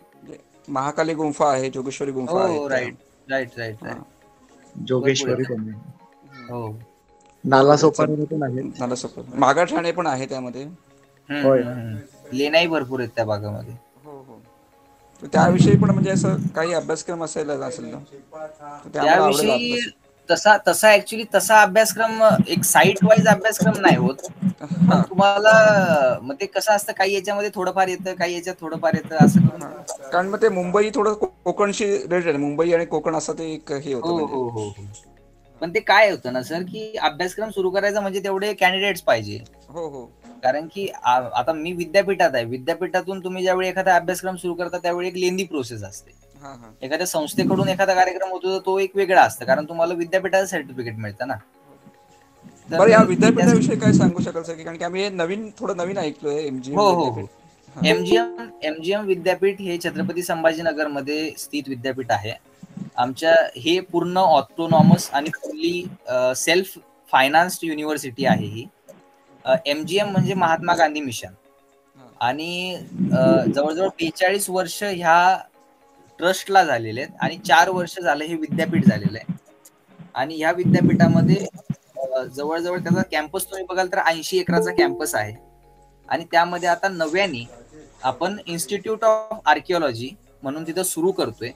महाकाली गुंफा आहे, जोगेश्वरी गुंफा आहे. Right right right right. Jogeshwari हो. नालासोपारा पण आहे. नालासोपारा, मागाठाणे पण आहे त्यामध्ये. लेण्याही भरपूर आहेत त्या भागामध्ये. त्याविषयी पण म्हणजे असं काही अभ्यासक्रम असेल ना, त्याविषयी तसा ऍक्च्युली तसा अभ्यासक्रम एक साईट वाईज अभ्यासक्रम नाही होत. पण तुम्हाला मग ते कसं असतं, काही याच्यामध्ये थोडंफार येतं, काही याच्यात थोडंफार येतं, असं. कारण मग ते मुंबई थोडं कोकणशी रिलेटेड, मुंबई आणि कोकण असं ते एक हे होतं. हो. पण ते काय होतं ना सर, की अभ्यासक्रम सुरू करायचा म्हणजे तेवढे कॅन्डिडेट्स पाहिजे. हो. कारण की आता मी विद्यापीठात आहे, विद्यापीठातून तुम्ही ज्यावेळी एखादा अभ्यासक्रम सुरू करता त्यावेळी एक लेंदी प्रोसेस असते. एखाद्या संस्थेकडून एखादा कार्यक्रम होतो तर तो एक वेगळा असतो, कारण तुम्हाला विद्यापीठाचं सर्टिफिकेट मिळतं ना. बरं, या विद्यापीठाविषयी काय सांगू शकाल सर? कारण की आम्ही हे थोडं नवीन ऐकलोय. एमजीएम विद्यापीठ हे छत्रपती संभाजीनगर मध्ये स्थित विद्यापीठ आहे. आमच्या हे पूर्ण ऑटोनॉमस आणि फुल्ली सेल्फ फायनान्स्ड युनिव्हर्सिटी आहे ही. एमजीएम म्हणजे महात्मा गांधी मिशन. आणि जवळजवळ 42 वर्ष ह्या ट्रस्टला झालेले आहेत आणि 4 वर्ष झालं हे विद्यापीठ झालेलं आहे. आणि ह्या विद्यापीठामध्ये जवळजवळ त्याचा कॅम्पस तुम्ही बघाल तर 80 एकराचा कॅम्पस आहे. आणि त्यामध्ये आता नव्याने आपण इन्स्टिट्यूट ऑफ आर्किओलॉजी म्हणून तिथं सुरू करतोय.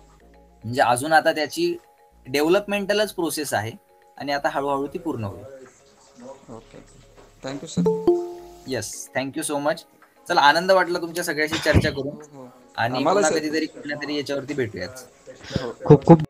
म्हणजे अजून आता त्याची डेव्हलपमेंटलच प्रोसेस आहे आणि आता हळूहळू ती पूर्ण होईल. Okay, thank you sir. Yes, thank you so much. चला, आनंद वाटला तुमच्या सगळ्याशी चर्चा करून आणि पुन्हा कधीतरी कुठल्या तरी याच्यावरती भेटूयात. खूप खूप